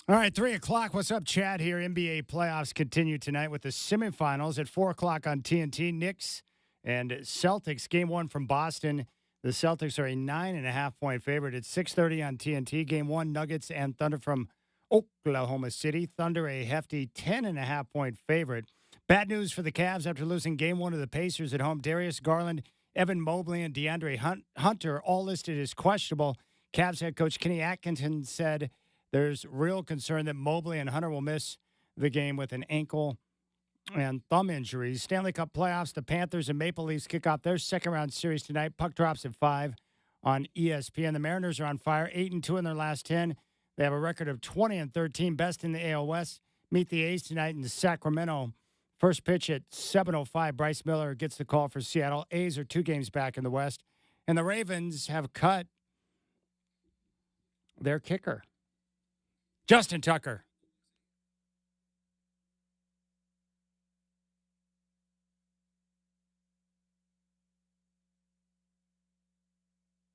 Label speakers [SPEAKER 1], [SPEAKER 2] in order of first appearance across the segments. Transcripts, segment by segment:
[SPEAKER 1] All right, 3 o'clock. What's up, Chad here? NBA playoffs continue tonight with the semifinals at 4 o'clock on TNT. Knicks and Celtics. Game one from Boston. The Celtics are a 9.5-point favorite. It's 6:30 on TNT. Game one, Nuggets and Thunder from Oklahoma City. Thunder a hefty 10.5-point favorite. Bad news for the Cavs after losing game one to the Pacers at home. Darius Garland, Evan Mobley, and DeAndre Hunter all listed as questionable. Cavs head coach Kenny Atkinson said there's real concern that Mobley and Hunter will miss the game with an ankle and thumb injuries. Stanley Cup playoffs, the Panthers and Maple Leafs kick off their second-round series tonight. Puck drops at 5 on ESPN. The Mariners are on fire, 8-2 in their last 10. They have a record of 20-13, best in the AL West. Meet the A's tonight in Sacramento. First pitch at 7:05. Bryce Miller gets the call for Seattle. A's are 2 games back in the West. And the Ravens have cut their kicker, Justin Tucker.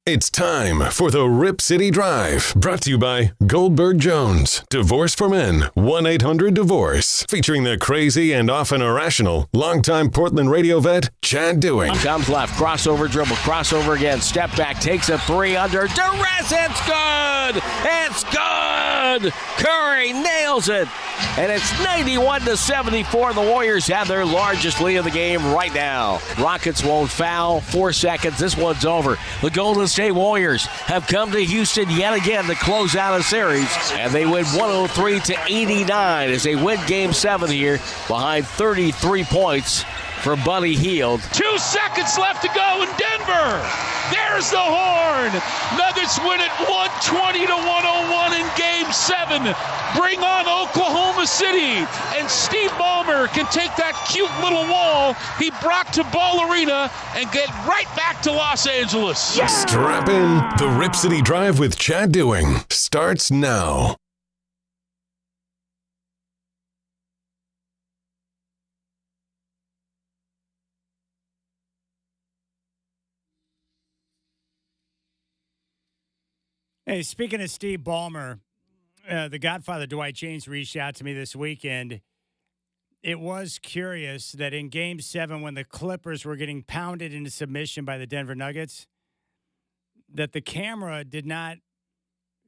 [SPEAKER 2] It's time for the Rip City Drive, brought to you by Goldberg Jones. Divorce for Men, 1-800-DIVORCE. Featuring the crazy and often irrational longtime Portland radio vet, Chad Dewing.
[SPEAKER 3] Comes left, crossover dribble, crossover again, step back, takes a 3 under duress. It's good! It's good! Curry nails it. And it's 91-74. The Warriors have their largest lead of the game right now. Rockets won't foul. 4 seconds. This one's over. The Golden State Warriors have come to Houston yet again to close out a series. And they win 103-89 as they win Game 7 here behind 33 points for Buddy Hield.
[SPEAKER 4] 2 seconds left to go in Denver. There's the horn. Nuggets win it 120-101 in Game 7. Bring on Oklahoma City. And Steve Ballmer can take that cute little wall he brought to Ball Arena and get right back to Los Angeles.
[SPEAKER 2] Yeah! Strap in. The Rip City Drive with Chad Dewing starts now.
[SPEAKER 1] Hey, speaking of Steve Ballmer, the Godfather Dwight James reached out to me this weekend. It was curious that in Game 7, when the Clippers were getting pounded into submission by the Denver Nuggets, that the camera did not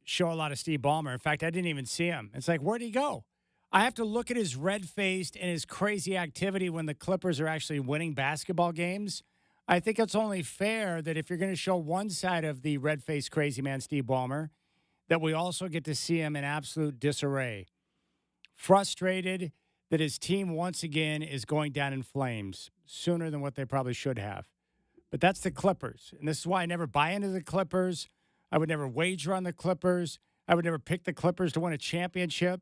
[SPEAKER 1] show a lot of Steve Ballmer. In fact, I didn't even see him. It's like, where'd he go? I have to look at his red-faced and his crazy activity when the Clippers are actually winning basketball games. I think it's only fair that if you're going to show one side of the red-faced crazy man, Steve Ballmer, that we also get to see him in absolute disarray. Frustrated that his team once again is going down in flames sooner than what they probably should have. But that's the Clippers, and this is why I never buy into the Clippers. I would never wager on the Clippers. I would never pick the Clippers to win a championship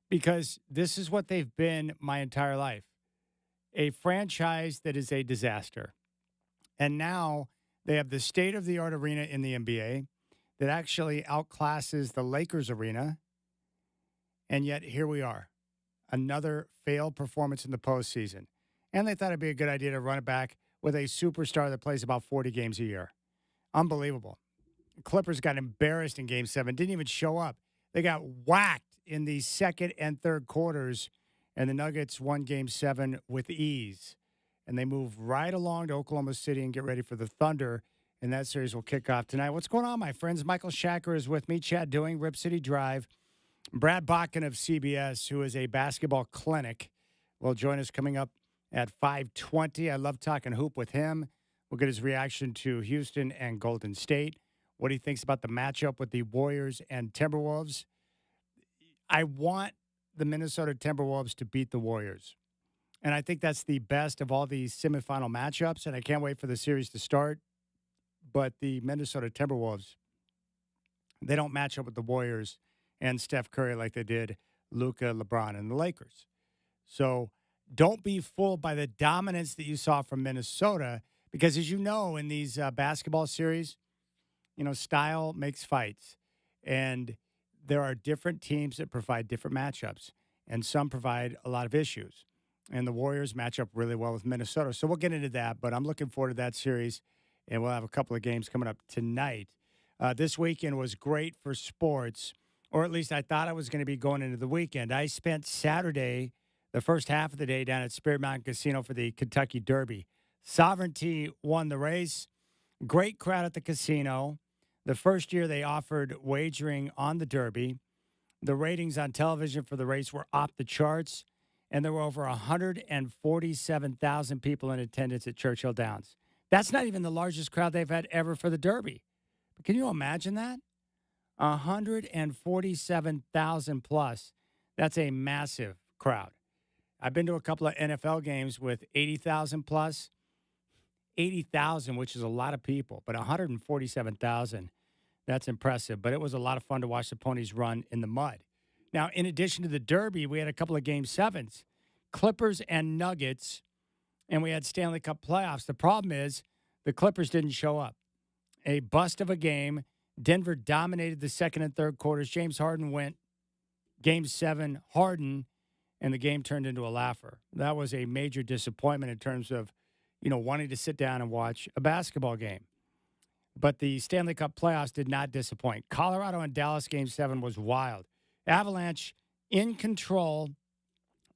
[SPEAKER 1] because this is what they've been my entire life, a franchise that is a disaster. And now they have the state-of-the-art arena in the NBA that actually outclasses the Lakers arena. And yet here we are, another failed performance in the postseason. And they thought it'd be a good idea to run it back with a superstar that plays about 40 games a year. Unbelievable. The Clippers got embarrassed in Game 7, didn't even show up. They got whacked in the second and third quarters, and the Nuggets won Game 7 with ease. And they move right along to Oklahoma City and get ready for the Thunder. And that series will kick off tonight. What's going on, my friends? Michael Shacker is with me. Chad Dewing, Rip City Drive. Brad Bakken of CBS, who is a basketball clinic, will join us coming up at 5:20. I love talking hoop with him. We'll get his reaction to Houston and Golden State, what he thinks about the matchup with the Warriors and Timberwolves. I want the Minnesota Timberwolves to beat the Warriors. And I think that's the best of all these semifinal matchups, and I can't wait for the series to start. But the Minnesota Timberwolves, they don't match up with the Warriors and Steph Curry like they did Luka, LeBron, and the Lakers. So don't be fooled by the dominance that you saw from Minnesota, because as you know, in these basketball series, style makes fights. And there are different teams that provide different matchups, and some provide a lot of issues. And the Warriors match up really well with Minnesota. So we'll get into that, but I'm looking forward to that series, and we'll have a couple of games coming up tonight. This weekend was great for sports. or at least I thought I was going to be going into the weekend. I spent Saturday, the first half of the day, down at Spirit Mountain Casino for the Kentucky Derby. Sovereignty won the race. Great crowd at the casino. The first year they offered wagering on the Derby. The ratings on television for the race were off the charts, and there were over 147,000 people in attendance at Churchill Downs. That's not even the largest crowd they've had ever for the Derby. But can you imagine that? 147,000 plus. That's a massive crowd. I've been to a couple of NFL games with 80,000 plus. 80,000, which is a lot of people, but 147,000. That's impressive, but it was a lot of fun to watch the ponies run in the mud. Now, in addition to the Derby, we had a couple of Game 7s, Clippers and Nuggets, and we had Stanley Cup playoffs. The problem is the Clippers didn't show up. A bust of a game. Denver dominated the second and third quarters. James Harden went Game 7, Harden, and the game turned into a laugher. That was a major disappointment in terms of, wanting to sit down and watch a basketball game. But the Stanley Cup playoffs did not disappoint. Colorado and Dallas Game 7 was wild. Avalanche in control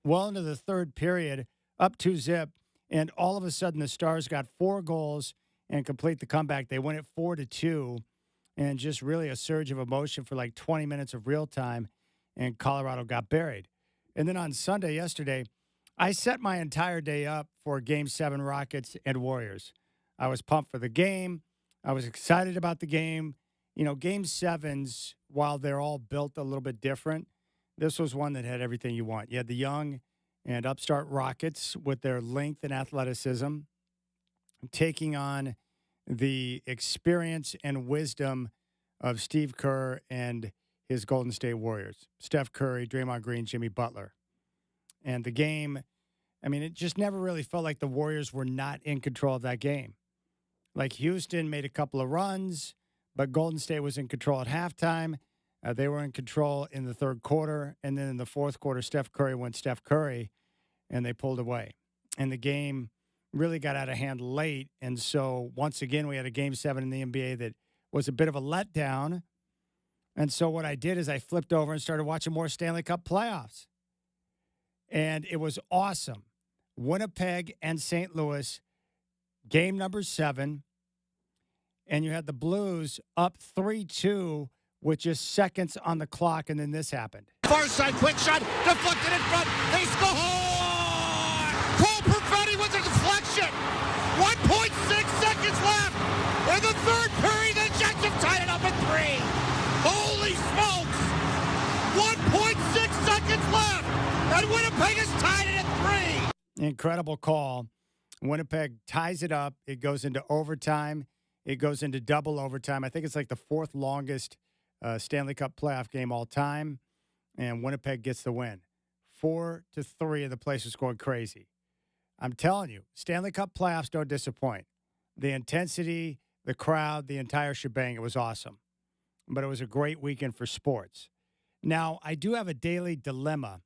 [SPEAKER 1] well into the third period, up 2-0, and all of a sudden the Stars got 4 goals and complete the comeback. They win it 4-2, and just really a surge of emotion for like 20 minutes of real time, and Colorado got buried. And then on Sunday, yesterday, I set my entire day up for Game 7 Rockets and Warriors. I was pumped for the game. I was excited about the game. Game 7s, while they're all built a little bit different, this was one that had everything you want. You had the young and upstart Rockets with their length and athleticism taking on the experience and wisdom of Steve Kerr and his Golden State Warriors. Steph Curry, Draymond Green, Jimmy Butler. And the game, it just never really felt like the Warriors were not in control of that game. Like Houston made a couple of runs, but Golden State was in control at halftime. They were in control in the third quarter. And then in the fourth quarter, Steph Curry went Steph Curry, and they pulled away. And the game really got out of hand late. And so once again, we had a Game 7 in the NBA that was a bit of a letdown. And so what I did is I flipped over and started watching more Stanley Cup playoffs. And it was awesome. Winnipeg and St. Louis, game number 7. And you had the Blues up 3-2 with just seconds on the clock, and then this happened.
[SPEAKER 5] Far side, quick shot, deflected in front. They score! Cole Perfetti with a deflection. 1.6 seconds left. In the third period, the Jets have tied it up at 3. Holy smokes! 1.6 seconds left, and Winnipeg has tied it at 3.
[SPEAKER 1] Incredible call. Winnipeg ties it up. It goes into overtime. It goes into double overtime. I think it's like the 4th longest Stanley Cup playoff game all time, and Winnipeg gets the win. 4-3, and the place was going crazy. I'm telling you, Stanley Cup playoffs don't disappoint. The intensity, the crowd, the entire shebang, it was awesome. But it was a great weekend for sports. Now, I do have a daily dilemma,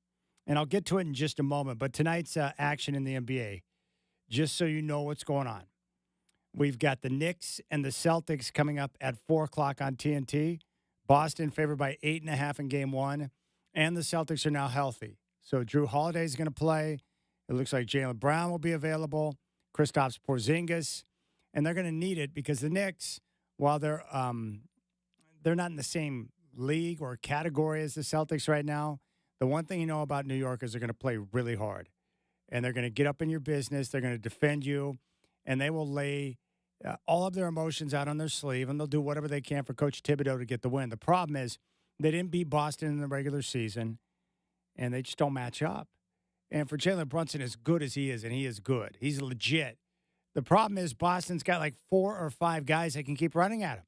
[SPEAKER 1] and I'll get to it in just a moment, but tonight's action in the NBA, just so you know what's going on. We've got the Knicks and the Celtics coming up at 4 o'clock on TNT. Boston favored by 8.5 in Game 1, and the Celtics are now healthy. So Drew Holiday is going to play. It looks like Jaylen Brown will be available, Kristaps Porzingis, and they're going to need it because the Knicks, while they're not in the same league or category as the Celtics right now, the one thing you know about New York is they're going to play really hard, and they're going to get up in your business. They're going to defend you, and they will lay all of their emotions out on their sleeve, and they'll do whatever they can for Coach Thibodeau to get the win. The problem is they didn't beat Boston in the regular season, and they just don't match up. And for Jalen Brunson, as good as he is, and he is good, he's legit. The problem is Boston's got like 4 or 5 guys that can keep running at him.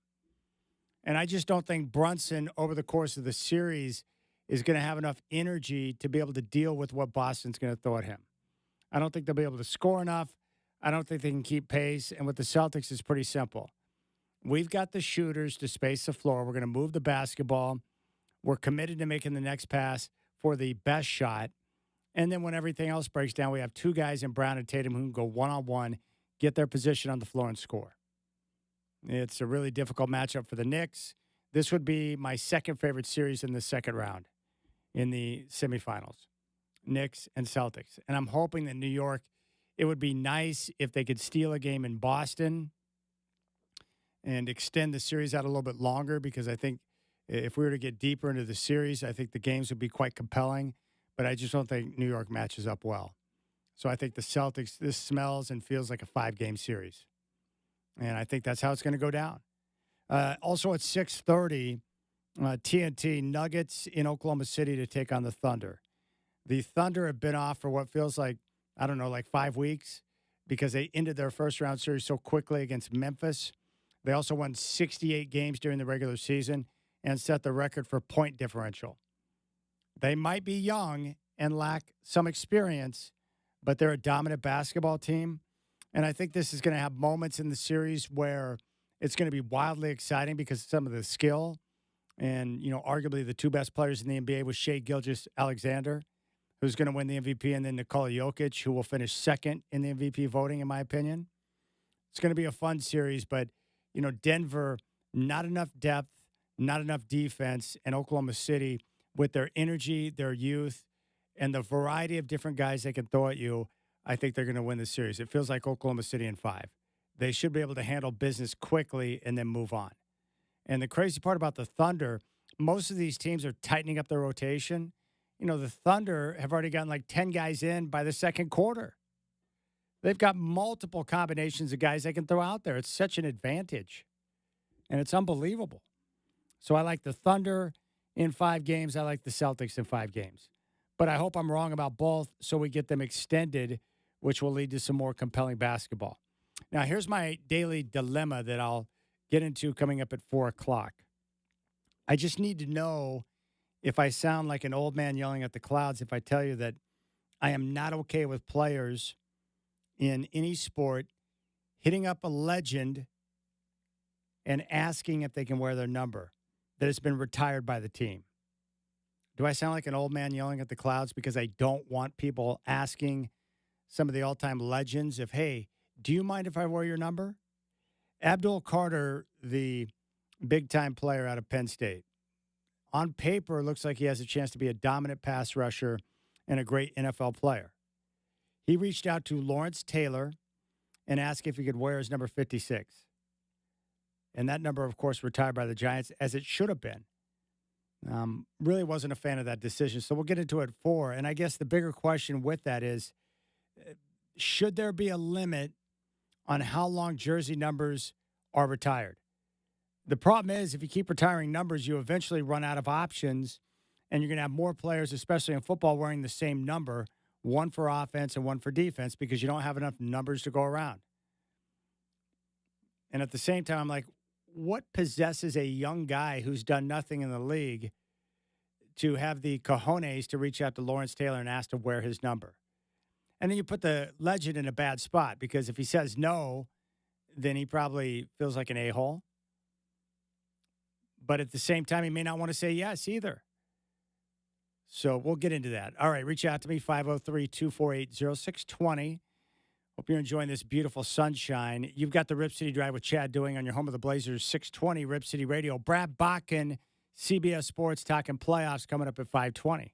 [SPEAKER 1] And I just don't think Brunson, over the course of the series, is going to have enough energy to be able to deal with what Boston's going to throw at him. I don't think they'll be able to score enough. I don't think they can keep pace. And with the Celtics, it's pretty simple. We've got the shooters to space the floor. We're going to move the basketball. We're committed to making the next pass for the best shot. And then when everything else breaks down, we have 2 guys in Brown and Tatum who can go one-on-one, get their position on the floor, and score. It's a really difficult matchup for the Knicks. This would be my second favorite series in the second round in the semifinals. Knicks and Celtics. And I'm hoping that New York, it would be nice if they could steal a game in Boston and extend the series out a little bit longer, because I think if we were to get deeper into the series, I think the games would be quite compelling. But I just don't think New York matches up well. So I think the Celtics, this smells and feels like a 5-game series. And I think that's how it's going to go down. Also at 6:30, TNT Nuggets in Oklahoma City to take on the Thunder. The Thunder have been off for what feels like, I don't know, like 5 weeks, because they ended their first round series so quickly against Memphis. They also won 68 games during the regular season and set the record for point differential. They might be young and lack some experience, but they're a dominant basketball team. And I think this is going to have moments in the series where it's going to be wildly exciting because of some of the skill. And, arguably the two best players in the NBA was Shai Gilgeous-Alexander, who's going to win the MVP, and then Nikola Jokic, who will finish second in the MVP voting, in my opinion. It's going to be a fun series, but, Denver, not enough depth, not enough defense, and Oklahoma City, with their energy, their youth, and the variety of different guys they can throw at you, I think they're going to win the series. It feels like Oklahoma City in 5. They should be able to handle business quickly and then move on. And the crazy part about the Thunder, most of these teams are tightening up their rotation. The Thunder have already gotten like 10 guys in by the second quarter. They've got multiple combinations of guys they can throw out there. It's such an advantage, and it's unbelievable. So I like the Thunder in 5 games. I like the Celtics in 5 games. But I hope I'm wrong about both so we get them extended, which will lead to some more compelling basketball. Now, here's my daily dilemma that I'll get into coming up at 4 o'clock. I just need to know if I sound like an old man yelling at the clouds if I tell you that I am not okay with players in any sport hitting up a legend and asking if they can wear their number that has been retired by the team. Do I sound like an old man yelling at the clouds because I don't want people asking some of the all-time legends if, hey, do you mind if I wear your number? Abdul Carter, the big-time player out of Penn State, on paper looks like he has a chance to be a dominant pass rusher and a great NFL player. He reached out to Lawrence Taylor and asked if he could wear his number 56. And that number, of course, retired by the Giants, as it should have been. Really wasn't a fan of that decision. So we'll get into it at 4. And I guess the bigger question with that is, should there be a limit on how long jersey numbers are retired? The problem is, if you keep retiring numbers, you eventually run out of options, and you're going to have more players, especially in football, wearing the same number, one for offense and one for defense, because you don't have enough numbers to go around. And at the same time, I'm like, what possesses a young guy who's done nothing in the league to have the cojones to reach out to Lawrence Taylor and ask to wear his number? And then you put the legend in a bad spot, because if he says no, then he probably feels like an a-hole. But at the same time, he may not want to say yes either. So we'll get into that. All right, reach out to me, 503-248-0620. Hope you're enjoying this beautiful sunshine. You've got the Rip City Drive with Chad doing on your home of the Blazers, 620 Rip City Radio. Brad Bakken, CBS Sports, talking playoffs coming up at 520.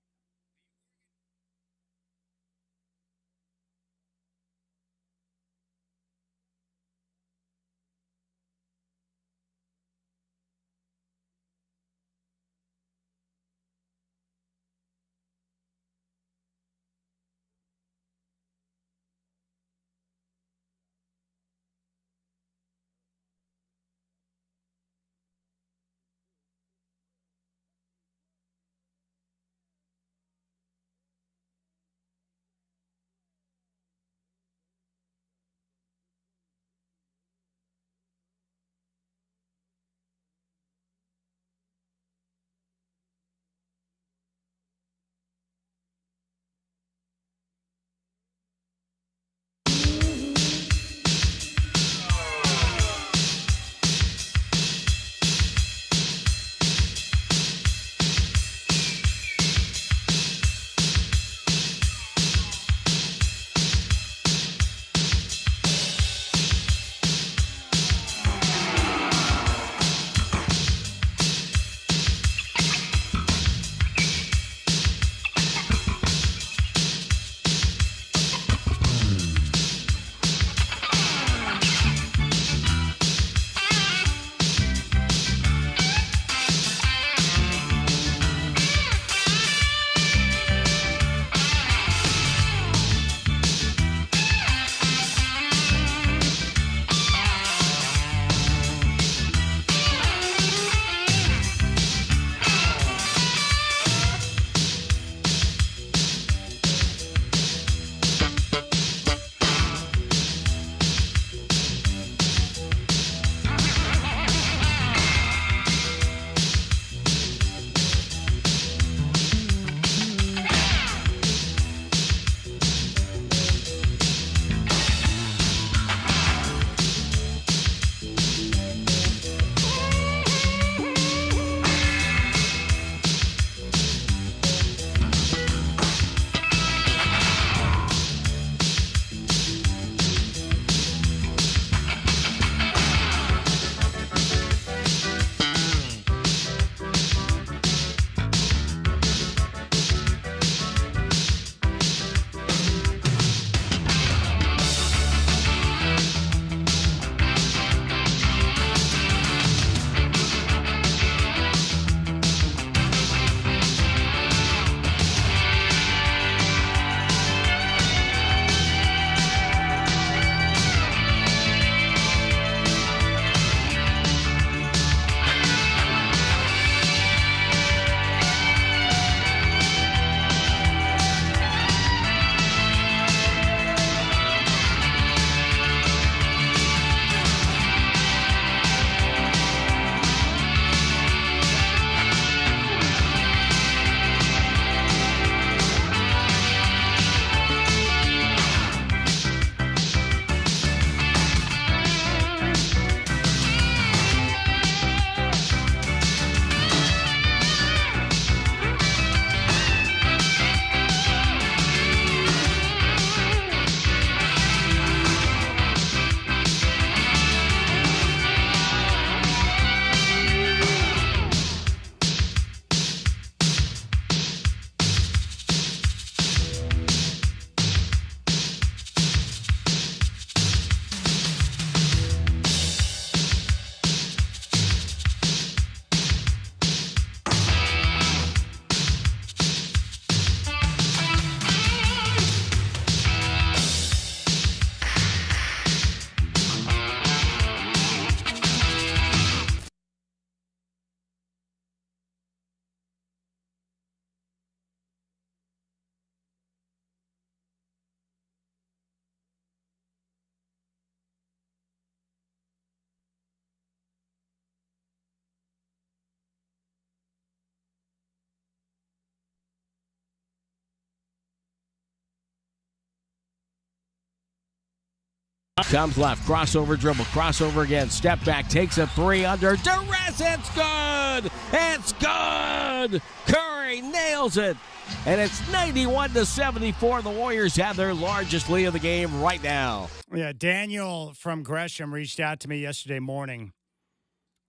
[SPEAKER 3] Comes left, crossover dribble, crossover again, step back, takes a three under duress, it's good! It's good! Curry nails it, and it's 91-74. The Warriors have their largest lead of the game right now.
[SPEAKER 1] Yeah, Daniel from Gresham reached out to me yesterday morning.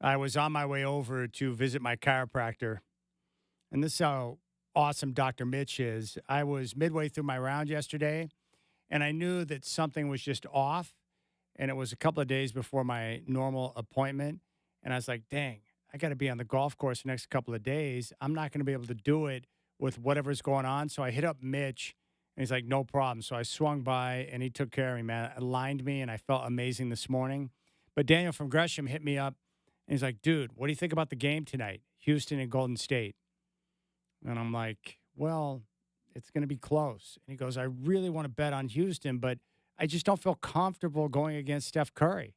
[SPEAKER 1] I was on my way over to visit my chiropractor, and this is how awesome Dr. Mitch is. I was midway through my round yesterday, and I knew that something was just off, and it was a couple of days before my normal appointment. And I was like, dang, I got to be on the golf course the next couple of days. I'm not going to be able to do it with whatever's going on. So I hit up Mitch, and he's like, no problem. So I swung by, and he took care of me, man. Aligned me, and I felt amazing this morning. But Daniel from Gresham hit me up, and he's like, dude, what do you think about the game tonight, Houston and Golden State? And I'm like, well, it's going to be close. And he goes, I really want to bet on Houston, but I just don't feel comfortable going against Steph Curry.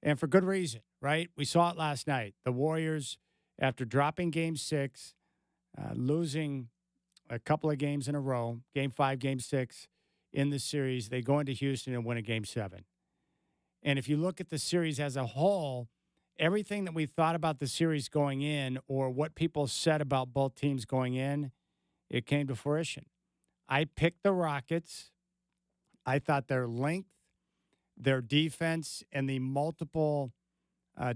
[SPEAKER 1] And for good reason, right? We saw it last night. The Warriors, after dropping Game 6, losing a couple of games in a row, Game 5, Game 6 in the series, they go into Houston and win a Game 7. And if you look at the series as a whole, everything that we thought about the series going in or what people said about both teams going in, it came to fruition. I picked the Rockets. I thought their length, their defense, and the multiple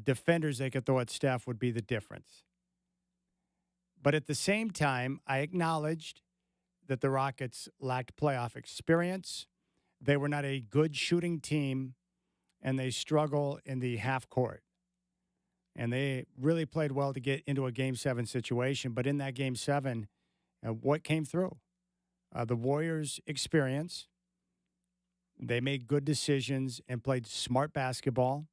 [SPEAKER 1] defenders they could throw at Steph would be the difference. But at the same time, I acknowledged that the Rockets lacked playoff experience. They were not a good shooting team, and they struggle in the half court. And they really played well to get into a Game 7 situation. But in that Game 7, what came through? The Warriors' experience. They made good decisions and played smart basketball.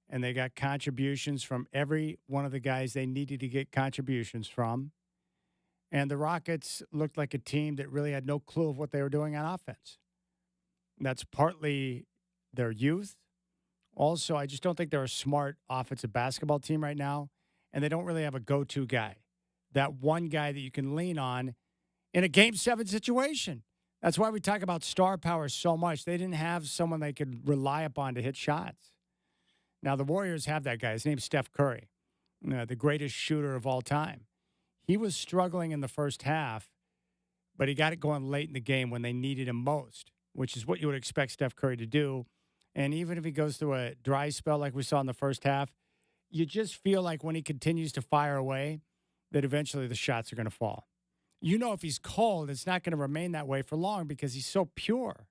[SPEAKER 1] And they got contributions from every one of the guys they needed to get contributions from. And the Rockets looked like a team that really had no clue of what they were doing on offense. That's partly their youth. Also, I just don't think they're a smart offensive basketball team right now, and they don't really have a go-to guy, that one guy that you can lean on in a Game 7 situation. That's why we talk about star power so much. They didn't have someone they could rely upon to hit shots. Now, the Warriors have that guy. His name's Steph Curry, the greatest shooter of all time. He was struggling in the first half, but he got it going late in the game when they needed him most, which is what you would expect Steph Curry to do. And even if he goes through a dry spell like we saw in the first half, you just feel like when he continues to fire away, that eventually the shots are going to fall. You know, if he's cold, it's not going to remain that way for long because he's so pure.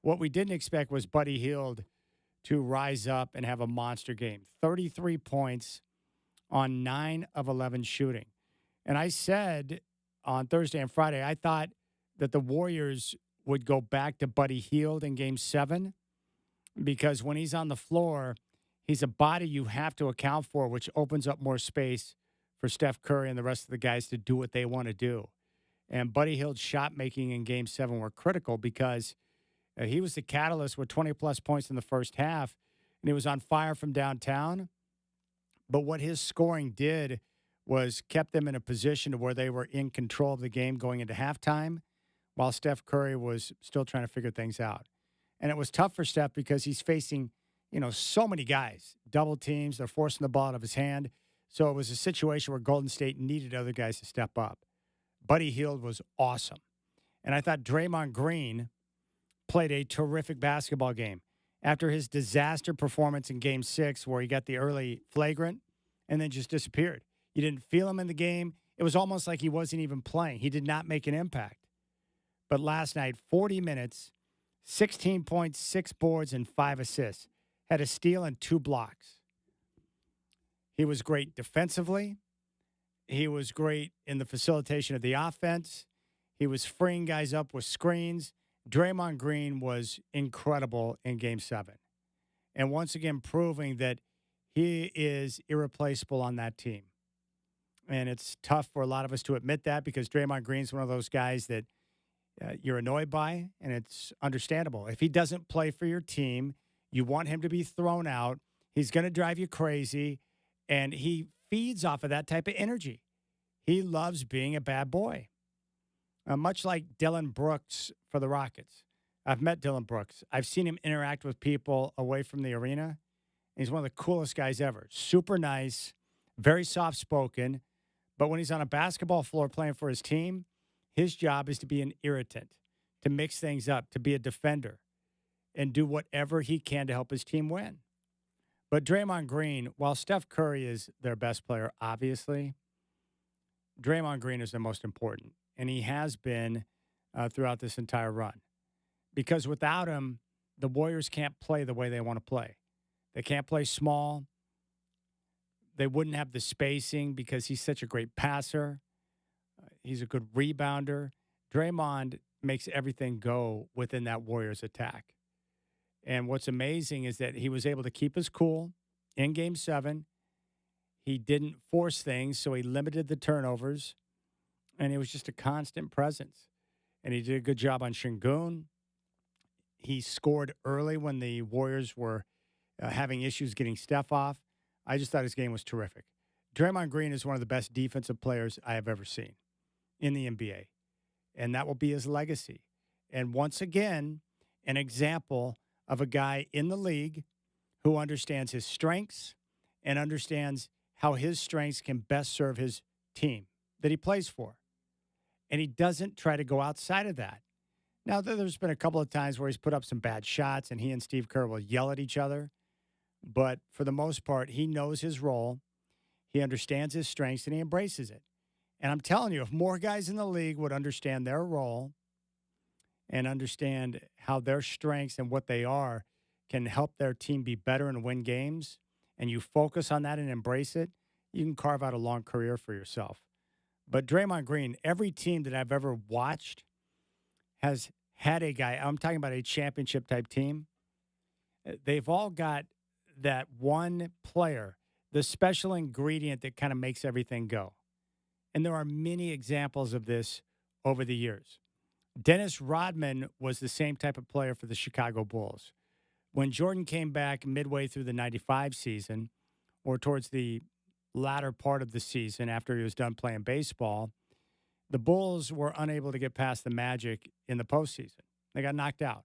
[SPEAKER 1] What we didn't expect was Buddy Hield to rise up and have a monster game. 33 points on 9 of 11 shooting. And I said on Thursday and Friday, I thought that the Warriors would go back to Buddy Hield in Game 7 because when he's on the floor, he's a body you have to account for, which opens up more space for Steph Curry and the rest of the guys to do what they want to do. And Buddy Hield's shot making in Game 7 were critical because he was the catalyst with 20-plus points in the first half, and he was on fire from downtown. But what his scoring did was kept them in a position to where they were in control of the game going into halftime while Steph Curry was still trying to figure things out. And it was tough for Steph because he's facing, so many guys, double teams. They're forcing the ball out of his hand. So it was a situation where Golden State needed other guys to step up. Buddy Hield was awesome. And I thought Draymond Green played a terrific basketball game. After his disaster performance in Game 6 where he got the early flagrant and then just disappeared. You didn't feel him in the game. It was almost like he wasn't even playing. He did not make an impact. But last night, 40 minutes, 16 points, 6 boards, and 5 assists. Had a steal and 2 blocks. He was great defensively. He was great in the facilitation of the offense. He was freeing guys up with screens. Draymond Green was incredible in Game 7. And once again, proving that he is irreplaceable on that team. And it's tough for a lot of us to admit that because Draymond Green's one of those guys that you're annoyed by, and it's understandable. If he doesn't play for your team, you want him to be thrown out. He's going to drive you crazy, and he feeds off of that type of energy. He loves being a bad boy. Much like Dylan Brooks for the Rockets. I've met Dylan Brooks. I've seen him interact with people away from the arena. He's one of the coolest guys ever. Super nice, very soft spoken. But when he's on a basketball floor playing for his team, his job is to be an irritant, to mix things up, to be a defender, and do whatever he can to help his team win. But Draymond Green, while Steph Curry is their best player, obviously, Draymond Green is the most important. And he has been throughout this entire run. Because without him, the Warriors can't play the way they want to play. They can't play small. They wouldn't have the spacing because he's such a great passer. He's a good rebounder. Draymond makes everything go within that Warriors attack. And what's amazing is that he was able to keep his cool in Game 7. He didn't force things, so he limited the turnovers. And it was just a constant presence. And he did a good job on Şengün. He scored early when the Warriors were having issues getting Steph off. I just thought his game was terrific. Draymond Green is one of the best defensive players I have ever seen in the NBA. And that will be his legacy. And once again, an example of a guy in the league who understands his strengths and understands how his strengths can best serve his team that he plays for. And he doesn't try to go outside of that. Now, there's been a couple of times where he's put up some bad shots and he and Steve Kerr will yell at each other. But for the most part, he knows his role. He understands his strengths and he embraces it. And I'm telling you, if more guys in the league would understand their role and understand how their strengths and what they are can help their team be better and win games, and you focus on that and embrace it, you can carve out a long career for yourself. But Draymond Green, every team that I've ever watched has had a guy, I'm talking about a championship-type team, they've all got that one player, the special ingredient that kind of makes everything go. And there are many examples of this over the years. Dennis Rodman was the same type of player for the Chicago Bulls. When Jordan came back midway through the 95 season, or towards the latter part of the season after he was done playing baseball, the Bulls were unable to get past the Magic in the postseason. They got knocked out.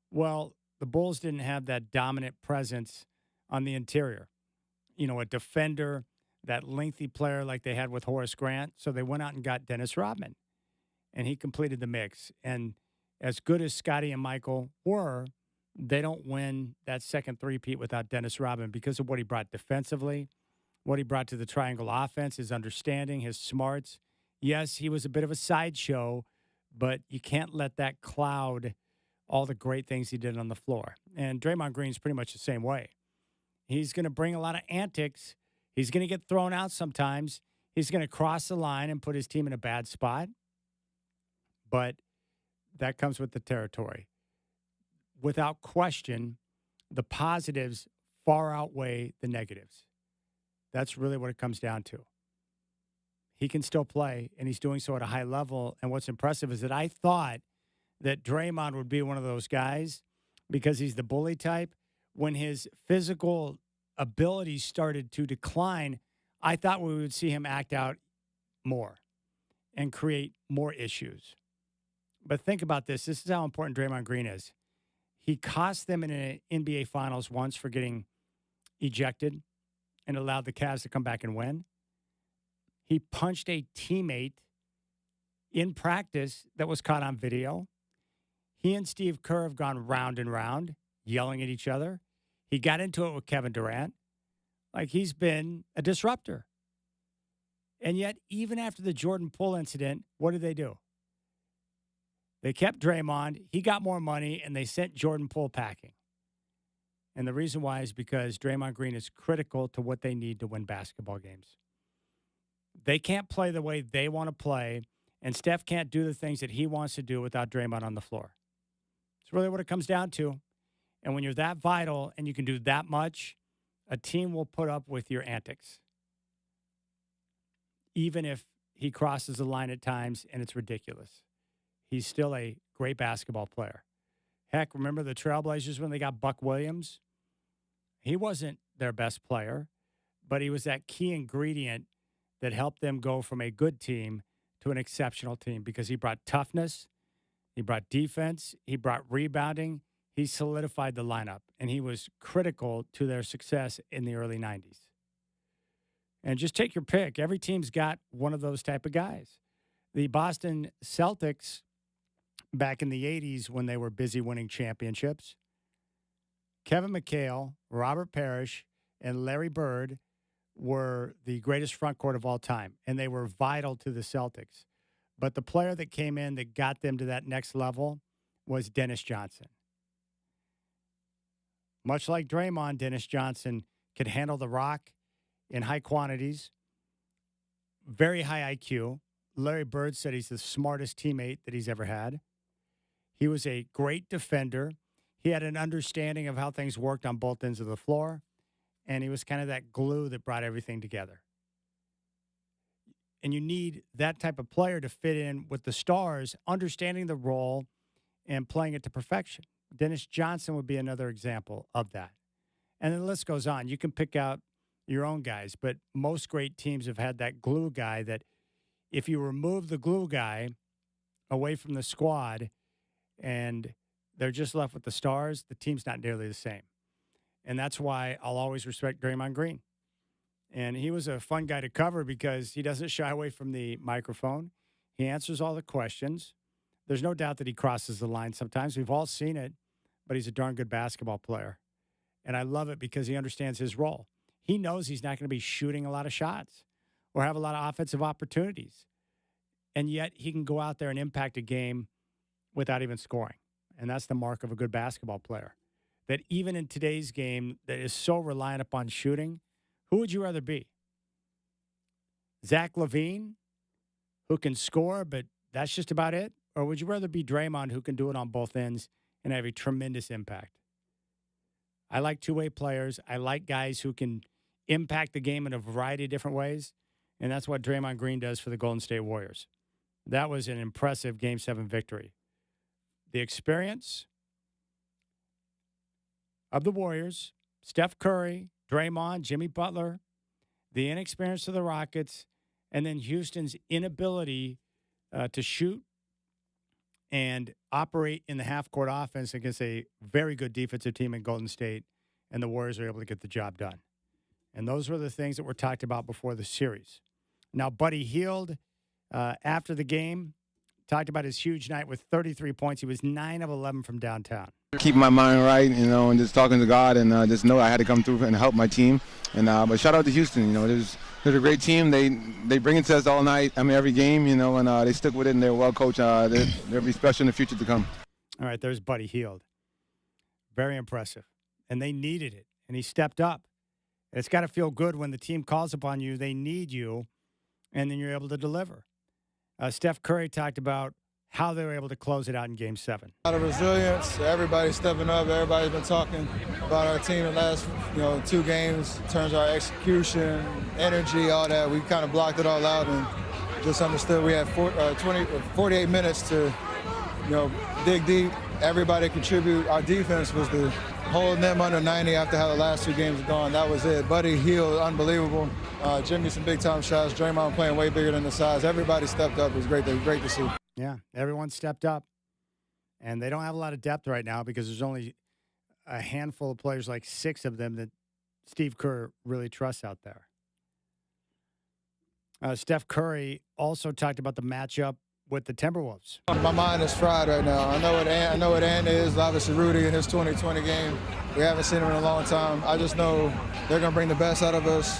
[SPEAKER 1] Well, the Bulls didn't have that dominant presence on the interior. You know, a defender, that lengthy player like they had with Horace Grant. So they went out and got Dennis Rodman, and he completed the mix. And as good as Scottie and Michael were, they don't win that second three-peat without Dennis Rodman because of what he brought defensively, what he brought to the triangle offense, his understanding, his smarts. Yes, he was a bit of a sideshow, but you can't let that cloud all the great things he did on the floor. And Draymond Green's pretty much the same way. He's going to bring a lot of antics. He's going to get thrown out sometimes. He's going to cross the line and put his team in a bad spot. But that comes with the territory. Without question, the positives far outweigh the negatives. That's really what it comes down to. He can still play, and he's doing so at a high level. And what's impressive is that I thought that Draymond would be one of those guys because he's the bully type. When his physical abilities started to decline, I thought we would see him act out more and create more issues. But think about this. This is how important Draymond Green is. He cost them in an NBA Finals once for getting ejected and allowed the Cavs to come back and win. He punched a teammate in practice that was caught on video. He and Steve Kerr have gone round and round, yelling at each other. He got into it with Kevin Durant. Like, he's been a disruptor. And yet, even after the Jordan Poole incident, what did they do? They kept Draymond. He got more money, and they sent Jordan Poole packing. And the reason why is because Draymond Green is critical to what they need to win basketball games. They can't play the way they want to play, and Steph can't do the things that he wants to do without Draymond on the floor. It's really what it comes down to. And when you're that vital and you can do that much, a team will put up with your antics. Even if he crosses the line at times and it's ridiculous. He's still a great basketball player. Heck, remember the Trailblazers when they got Buck Williams? He wasn't their best player, but he was that key ingredient that helped them go from a good team to an exceptional team because he brought toughness, He brought defense. He brought rebounding. He solidified the lineup, and he was critical to their success in the early 90s. And just take your pick. Every team's got one of those type of guys. The Boston Celtics, back in the 80s when they were busy winning championships, Kevin McHale, Robert Parrish, and Larry Bird were the greatest front court of all time, and they were vital to the Celtics. But the player that came in that got them to that next level was Dennis Johnson. Much like Draymond, Dennis Johnson could handle the rock in high quantities, very high IQ. Larry Bird said he's the smartest teammate that he's ever had. He was a great defender. He had an understanding of how things worked on both ends of the floor, and he was kind of that glue that brought everything together. And you need that type of player to fit in with the stars, understanding the role and playing it to perfection. Dennis Johnson would be another example of that. And the list goes on. You can pick out your own guys, but most great teams have had that glue guy that if you remove the glue guy away from the squad and they're just left with the stars, the team's not nearly the same. And that's why I'll always respect Draymond Green. And he was a fun guy to cover because he doesn't shy away from the microphone. He answers all the questions. There's no doubt that he crosses the line sometimes. We've all seen it, but he's a darn good basketball player. And I love it because he understands his role. He knows he's not going to be shooting a lot of shots or have a lot of offensive opportunities. And yet he can go out there and impact a game without even scoring. And that's the mark of a good basketball player. That even in today's game that is so reliant upon shooting, who would you rather be? Zach LaVine, who can score, but that's just about it? Or would you rather be Draymond, who can do it on both ends and have a tremendous impact? I like two-way players. I like guys who can impact the game in a variety of different ways, and that's what Draymond Green does for the Golden State Warriors. That was an impressive Game 7 victory. The experience of the Warriors, Steph Curry, Draymond, Jimmy Butler, the inexperience of the Rockets, and then Houston's inability to shoot and operate in the half-court offense against a very good defensive team in Golden State, and the Warriors are able to get the job done. And those were the things that were talked about before the series. Now, Buddy Hield, after the game, talked about his huge night with 33 points. He was 9 of 11 from downtown.
[SPEAKER 6] Keep my mind right, and just talking to God, and just know I had to come through and help my team. And but shout out to Houston. They're a great team. They bring it to us all night. Every game. And they stick with it, and they're well coached. They'll be special in the future to come.
[SPEAKER 1] All right, there's Buddy Hield. Very impressive, and they needed it, and he stepped up. And it's got to feel good when the team calls upon you. They need you, and then you're able to deliver. Steph Curry talked about how they were able to close it out in Game 7.
[SPEAKER 7] A lot of resilience. Everybody's stepping up. Everybody's been talking about our team the last 2 games in terms of our execution, energy, all that. We kind of blocked it all out and just understood we had 48 minutes to dig deep. Everybody contribute. Our defense was the holding them under 90 after how the last 2 games have gone. That was it. Buddy Hield, unbelievable. Jimmy, some big-time shots. Draymond playing way bigger than the size. Everybody stepped up. It was great to see.
[SPEAKER 1] Yeah, everyone stepped up. And they don't have a lot of depth right now because there's only a handful of players, like 6 of them, that Steve Kerr really trusts out there. Steph Curry also talked about the matchup with the Timberwolves.
[SPEAKER 7] My mind is fried right now. I know what Ant is. Obviously, Rudy in his 2020 game. We haven't seen him in a long time. I just know they're going to bring the best out of us.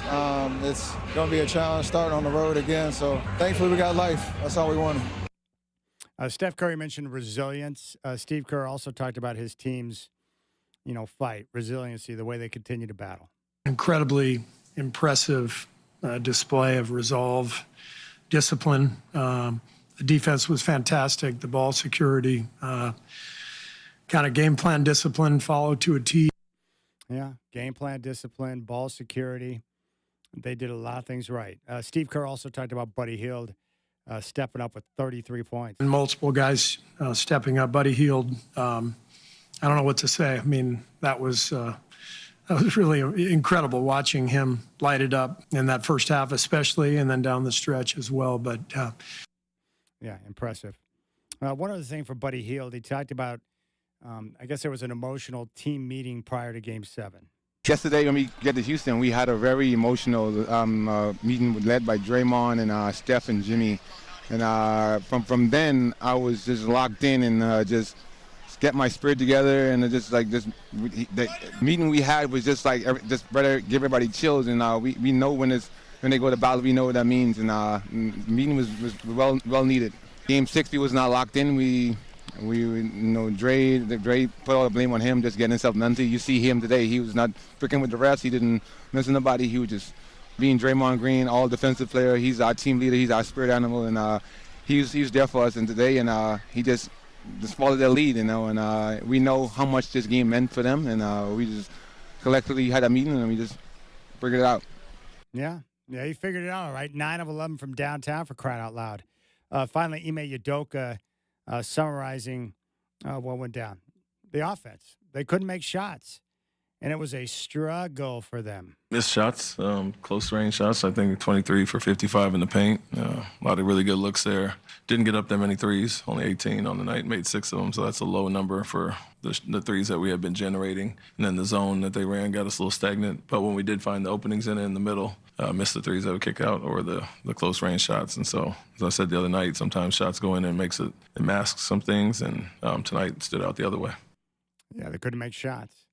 [SPEAKER 7] It's going to be a challenge starting on the road again. So thankfully, we got life. That's all we wanted.
[SPEAKER 1] Steph Curry mentioned resilience. Steve Kerr also talked about his team's, fight, resiliency, the way they continue to battle.
[SPEAKER 8] Incredibly impressive display of resolve, discipline. The defense was fantastic. The ball security, kind of game plan discipline, followed to a T.
[SPEAKER 1] Yeah, game plan discipline, ball security. They did a lot of things right. Steve Kerr also talked about Buddy Hield stepping up with 33 points.
[SPEAKER 8] And multiple guys stepping up. Buddy Hield, I don't know what to say. That was really incredible watching him light it up in that first half especially, and then down the stretch as well. But
[SPEAKER 1] yeah, impressive. One other thing for Buddy Hield, he talked about, I guess there was an emotional team meeting prior to Game 7.
[SPEAKER 6] Yesterday, when we get to Houston, we had a very emotional meeting led by Draymond and Steph and Jimmy. And from then, I was just locked in and just get my spirit together. And just like this, the meeting we had was just like just better give everybody chills. And we know when they go to battle, we know what that means. And the meeting was well needed. Game 6, we was not locked in. We Dre put all the blame on him, just getting himself mentally. You see him today. He was not freaking with the refs. He didn't mess with nobody. He was just being Draymond Green, all defensive player. He's our team leader. He's our spirit animal, and he's there for us. And today, and he just followed their lead, And we know how much this game meant for them, and we just collectively had a meeting and we just figured it out.
[SPEAKER 1] Yeah, he figured it out. All right, 9 of 11 from downtown, for crying out loud. Finally, Ime Udoka. Summarizing what went down. The offense. They couldn't make shots, and it was a struggle for them.
[SPEAKER 9] Missed shots, close range shots. I think 23 for 55 in the paint. A lot of really good looks there. Didn't get up that many threes, only 18 on the night, made 6 of them, so that's a low number for the threes that we had been generating. And then the zone that they ran got us a little stagnant, but when we did find the openings in the middle, missed the threes that would kick out or the close range shots. And so, as I said the other night, sometimes shots go in and it masks some things, and tonight it stood out the other way.
[SPEAKER 1] Yeah, they couldn't make shots.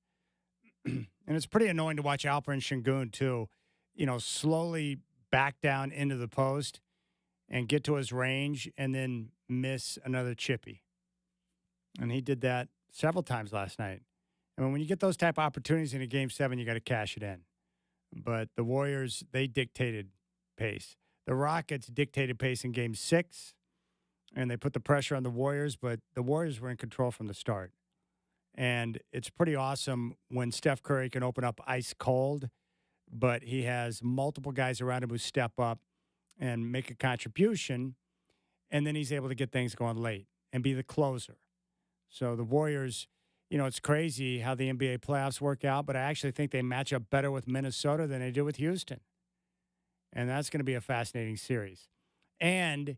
[SPEAKER 1] And it's pretty annoying to watch Alperen Şengün, too, slowly back down into the post and get to his range and then miss another chippy. And he did that several times last night. I mean, when you get those type of opportunities in a Game 7, you got to cash it in. But the Warriors, they dictated pace. The Rockets dictated pace in Game 6, and they put the pressure on the Warriors, but the Warriors were in control from the start. And it's pretty awesome when Steph Curry can open up ice cold, but he has multiple guys around him who step up and make a contribution, and then he's able to get things going late and be the closer. So the Warriors, it's crazy how the NBA playoffs work out, but I actually think they match up better with Minnesota than they do with Houston. And that's going to be a fascinating series. And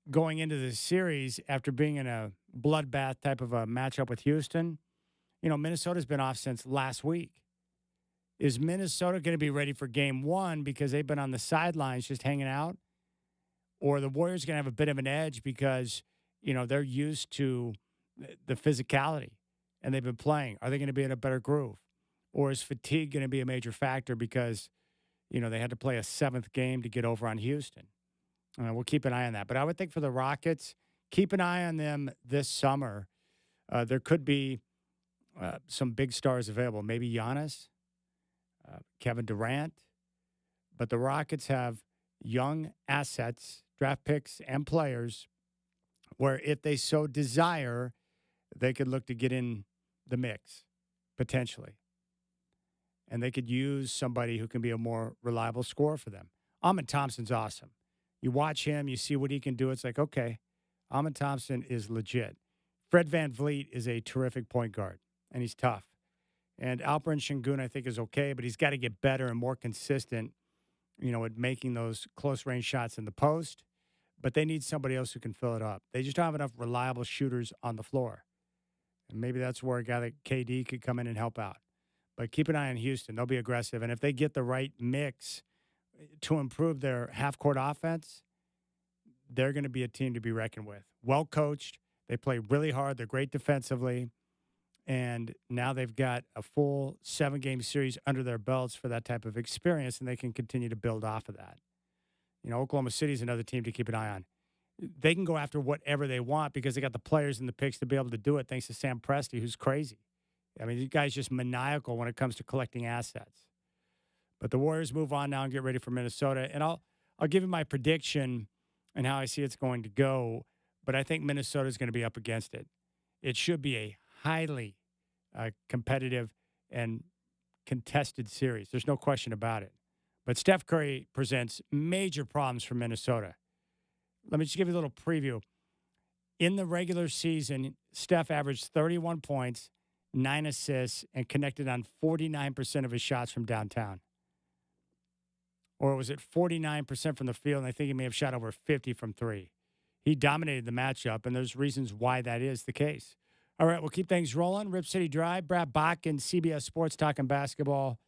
[SPEAKER 1] going into the series, after being in a bloodbath type of a matchup with Houston, Minnesota's been off since last week. Is Minnesota going to be ready for Game 1 because they've been on the sidelines just hanging out? Or the Warriors going to have a bit of an edge because, they're used to the physicality and they've been playing? Are they going to be in a better groove? Or is fatigue going to be a major factor because, they had to play a 7th game to get over on Houston? We'll keep an eye on that. But I would think for the Rockets, keep an eye on them this summer. There could be some big stars available. Maybe Giannis, Kevin Durant. But the Rockets have young assets, draft picks, and players where if they so desire, they could look to get in the mix, potentially. And they could use somebody who can be a more reliable scorer for them. Ahmed Thompson's awesome. You watch him, you see what he can do. It's like, okay, Ahmed Thompson is legit. Fred VanVleet is a terrific point guard, and he's tough. And Alperen Şengün, I think, is okay, but he's got to get better and more consistent, at making those close-range shots in the post. But they need somebody else who can fill it up. They just don't have enough reliable shooters on the floor. And maybe that's where a guy like KD could come in and help out. But keep an eye on Houston. They'll be aggressive. And if they get the right mix to improve their half-court offense, they're going to be a team to be reckoned with. Well-coached. They play really hard. They're great defensively. And now they've got a full 7-game series under their belts for that type of experience, and they can continue to build off of that. Oklahoma City is another team to keep an eye on. They can go after whatever they want because they got the players and the picks to be able to do it, thanks to Sam Presti, who's crazy. I mean, the guy's just maniacal when it comes to collecting assets. But the Warriors move on now and get ready for Minnesota. And I'll give you my prediction and how I see it's going to go, but I think Minnesota is going to be up against it. It should be a highly competitive and contested series. There's no question about it. But Steph Curry presents major problems for Minnesota. Let me just give you a little preview. In the regular season, Steph averaged 31 points, 9 assists, and connected on 49% of his shots from downtown. Or was it 49% from the field? And I think he may have shot over 50 from 3. he dominated the matchup, and there's reasons why that is the case. All right, we'll keep things rolling. Rip City Drive, Brad Bach and CBS Sports talking basketball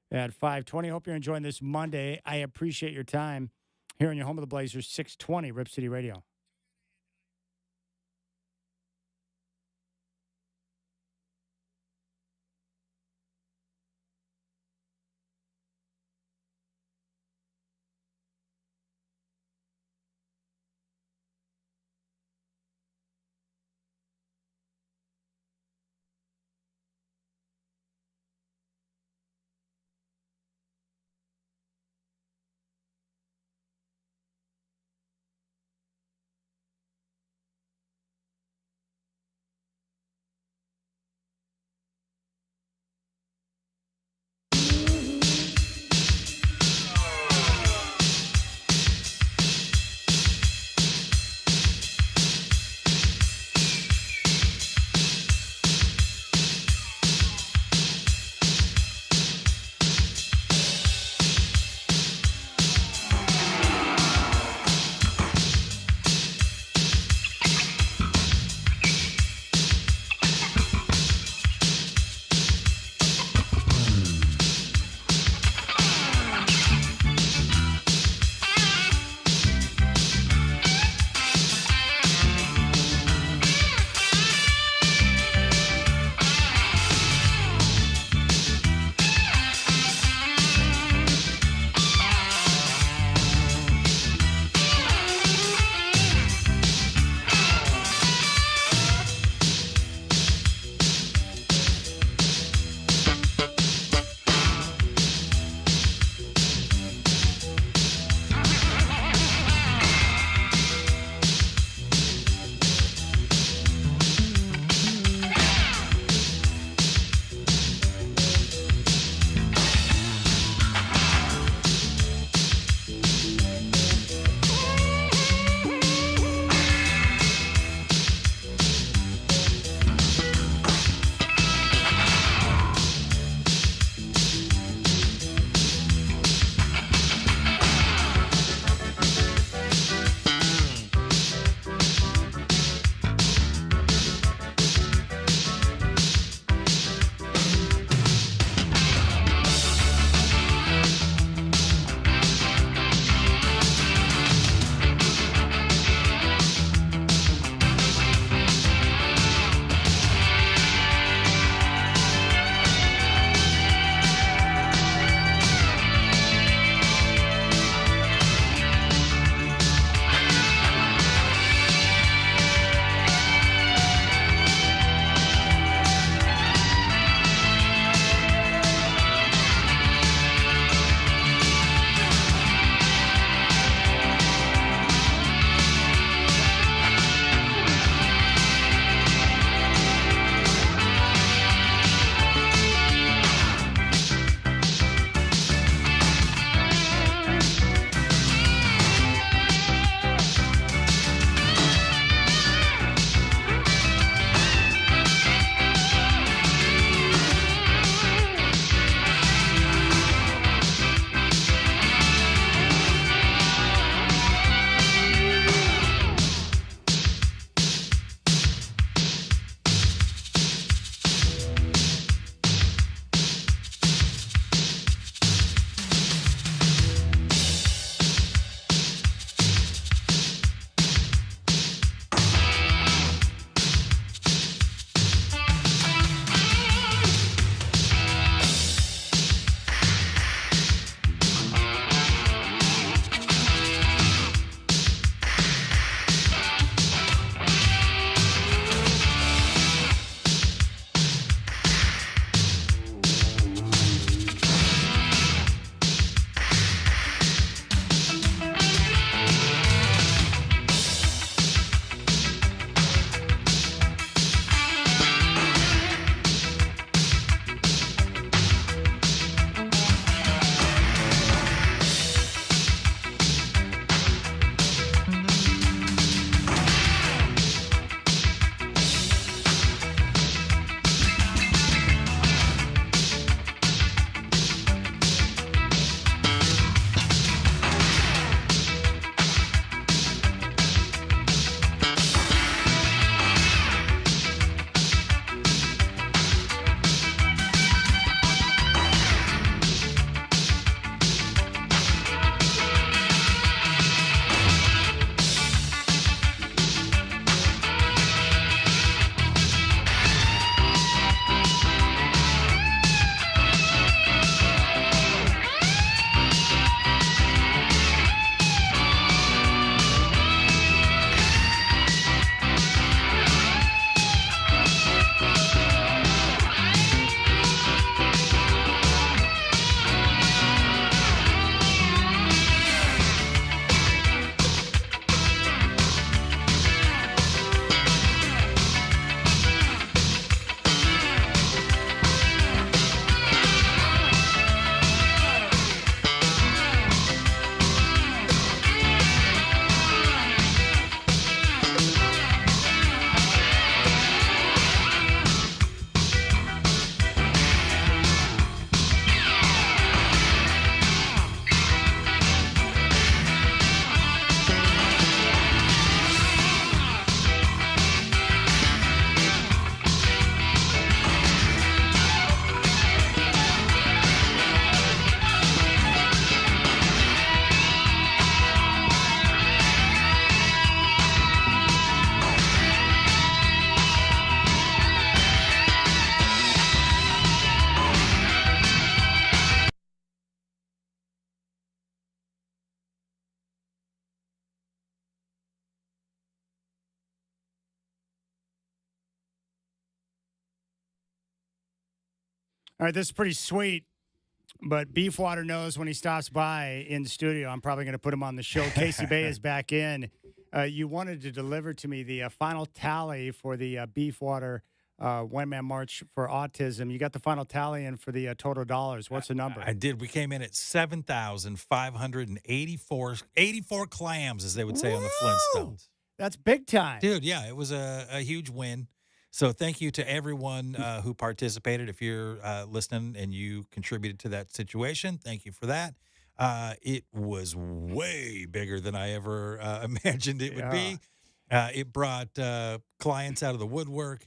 [SPEAKER 1] at 5:20. Hope you're enjoying this Monday. I appreciate your time here on your home of the Blazers, 620 Rip City Radio. All right, this is pretty sweet, but Beefwater knows when he stops by in the studio, I'm probably going to put him on the show. Casey Bay is back in. You wanted to deliver to me the final tally for the Beefwater one-man march for autism. You got the final tally in for the total dollars. What's the number?
[SPEAKER 10] I did. We came in at 7,584 clams, as they would say on the Flintstones.
[SPEAKER 1] That's big time.
[SPEAKER 10] Dude, yeah, it was a huge win. So thank you to everyone who participated. If you're listening and you contributed to that situation, thank you for that. It was way bigger than I ever imagined it would be. It brought clients out of the woodwork.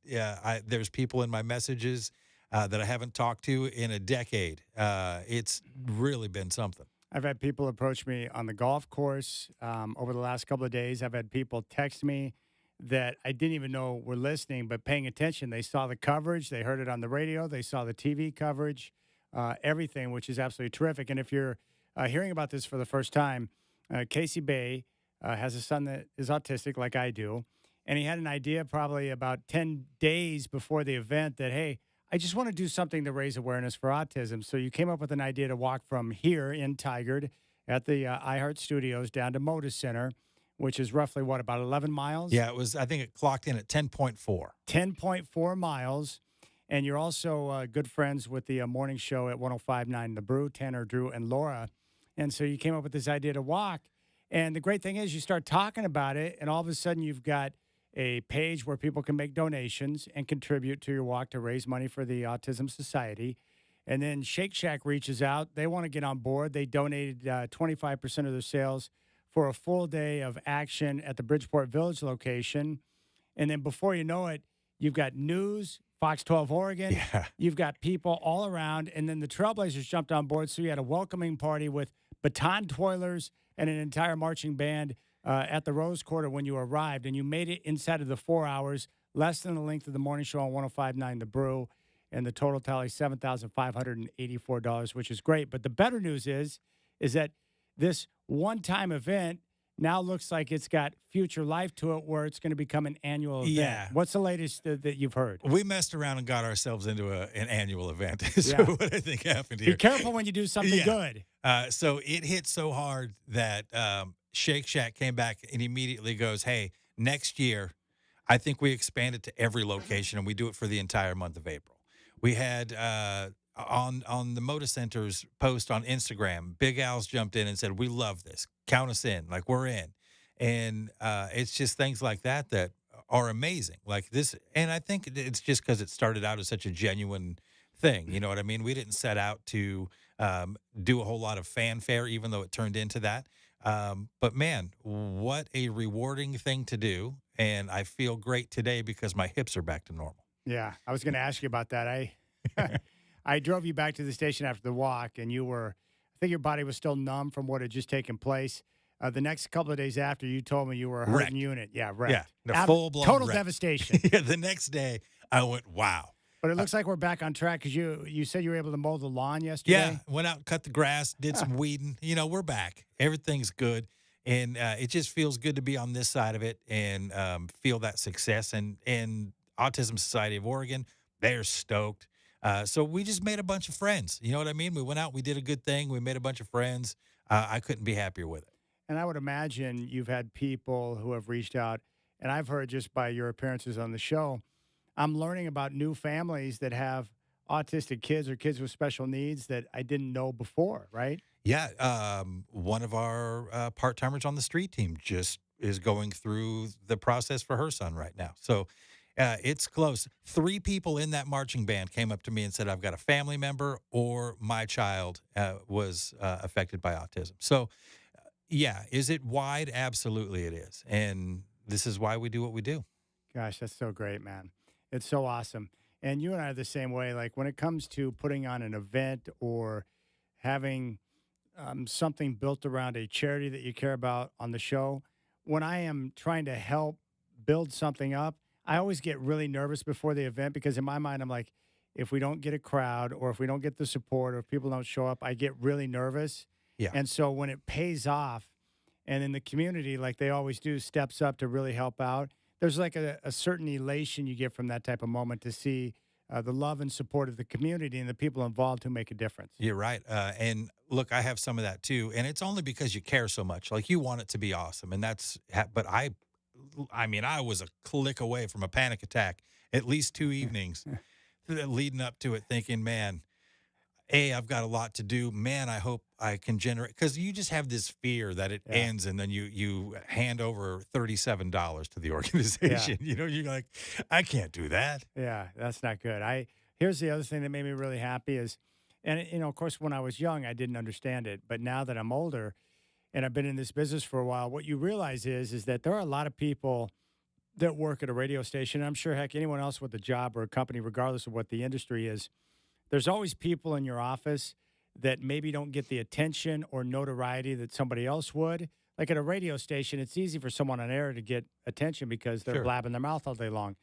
[SPEAKER 10] There's people in my messages that I haven't talked to in a decade. It's really been something.
[SPEAKER 1] I've had people approach me on the golf course over the last couple of days. I've had people text me that I didn't even know were listening, but paying attention. They saw the coverage. They heard it on the radio. They saw the TV coverage, everything, which is absolutely terrific. And if you're hearing about this for the first time, Casey Bay has a son that is autistic like I do. And he had an idea probably about 10 days before the event that, hey, I just want to do something to raise awareness for autism. So you came up with an idea to walk from here in Tigard at the iHeart Studios down to Moda Center, which is roughly, about 11 miles?
[SPEAKER 10] Yeah, it was. I think it clocked in at 10.4.
[SPEAKER 1] 10.4 miles. And you're also good friends with the morning show at 105.9 The Brew, Tanner, Drew, and Laura. And so you came up with this idea to walk. And the great thing is you start talking about it, and all of a sudden you've got a page where people can make donations and contribute to your walk to raise money for the Autism Society. And then Shake Shack reaches out. They want to get on board. They donated 25% of their sales for a full day of action at the Bridgeport Village location. And then before you know it, you've got news, Fox 12 Oregon.
[SPEAKER 10] Yeah.
[SPEAKER 1] You've got people all around. And then the Trailblazers jumped on board. So you had a welcoming party with baton twirlers and an entire marching band at the Rose Quarter when you arrived. And you made it inside of the 4 hours, less than the length of the morning show on 105.9 The Brew. And the total tally, $7,584, which is great. But the better news is that this one-time event now looks like it's got future life to it where it's going to become an annual event.
[SPEAKER 10] Yeah.
[SPEAKER 1] What's the latest that you've heard?
[SPEAKER 10] We messed around and got ourselves into an annual event. So
[SPEAKER 1] Yeah.
[SPEAKER 10] what I think happened here.
[SPEAKER 1] Be careful when you do something good.
[SPEAKER 10] So it hit so hard that Shake Shack came back and immediately goes, hey, next year, I think we expand it to every location, and we do it for the entire month of April. We had on the Moda Center's post on Instagram, Big Al's jumped in and said, we love this. Count us in. Like, we're in. And it's just things like that that are amazing. Like this. And I think it's just because it started out as such a genuine thing. You know what I mean? We didn't set out to do a whole lot of fanfare, even though it turned into that. But, man, what a rewarding thing to do. And I feel great today because my hips are back to normal.
[SPEAKER 1] Yeah, I was going to ask you about that. I drove you back to the station after the walk, and I think your body was still numb from what had just taken place. The next couple of days after, you told me you were a hurting unit. Yeah, wrecked.
[SPEAKER 10] Yeah, the full-blown
[SPEAKER 1] total
[SPEAKER 10] wreck.
[SPEAKER 1] devastation.
[SPEAKER 10] Yeah, the next day, I went, wow.
[SPEAKER 1] But it looks like we're back on track because you said you were able to mow the lawn yesterday.
[SPEAKER 10] Yeah, went out and cut the grass, did some weeding. You know, we're back. Everything's good. And it just feels good to be on this side of it and feel that success. And Autism Society of Oregon, they're stoked. So we just made a bunch of friends. You know what I mean? We went out, we did a good thing. We made a bunch of friends. I couldn't be happier with it.
[SPEAKER 1] And I would imagine you've had people who have reached out, and I've heard just by your appearances on the show, I'm learning about new families that have autistic kids or kids with special needs that I didn't know before, right?
[SPEAKER 10] Yeah, one of our part-timers on the street team just is going through the process for her son right now. So it's close. 3 people in that marching band came up to me and said, I've got a family member or my child was affected by autism. So, yeah, is it wide? Absolutely it is. And this is why we do what we do.
[SPEAKER 1] Gosh, that's so great, man. It's so awesome. And you and I are the same way. Like when it comes to putting on an event or having something built around a charity that you care about on the show, when I am trying to help build something up, I always get really nervous before the event because in my mind, I'm like, if we don't get a crowd or if we don't get the support or if people don't show up, I get really nervous.
[SPEAKER 10] Yeah.
[SPEAKER 1] And so when it pays off and in the community, like they always do, steps up to really help out, there's like a certain elation you get from that type of moment to see the love and support of the community and the people involved who make a difference.
[SPEAKER 10] You're right. And look, I have some of that too. And it's only because you care so much. Like, you want it to be awesome. And but I mean, I was a click away from a panic attack at least 2 evenings leading up to it, thinking, man, I've got a lot to do. Man, I hope I can generate, because you just have this fear that it ends, and then you hand over $37 to the organization.
[SPEAKER 1] Yeah.
[SPEAKER 10] You're like, I can't do that.
[SPEAKER 1] Yeah, that's not good. Here's the other thing that made me really happy is, and of course, when I was young, I didn't understand it, but now that I'm older and I've been in this business for a while, what you realize is that there are a lot of people that work at a radio station. I'm sure, heck, anyone else with a job or a company, regardless of what the industry is, there's always people in your office that maybe don't get the attention or notoriety that somebody else would. Like at a radio station, it's easy for someone on air to get attention because they're blabbing their mouth all day long.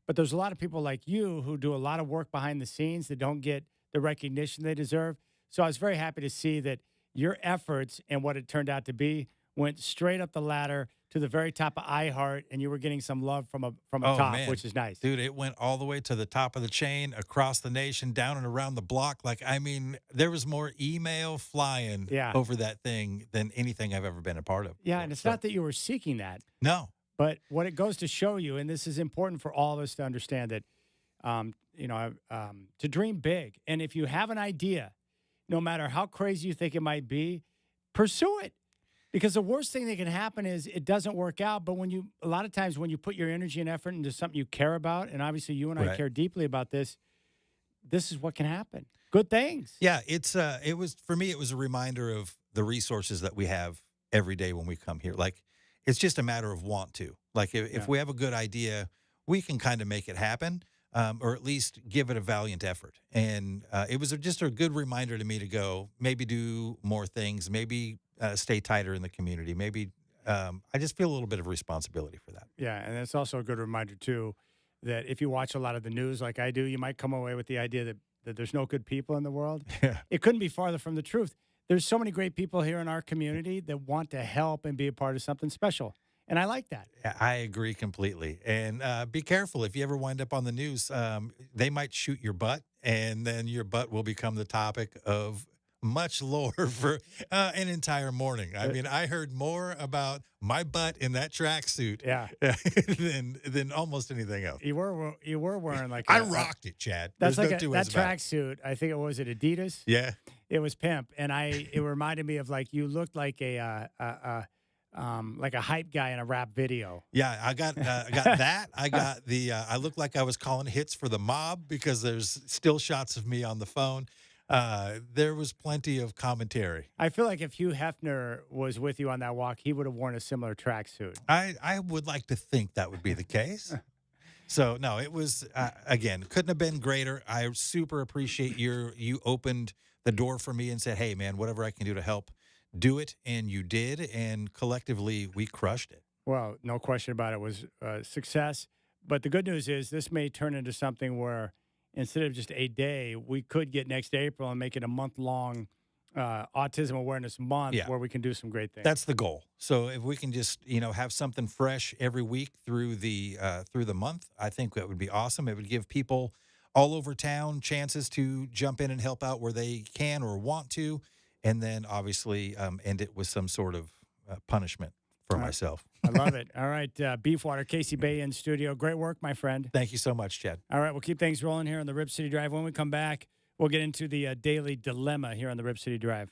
[SPEAKER 1] But there's a lot of people like you who do a lot of work behind the scenes that don't get the recognition they deserve. So I was very happy to see that your efforts and what it turned out to be went straight up the ladder to the very top of iHeart, and you were getting some love from a top,
[SPEAKER 10] man.
[SPEAKER 1] which is nice.
[SPEAKER 10] Dude, it went all the way to the top of the chain, across the nation, down and around the block. Like, I mean, there was more email flying over that thing than anything I've ever been a part of.
[SPEAKER 1] Yeah, and it's not that you were seeking that.
[SPEAKER 10] No.
[SPEAKER 1] But what it goes to show you, and this is important for all of us to understand, that, to dream big. And if you have an idea, no matter how crazy you think it might be, pursue it. Because the worst thing that can happen is it doesn't work out. But a lot of times when you put your energy and effort into something you care about, and obviously you and I care deeply about this is what can happen. Good things.
[SPEAKER 10] Yeah, for me, it was a reminder of the resources that we have every day when we come here. Like, it's just a matter of want to. Like, if we have a good idea, we can kind of make it happen, or at least give it a valiant effort. And it was just a good reminder to me to go, maybe do more things, maybe stay tighter in the community. Maybe I just feel a little bit of responsibility for that.
[SPEAKER 1] Yeah, and it's also a good reminder, too, that if you watch a lot of the news like I do, you might come away with the idea that there's no good people in the world.
[SPEAKER 10] Yeah.
[SPEAKER 1] It couldn't be farther from the truth. There's so many great people here in our community that want to help and be a part of something special. And I like that.
[SPEAKER 10] I agree completely. And be careful. If you ever wind up on the news, they might shoot your butt, and then your butt will become the topic of much lore for an entire morning. I mean, I heard more about my butt in that tracksuit than almost anything else.
[SPEAKER 1] You were wearing like
[SPEAKER 10] I rocked it, Chad.
[SPEAKER 1] That's
[SPEAKER 10] There's
[SPEAKER 1] like
[SPEAKER 10] no two
[SPEAKER 1] that
[SPEAKER 10] ways about it.
[SPEAKER 1] tracksuit. I think it was Adidas.
[SPEAKER 10] Yeah,
[SPEAKER 1] it was pimp, and it reminded me of, like, you looked like a hype guy in a rap video.
[SPEAKER 10] Yeah, I got that. I got I looked like I was calling hits for the mob because there's still shots of me on the phone. There was plenty of commentary.
[SPEAKER 1] I feel like if Hugh Hefner was with you on that walk, he would have worn a similar tracksuit.
[SPEAKER 10] I would like to think that would be the case. So, no, it was, again, couldn't have been greater. I super appreciate you opened the door for me and said, hey, man, whatever I can do to help, do it. And you did. And collectively, we crushed it.
[SPEAKER 1] Well, no question about it. It was a success. But the good news is this may turn into something where instead of just a day, we could get next April and make it a month-long Autism Awareness Month where we can do some great things.
[SPEAKER 10] That's the goal. So if we can just, have something fresh every week through the month, I think that would be awesome. It would give people all over town chances to jump in and help out where they can or want to, and then obviously end it with some sort of punishment for myself.
[SPEAKER 1] I love it. All right, Beefwater, Casey Bay in studio. Great work, my friend.
[SPEAKER 10] Thank you so much, Chad.
[SPEAKER 1] All right, we'll keep things rolling here on the Rip City Drive. When we come back, we'll get into the daily dilemma here on the Rip City Drive.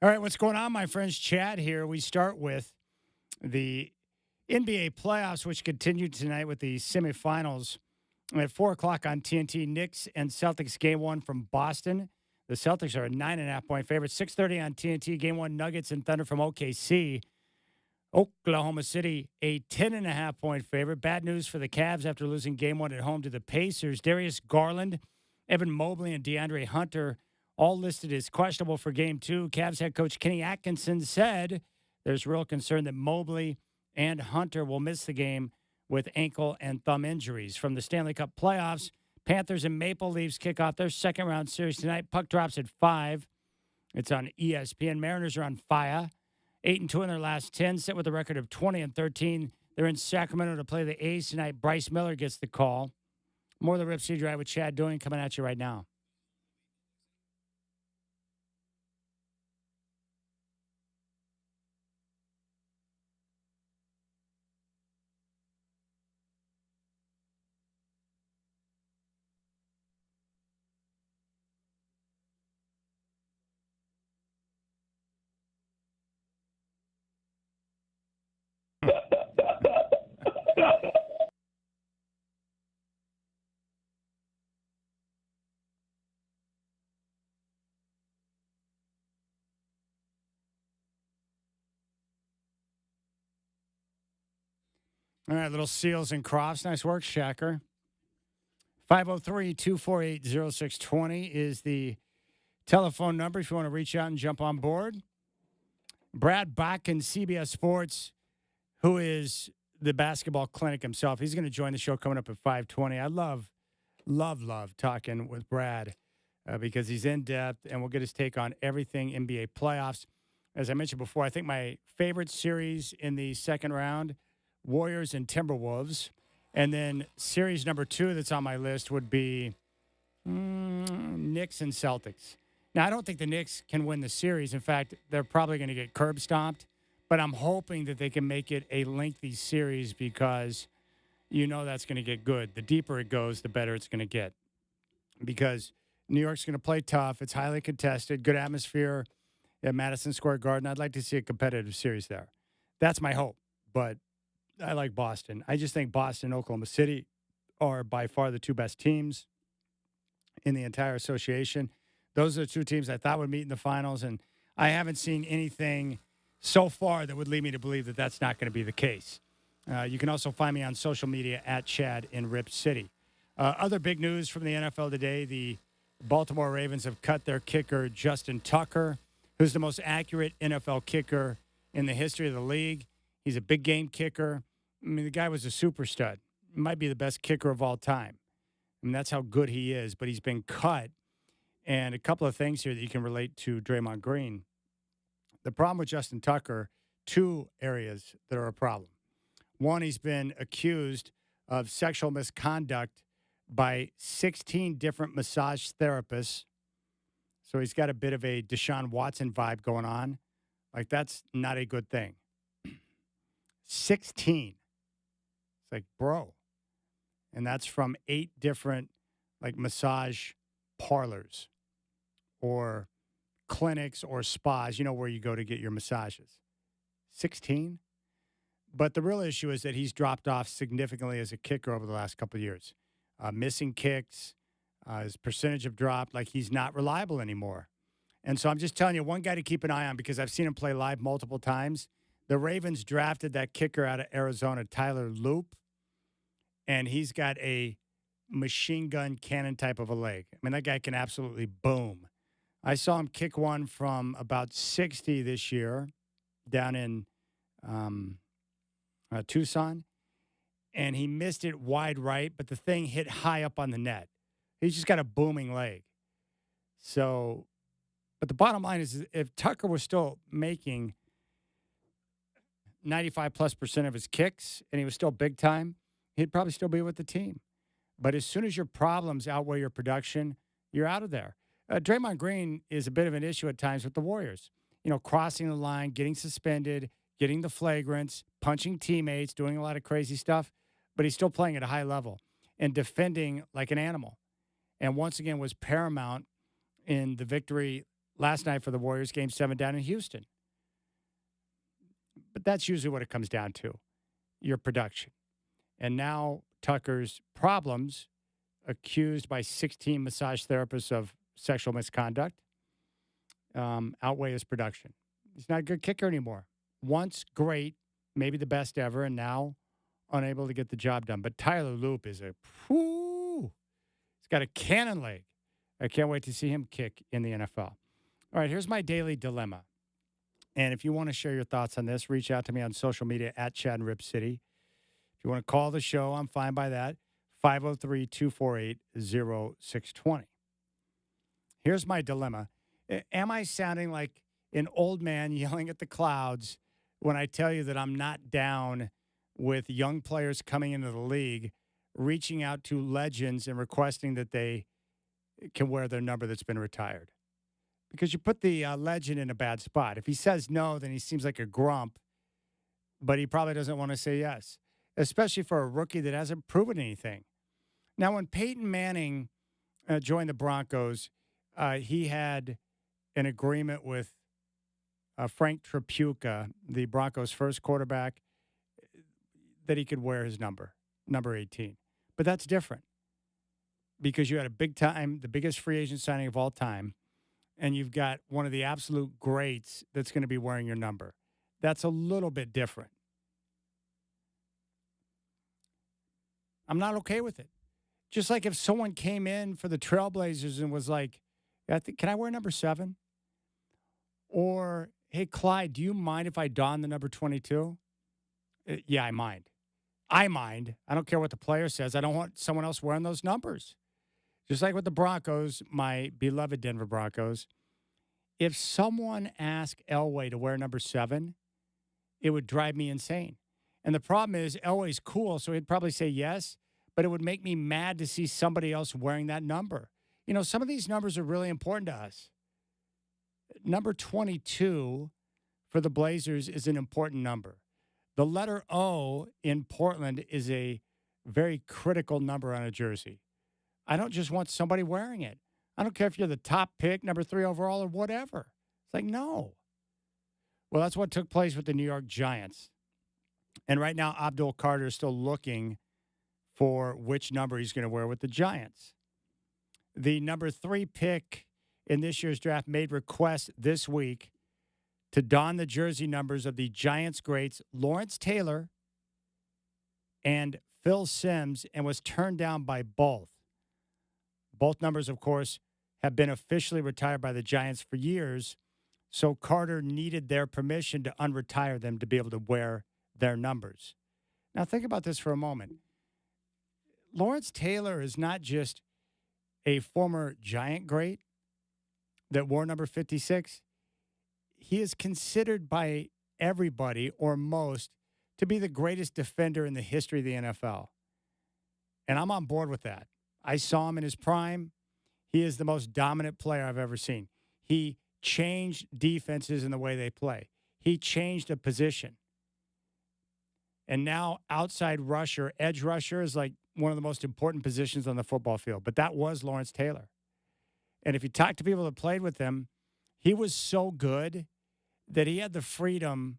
[SPEAKER 1] All right, what's going on, my friends? Chad here. We start with the NBA playoffs, which continued tonight with the semifinals. At 4 o'clock on TNT, Knicks and Celtics game one from Boston. The Celtics are a 9.5-point favorite. 6:30 on TNT, game one, Nuggets and Thunder from OKC. Oklahoma City, a 10.5-point favorite. Bad news for the Cavs after losing game one at home to the Pacers. Darius Garland, Evan Mobley, and DeAndre Hunter all listed as questionable for game two. Cavs head coach Kenny Atkinson said there's real concern that Mobley and Hunter will miss the game with ankle and thumb injuries. From the Stanley Cup playoffs, Panthers and Maple Leafs kick off their second-round series tonight. Puck drops at 5. It's on ESPN. Mariners are on fire. 8-2 in their last 10, sit with a record of 20-13. They're in Sacramento to play the A's tonight. Bryce Miller gets the call. More of the Rip City Drive with Chad Doing coming at you right now. All right, little seals and crofts. Nice work, Shacker. 503-248-0620 is the telephone number if you want to reach out and jump on board. Brad Bakken, CBS Sports, who is the basketball clinic himself. He's going to join the show coming up at 5:20. I love talking with Brad because he's in depth and we'll get his take on everything NBA playoffs. As I mentioned before, I think my favorite series in the second round, Warriors and Timberwolves. And then series number 2 that's on my list would be Knicks and Celtics. Now, I don't think the Knicks can win the series. In fact, they're probably going to get curb stomped. But I'm hoping that they can make it a lengthy series because you know that's going to get good. The deeper it goes, the better it's going to get. Because New York's going to play tough. It's highly contested. Good atmosphere at Madison Square Garden. I'd like to see a competitive series there. That's my hope. But I like Boston. I just think Boston and Oklahoma City are by far the two best teams in the entire association. Those are the two teams I thought would meet in the finals, and I haven't seen anything so far that would lead me to believe that that's not going to be the case. You can also find me on social media at Chad in Rip City. Other big news from the NFL today, the Baltimore Ravens have cut their kicker, Justin Tucker, who's the most accurate NFL kicker in the history of the league. He's a big game kicker. I mean, the guy was a super stud. Might be the best kicker of all time. I mean, that's how good he is, but he's been cut. And a couple of things here that you can relate to Draymond Green. The problem with Justin Tucker, 2 areas that are a problem. One, he's been accused of sexual misconduct by 16 different massage therapists. So he's got a bit of a Deshaun Watson vibe going on. Like, that's not a good thing. 16. It's like, bro. And that's from 8 different, like, massage parlors or clinics or spas, you know, where you go to get your massages. 16? But the real issue is that he's dropped off significantly as a kicker over the last couple of years. Missing kicks, his percentage have dropped, like he's not reliable anymore. And so I'm just telling you, one guy to keep an eye on because I've seen him play live multiple times. The Ravens drafted that kicker out of Arizona, Tyler Loop, and he's got a machine gun cannon type of a leg. I mean, that guy can absolutely boom. I saw him kick one from about 60 this year down in Tucson, and he missed it wide right, but the thing hit high up on the net. He's just got a booming leg. So, but the bottom line is if Tucker was still making 95+% of his kicks and he was still big time, he'd probably still be with the team. But as soon as your problems outweigh your production, you're out of there. Draymond Green is a bit of an issue at times with the Warriors. You know, crossing the line, getting suspended, getting the flagrants, punching teammates, doing a lot of crazy stuff, but he's still playing at a high level and defending like an animal. And once again was paramount in the victory last night for the Warriors, Game 7 down in Houston. But that's usually what it comes down to, your production. And now Tucker's problems, accused by 16 massage therapists of sexual misconduct, outweigh his production. He's not a good kicker anymore. Once great, maybe the best ever, and now unable to get the job done. But Tyler Loop is he's got a cannon leg. I can't wait to see him kick in the NFL. All right, here's my daily dilemma. And if you want to share your thoughts on this, reach out to me on social media at Chad and Rip City. If you want to call the show, I'm fine by that. 503-248-0620. Here's my dilemma. Am I sounding like an old man yelling at the clouds when I tell you that I'm not down with young players coming into the league, reaching out to legends and requesting that they can wear their number that's been retired? Because you put the legend in a bad spot. If he says no, then he seems like a grump, but he probably doesn't want to say yes, especially for a rookie that hasn't proven anything. Now, when Peyton Manning joined the Broncos, he had an agreement with Frank Tripucka, the Broncos' first quarterback, that he could wear his number 18. But that's different because you had a the biggest free agent signing of all time, and you've got one of the absolute greats that's going to be wearing your number. That's a little bit different. I'm not okay with it. Just like if someone came in for the Trailblazers and was like, can I wear number 7? Or, hey, Clyde, do you mind if I don the number 22? Yeah, I mind. I mind. I don't care what the player says. I don't want someone else wearing those numbers. Just like with the Broncos, my beloved Denver Broncos, if someone asked Elway to wear number 7, it would drive me insane. And the problem is Elway's cool, so he'd probably say yes, but it would make me mad to see somebody else wearing that number. You know, some of these numbers are really important to us. Number 22 for the Blazers is an important number. The letter O in Portland is a very critical number on a jersey. I don't just want somebody wearing it. I don't care if you're the top pick, number 3 overall, or whatever. It's like, no. Well, that's what took place with the New York Giants. And right now, Abdul Carter is still looking for which number he's going to wear with the Giants. The number 3 pick in this year's draft made requests this week to don the jersey numbers of the Giants greats Lawrence Taylor and Phil Simms, and was turned down by both. Both numbers, of course, have been officially retired by the Giants for years, so Carter needed their permission to unretire them to be able to wear their numbers. Now, think about this for a moment. Lawrence Taylor is not just a former Giant great that wore number 56. He is considered by everybody, or most, to be the greatest defender in the history of the NFL. And I'm on board with that. I saw him in his prime. He is the most dominant player I've ever seen. He changed defenses in the way they play. He changed a position. And now outside rusher, edge rusher is like one of the most important positions on the football field. But that was Lawrence Taylor. And if you talk to people that played with him, he was so good that he had the freedom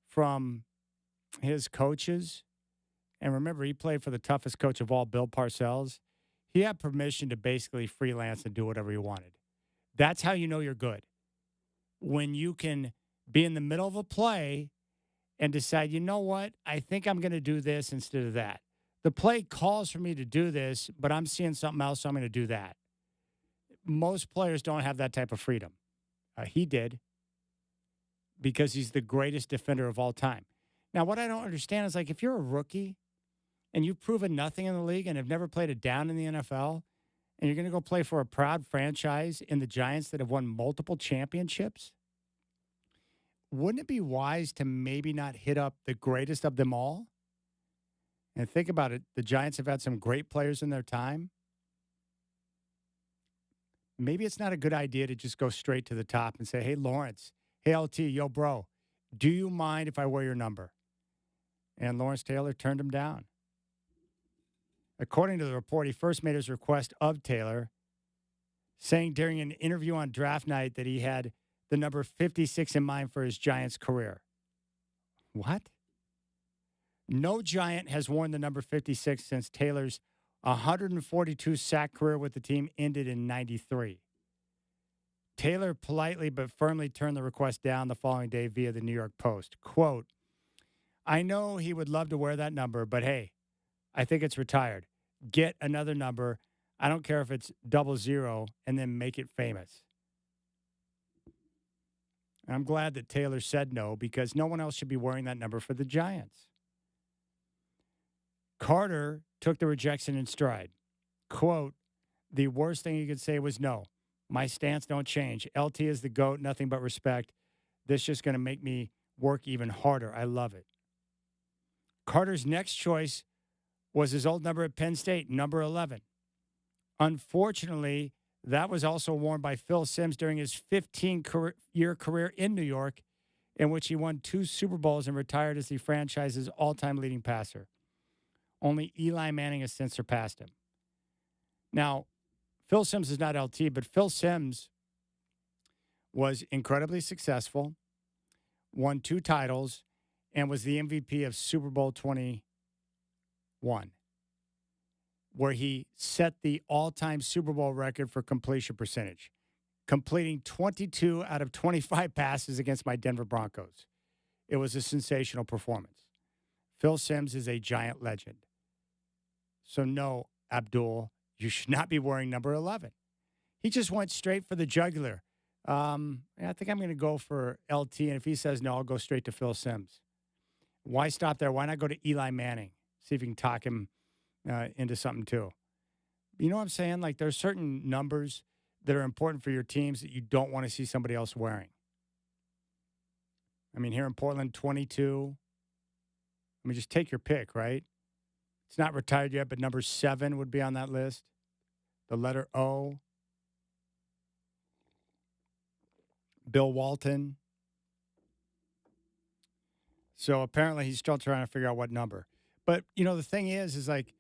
[SPEAKER 1] from his coaches. And remember, he played for the toughest coach of all, Bill Parcells. He had permission to basically freelance and do whatever he wanted. That's how you know you're good. When you can be in the middle of a play and decide, you know what, I think I'm going to do this instead of that. The play calls for me to do this, but I'm seeing something else, so I'm going to do that. Most players don't have that type of freedom. He did, because he's the greatest defender of all time. Now, what I don't understand is, like, if you're a rookie and you've proven nothing in the league and have never played a down in the NFL, and you're going to go play for a proud franchise in the Giants that have won multiple championships, wouldn't it be wise to maybe not hit up the greatest of them all? And think about it. The Giants have had some great players in their time. Maybe it's not a good idea to just go straight to the top and say, hey, Lawrence, hey, LT, yo, bro, do you mind if I wear your number? And Lawrence Taylor turned him down. According to the report, he first made his request of Taylor saying during an interview on draft night that he had the number 56 in mind for his Giants career. What? No Giant has worn the number 56 since Taylor's 142 sack career with the team ended in 93. Taylor politely but firmly turned the request down the following day via the New York Post. Quote, I know he would love to wear that number, but hey, I think it's retired. Get another number. I don't care if it's 00 and then make it famous. I'm glad that Taylor said no because no one else should be wearing that number for the Giants. Carter took the rejection in stride. Quote, the worst thing you could say was no. My stance don't change. LT is the GOAT, nothing but respect. This is just going to make me work even harder. I love it. Carter's next choice was his old number at Penn State, number 11. Unfortunately, that was also worn by Phil Simms during his 15-year career in New York, in which he won 2 Super Bowls and retired as the franchise's all-time leading passer. Only Eli Manning has since surpassed him. Now, Phil Simms is not LT, but Phil Simms was incredibly successful, won 2 titles, and was the MVP of Super Bowl 21, where he set the all-time Super Bowl record for completion percentage, completing 22 out of 25 passes against my Denver Broncos. It was a sensational performance. Phil Simms is a Giant legend. So no, Abdul, you should not be wearing number 11. He just went straight for the jugular. I think I'm going to go for LT, and if he says no, I'll go straight to Phil Simms. Why stop there? Why not go to Eli Manning? See if you can talk him into something too. You know what I'm saying? Like there's certain numbers that are important for your teams that you don't want to see somebody else wearing. I mean, here in Portland, 22. I mean, just take your pick, right? It's not retired yet, but number 7 would be on that list. The letter O. Bill Walton. So apparently he's still trying to figure out what number. But, you know, the thing is like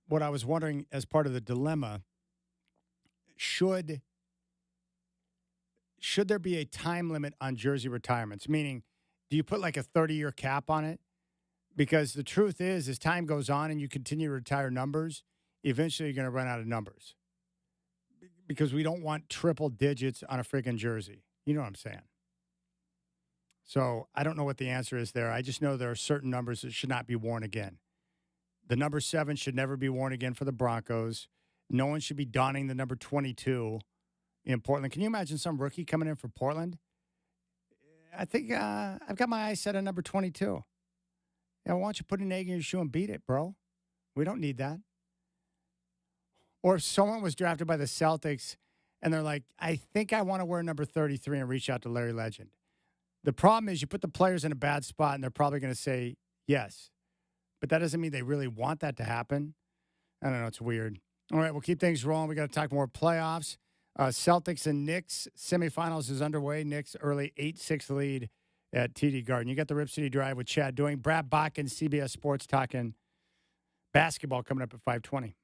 [SPEAKER 1] what I was wondering as part of the dilemma, should there be a time limit on jersey retirements? Meaning, do you put like a 30-year cap on it? Because the truth is, as time goes on and you continue to retire numbers, eventually you're going to run out of numbers. Because we don't want triple digits on a friggin' jersey. You know what I'm saying? So I don't know what the answer is there. I just know there are certain numbers that should not be worn again. The number 7 should never be worn again for the Broncos. No one should be donning the number 22 in Portland. Can you imagine some rookie coming in for Portland? I think I've got my eyes set on number 22. Yeah, why don't you put an egg in your shoe and beat it, bro? We don't need that. Or if someone was drafted by the Celtics and they're like, I think I want to wear number 33 and reach out to Larry Legend. The problem is you put the players in a bad spot and they're probably going to say yes. But that doesn't mean they really want that to happen. I don't know. It's weird. All right, we'll keep things rolling. We got to talk more playoffs. Celtics and Knicks semifinals is underway. Knicks early 8-6 lead at TD Garden. You got the Rip City Drive with Chad doing Brad Bakken, CBS Sports talking basketball coming up at 5:20.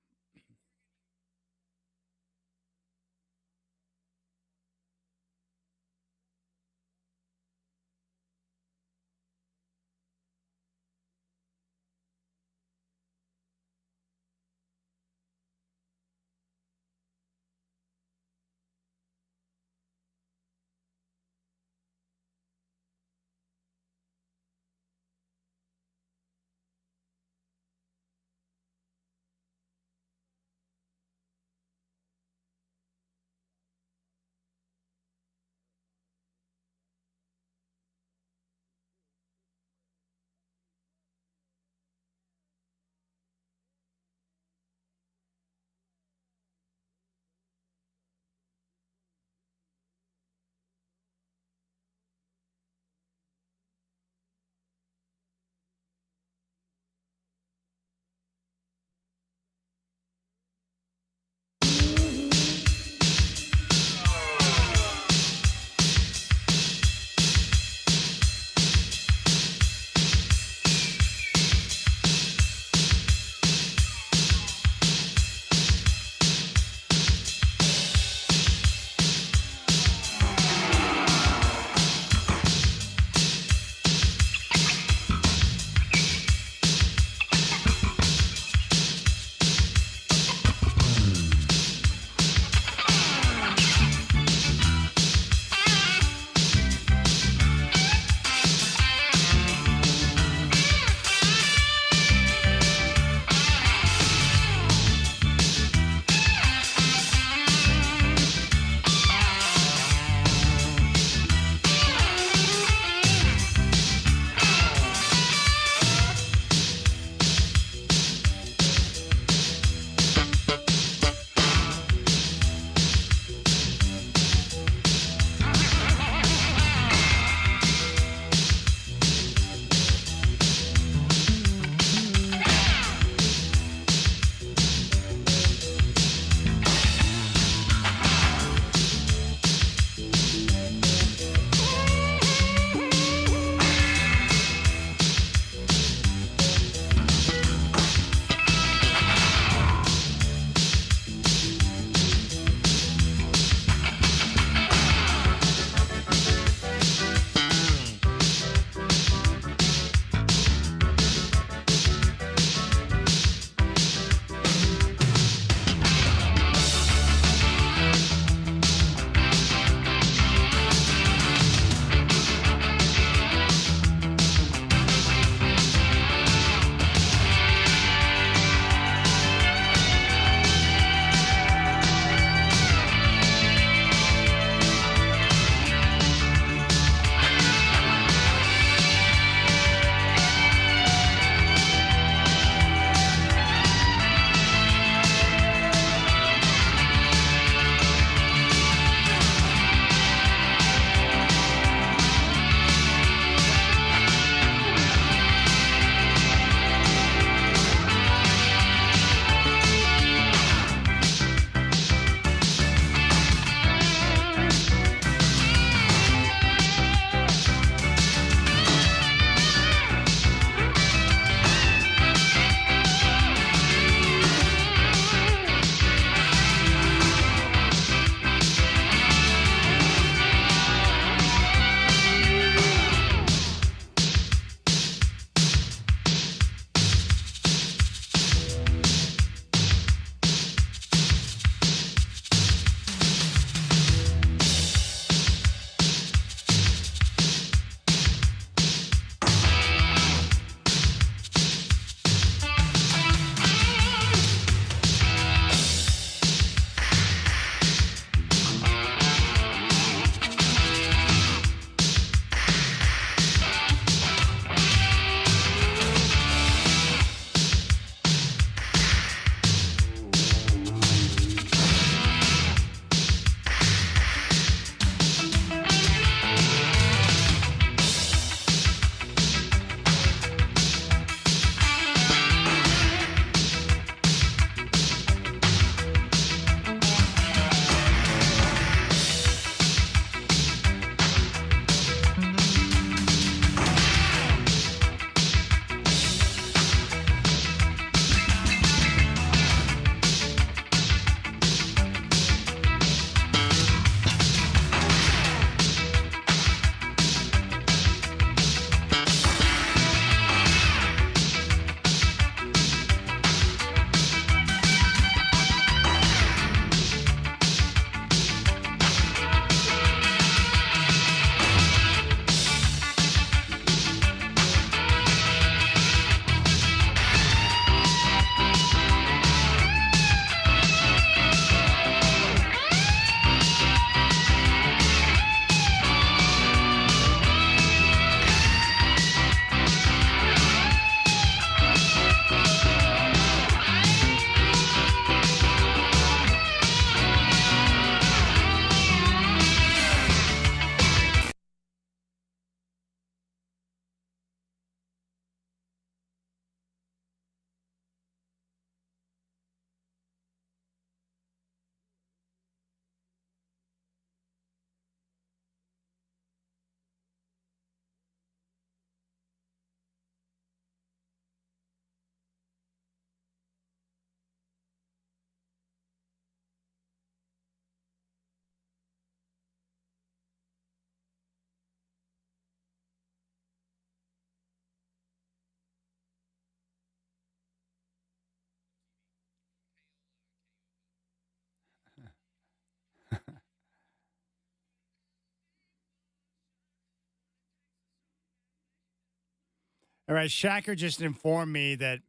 [SPEAKER 1] All right, Shacker just informed me that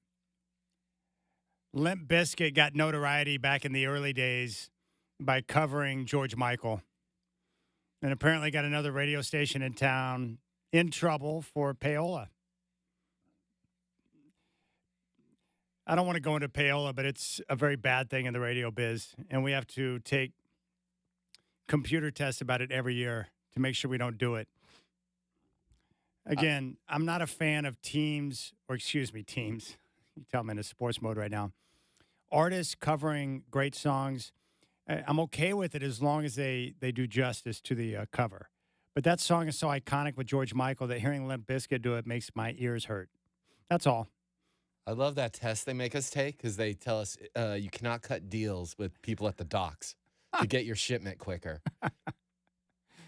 [SPEAKER 1] Limp Bizkit got notoriety back in the early days by covering George Michael. And apparently got another radio station in town in trouble for payola. I don't want to go into payola, but it's a very bad thing in the radio biz. And we have to take computer tests about it every year to make sure we don't do it. Again, I'm not a fan of teams. You tell I'm in a sports mode right now. Artists covering great songs. I'm okay with it as long as they do justice to the cover. But that song is so iconic with George Michael that hearing Limp Bizkit do it makes my ears hurt. That's all.
[SPEAKER 11] I love that test they make us take because they tell us you cannot cut deals with people at the docks to get your shipment quicker.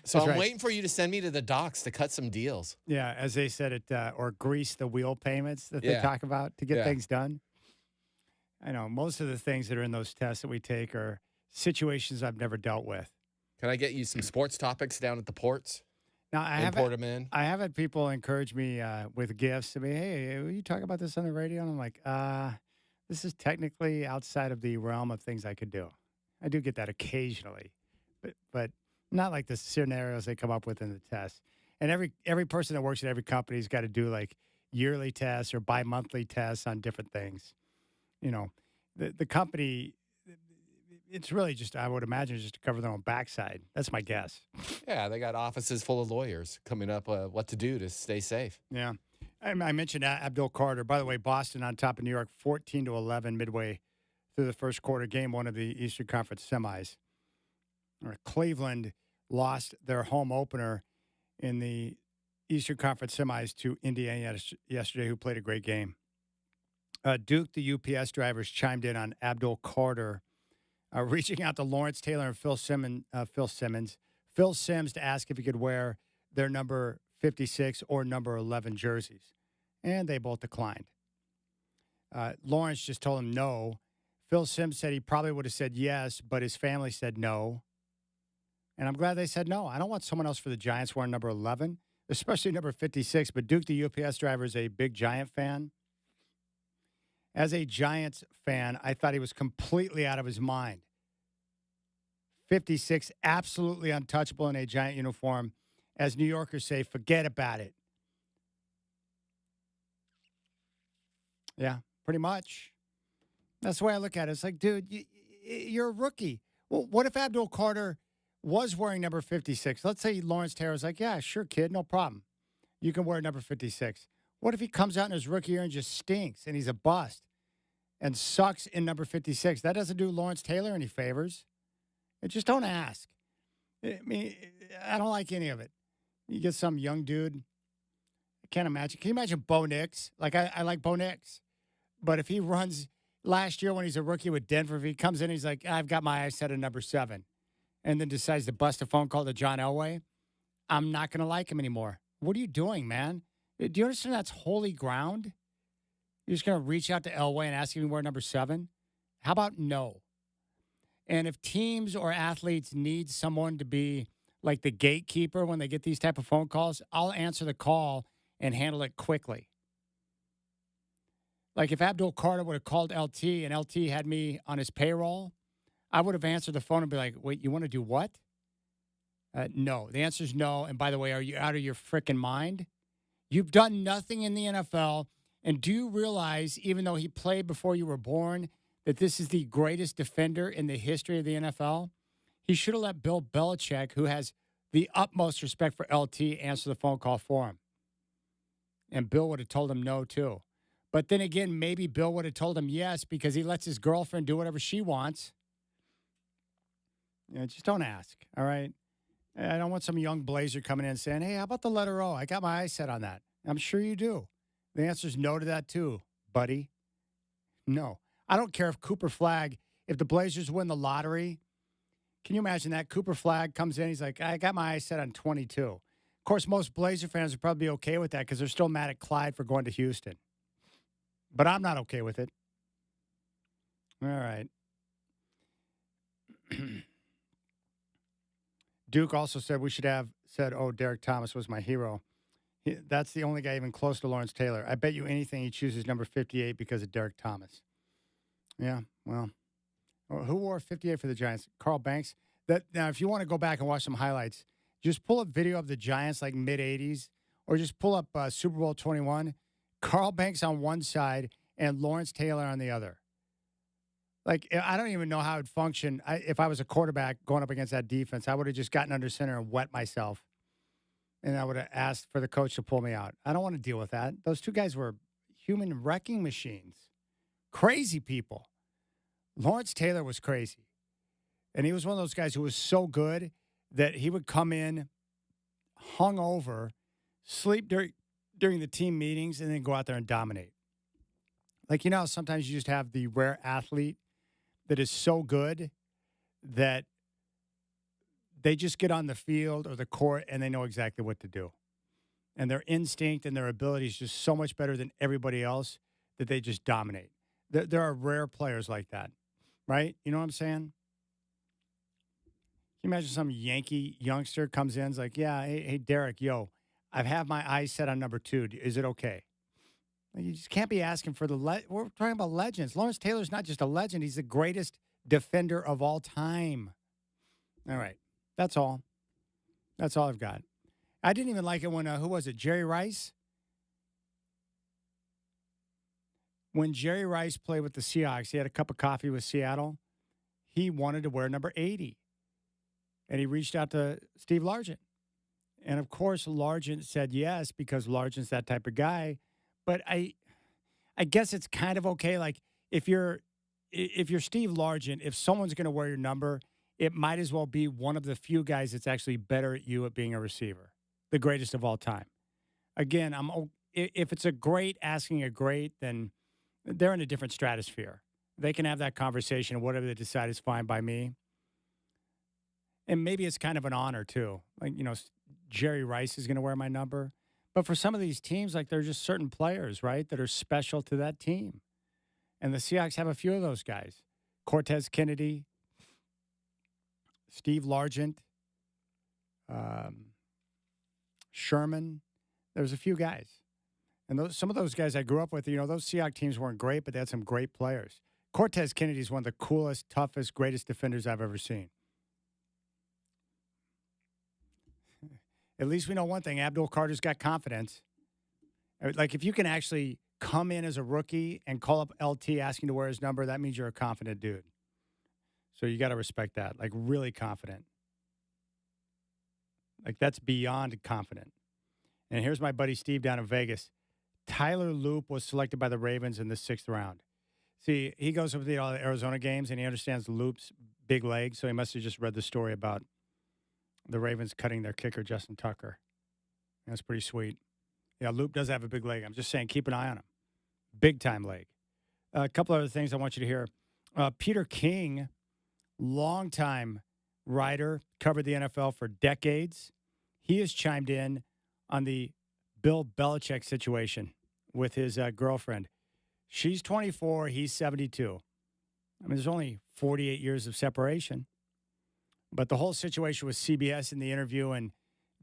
[SPEAKER 11] So I'm waiting for you to send me to the docks to cut some deals.
[SPEAKER 1] Yeah, as they said it, or grease the wheel payments that they talk about to get things done. I know most of the things that are in those tests that we take are situations I've never dealt with.
[SPEAKER 11] Can I get you some sports topics down at the ports?
[SPEAKER 1] Now, I have had people encourage me with gifts. I mean, hey, will you talk about this on the radio? And I'm like, this is technically outside of the realm of things I could do. I do get that occasionally, but not like the scenarios they come up with in the test. And every person that works at every company has got to do like yearly tests or bi-monthly tests on different things. You know, the company, it's really just, I would imagine, just to cover their own backside. That's my guess.
[SPEAKER 11] Yeah, they got offices full of lawyers coming up what to do to stay safe.
[SPEAKER 1] Yeah. I mentioned Abdul Carter. By the way, Boston on top of New York, 14-11 midway through the first quarter, game one of the Eastern Conference semis. Cleveland lost their home opener in the Eastern Conference semis to Indiana yesterday, who played a great game. Duke, the UPS drivers, chimed in on Abdul Carter, reaching out to Lawrence Taylor and Phil Sims to ask if he could wear their number 56 or number 11 jerseys. And they both declined. Lawrence just told him no. Phil Sims said he probably would have said yes, but his family said no. And I'm glad they said no. I don't want someone else for the Giants wearing number 11, especially number 56. But Duke, the UPS driver, is a big Giant fan. As a Giants fan, I thought he was completely out of his mind. 56, absolutely untouchable in a Giant uniform. As New Yorkers say, forget about it. Yeah, pretty much. That's the way I look at it. It's like, dude, you're a rookie. Well, what if Abdul Carter was wearing number 56? Let's say Lawrence Taylor's like, yeah, sure, kid, no problem. You can wear number 56. What if he comes out in his rookie year and just stinks and he's a bust and sucks in number 56? That doesn't do Lawrence Taylor any favors. Just don't ask. I mean, I don't like any of it. You get some young dude. I can't imagine. Can you imagine Bo Nix? Like, I like Bo Nix. But if he runs last year when he's a rookie with Denver, if he comes in, he's like, I've got my eyes set on number 7, and then decides to bust a phone call to John Elway, I'm not going to like him anymore. What are you doing, man? Do you understand that's holy ground? You're just going to reach out to Elway and ask him to wear number 7? How about no? And if teams or athletes need someone to be like the gatekeeper when they get these type of phone calls, I'll answer the call and handle it quickly. Like if Abdul Carter would have called LT and LT had me on his payroll, I would have answered the phone and be like, wait, you want to do what? No. The answer is no. And by the way, are you out of your freaking mind? You've done nothing in the NFL. And do you realize, even though he played before you were born, that this is the greatest defender in the history of the NFL? He should have let Bill Belichick, who has the utmost respect for LT, answer the phone call for him. And Bill would have told him no, too. But then again, maybe Bill would have told him yes because he lets his girlfriend do whatever she wants. You know, just don't ask, all right? I don't want some young Blazer coming in and saying, hey, how about the letter O? I got my eyes set on that. I'm sure you do. The answer is no to that, too, buddy. No. I don't care if Cooper Flagg, if the Blazers win the lottery, can you imagine that? Cooper Flagg comes in, he's like, I got my eyes set on 22. Of course, most Blazer fans would probably be okay with that because they're still mad at Clyde for going to Houston. But I'm not okay with it. All right. Duke also said we should have said, oh, Derek Thomas was my hero. That's the only guy even close to Lawrence Taylor. I bet you anything he chooses number 58 because of Derek Thomas. Yeah, well, who wore 58 for the Giants? Carl Banks. Now, if you want to go back and watch some highlights, just pull up video of the Giants like mid-'80s, or just pull up Super Bowl 21. Carl Banks on one side and Lawrence Taylor on the other. Like, I don't even know how it would function. If I was a quarterback going up against that defense, I would have just gotten under center and wet myself. And I would have asked for the coach to pull me out. I don't want to deal with that. Those two guys were human wrecking machines. Crazy people. Lawrence Taylor was crazy. And he was one of those guys who was so good that he would come in hungover, sleep during the team meetings, and then go out there and dominate. Like, sometimes you just have the rare athlete that is so good that they just get on the field or the court and they know exactly what to do. And their instinct and their ability is just so much better than everybody else that they just dominate. There are rare players like that, right? You know what I'm saying? Can you imagine some Yankee youngster comes in and is like, yeah, hey, Derek, I've had my eyes set on number 2. Is it okay? Like, you just can't be asking for we're talking about legends. Lawrence Taylor's not just a legend. He's the greatest defender of all time. All right. That's all. That's all I've got. I didn't even like it when, who was it, Jerry Rice? When Jerry Rice played with the Seahawks, he had a cup of coffee with Seattle. He wanted to wear number 80. And he reached out to Steve Largent. And, of course, Largent said yes because Largent's that type of guy. But I guess it's kind of okay. Like, if you're Steve Largent, if someone's going to wear your number, it might as well be one of the few guys that's actually better at you at being a receiver, the greatest of all time. Again, if it's a great asking a great, then they're in a different stratosphere. They can have that conversation. Whatever they decide is fine by me. And maybe it's kind of an honor, too. Like, Jerry Rice is going to wear my number. But for some of these teams, like, there are just certain players, right, that are special to that team. And the Seahawks have a few of those guys. Cortez Kennedy, Steve Largent, Sherman. There's a few guys. And some of those guys I grew up with, those Seahawks teams weren't great, but they had some great players. Cortez Kennedy is one of the coolest, toughest, greatest defenders I've ever seen. At least we know one thing. Abdul Carter's got confidence. Like, if you can actually come in as a rookie and call up LT asking to wear his number, that means you're a confident dude. So you got to respect that. Like, really confident. Like, that's beyond confident. And here's my buddy Steve down in Vegas. Tyler Loop was selected by the Ravens in the 6th round. See, he goes over to all the Arizona games, and he understands Loop's big legs, so he must have just read the story about the Ravens cutting their kicker, Justin Tucker. That's pretty sweet. Yeah, Loop does have a big leg. I'm just saying, keep an eye on him. Big-time leg. A couple other things I want you to hear. Peter King, longtime writer, covered the NFL for decades. He has chimed in on the Bill Belichick situation with his girlfriend. She's 24. He's 72. I mean, there's only 48 years of separation. But the whole situation with CBS in the interview and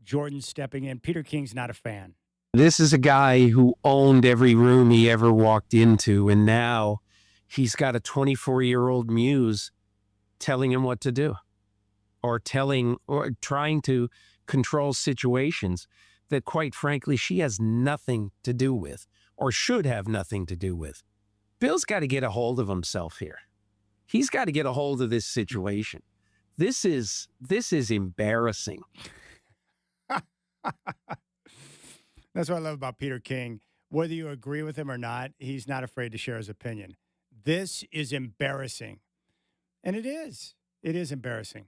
[SPEAKER 1] Jordan stepping in, Peter King's not a fan.
[SPEAKER 12] This is a guy who owned every room he ever walked into, and now he's got a 24-year-old muse telling him what to do, or trying to control situations that, quite frankly, she has nothing to do with, or should have nothing to do with. Bill's got to get a hold of himself here. He's got to get a hold of this situation. This is embarrassing.
[SPEAKER 1] That's what I love about Peter King. Whether you agree with him or not, he's not afraid to share his opinion. This is embarrassing. And it is. It is embarrassing.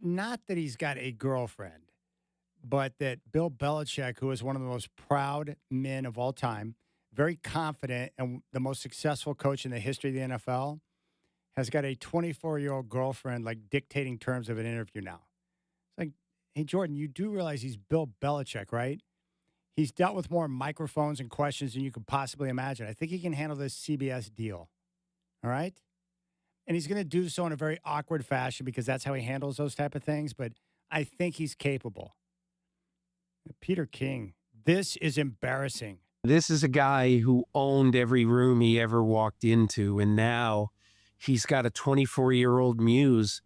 [SPEAKER 1] Not that he's got a girlfriend, but that Bill Belichick, who is one of the most proud men of all time, very confident and the most successful coach in the history of the NFL, has got a 24-year-old girlfriend, like, dictating terms of an interview now. It's like, hey, Jordan, you do realize he's Bill Belichick, right? He's dealt with more microphones and questions than you could possibly imagine. I think he can handle this CBS deal, all right? And he's going to do so in a very awkward fashion because that's how he handles those type of things, but I think he's capable. Peter King, this is embarrassing.
[SPEAKER 12] This is a guy who owned every room he ever walked into, and now he's got a 24-year-old muse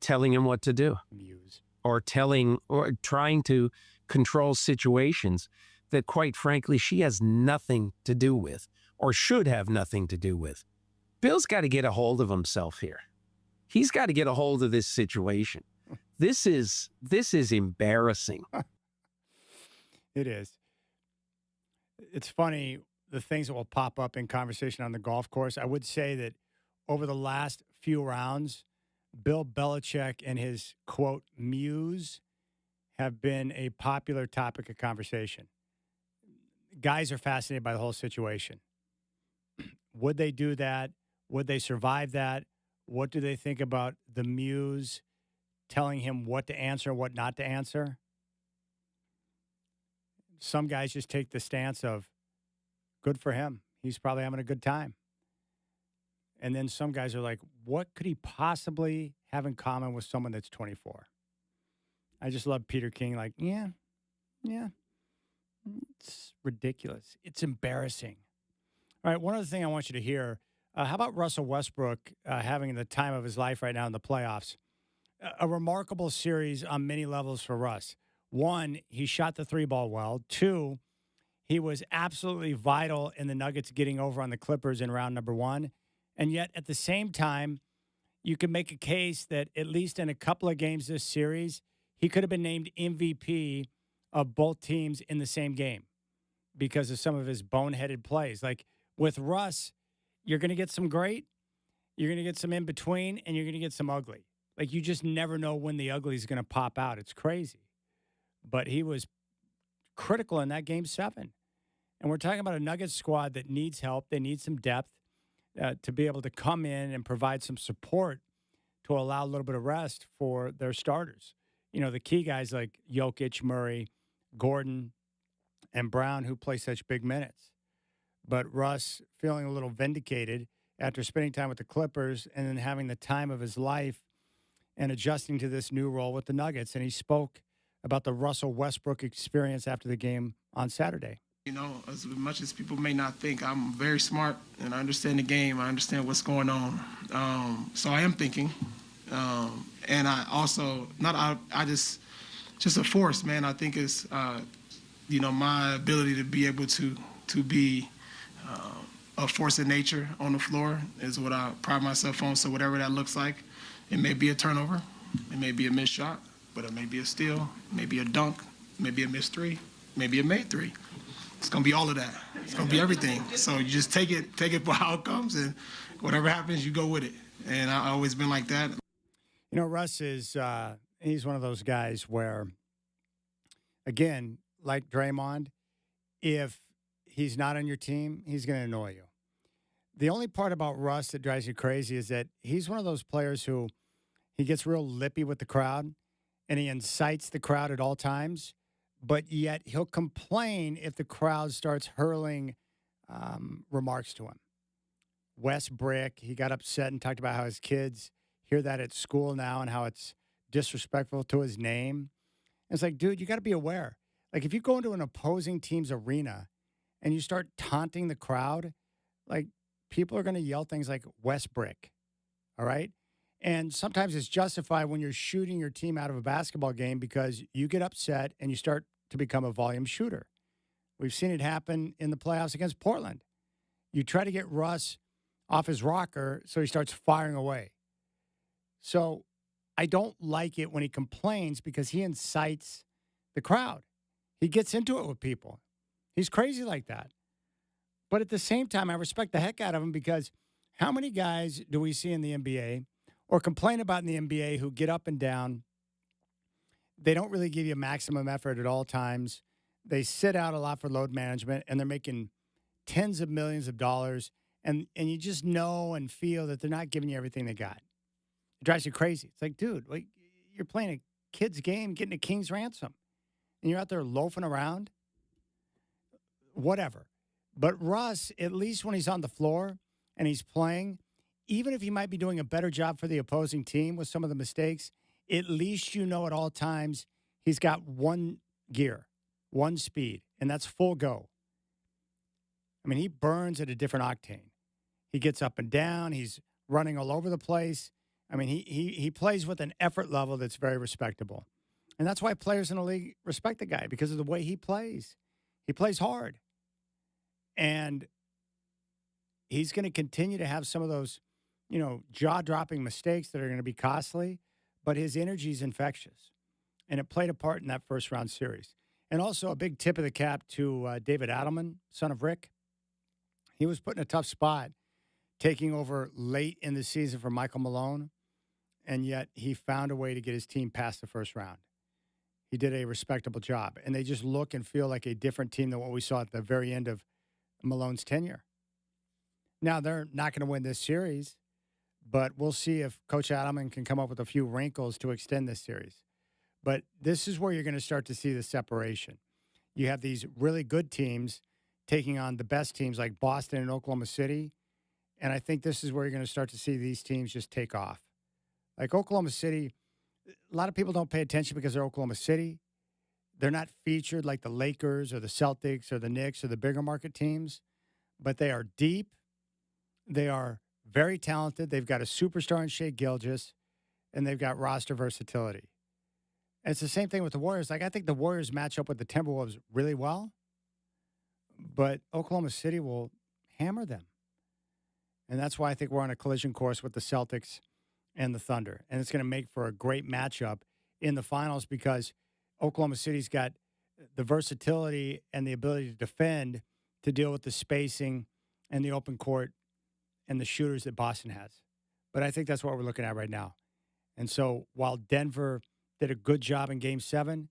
[SPEAKER 12] telling him what to do.
[SPEAKER 1] Muse.
[SPEAKER 12] Or trying to control situations that, quite frankly, she has nothing to do with or should have nothing to do with. Bill's got to get a hold of himself here. He's got to get a hold of this situation. This is embarrassing.
[SPEAKER 1] It is. It's funny, the things that will pop up in conversation on the golf course. I would say that over the last few rounds, Bill Belichick and his, quote, muse have been a popular topic of conversation. Guys are fascinated by the whole situation. Would they do that? Would they survive that? What do they think about the muse telling him what to answer, what not to answer? Some guys just take the stance of, good for him. He's probably having a good time. And then some guys are like, what could he possibly have in common with someone that's 24? I just love Peter King. Like, yeah. It's ridiculous. It's embarrassing. All right, one other thing I want you to hear. How about Russell Westbrook having the time of his life right now in the playoffs? A remarkable series on many levels for Russ. One, he shot the three ball well. Two, he was absolutely vital in the Nuggets getting over on the Clippers in round number one. And yet, at the same time, you can make a case that at least in a couple of games this series, he could have been named MVP of both teams in the same game because of some of his boneheaded plays. Like with Russ, you're going to get some great, you're going to get some in between, and you're going to get some ugly. Like you just never know when the ugly is going to pop out. It's crazy. But he was critical in that game 7. And we're talking about a Nuggets squad that needs help. They need some depth to be able to come in and provide some support to allow a little bit of rest for their starters. You know, the key guys like Jokic, Murray, Gordon, and Brown who play such big minutes. But Russ feeling a little vindicated after spending time with the Clippers and then having the time of his life and adjusting to this new role with the Nuggets. And he spoke about the Russell Westbrook experience after the game on Saturday.
[SPEAKER 13] You know, as much as people may not think, I'm very smart and I understand the game. I understand what's going on. So I am thinking. And I also, just a force, man. I think it's, my ability to be able to be a force in nature on the floor is what I pride myself on. So whatever that looks like, it may be a turnover, it may be a missed shot, but it may be a steal, maybe a dunk, maybe a missed three, maybe a made three. It's going to be all of that. It's going to be everything. So you just take it for how it comes, and whatever happens, you go with it. And I've always been like that.
[SPEAKER 1] You know, Russ is he's one of those guys where, again, like Draymond, if he's not on your team, he's going to annoy you. The only part about Russ that drives you crazy is that he's one of those players who he gets real lippy with the crowd, and he incites the crowd at all times. But yet he'll complain if the crowd starts hurling remarks to him. Wes Brick, he got upset and talked about how his kids hear that at school now and how it's disrespectful to his name. And it's like, dude, you got to be aware. Like if you go into an opposing team's arena and you start taunting the crowd, like people are going to yell things like Wes Brick, all right? And sometimes it's justified when you're shooting your team out of a basketball game because you get upset and you start to become a volume shooter. We've seen it happen in the playoffs against Portland. You try to get Russ off his rocker, so he starts firing away. So I don't like it when he complains because he incites the crowd. He gets into it with people. He's crazy like that. But at the same time, I respect the heck out of him because how many guys do we see in the NBA or complain about in the NBA who get up and down? They don't really give you maximum effort at all times. They sit out a lot for load management, and they're making tens of millions of dollars, and you just know and feel that they're not giving you everything they got. It drives you crazy. It's like, dude, like, you're playing a kid's game, getting a king's ransom, and you're out there loafing around. Whatever. But Russ, at least when he's on the floor and he's playing, even if he might be doing a better job for the opposing team with some of the mistakes, at least you know at all times he's got one gear. one speed, and that's full go. I mean, he burns at a different octane. He gets up and down. He's running all over the place. I mean, he plays with an effort level that's very respectable. And that's why players in the league respect the guy, because of the way he plays. He plays hard. And he's going to continue to have some of those, jaw-dropping mistakes that are going to be costly, but his energy is infectious. And it played a part in that first-round series. And also a big tip of the cap to David Adelman, son of Rick. He was put in a tough spot taking over late in the season for Michael Malone, and yet he found a way to get his team past the first round. He did a respectable job, and they just look and feel like a different team than what we saw at the very end of Malone's tenure. Now, they're not going to win this series, but we'll see if Coach Adelman can come up with a few wrinkles to extend this series. But this is where you're going to start to see the separation. You have these really good teams taking on the best teams like Boston and Oklahoma City, and I think this is where you're going to start to see these teams just take off. Like Oklahoma City, a lot of people don't pay attention because they're Oklahoma City. They're not featured like the Lakers or the Celtics or the Knicks or the bigger market teams, but they are deep. They are very talented. They've got a superstar in Shea Gilgeous, and they've got roster versatility. And it's the same thing with the Warriors. Like, I think the Warriors match up with the Timberwolves really well, but Oklahoma City will hammer them. And that's why I think we're on a collision course with the Celtics and the Thunder. And it's going to make for a great matchup in the finals because Oklahoma City's got the versatility and the ability to defend to deal with the spacing and the open court and the shooters that Boston has. But I think that's what we're looking at right now. And so while Denver did a good job in Game 7,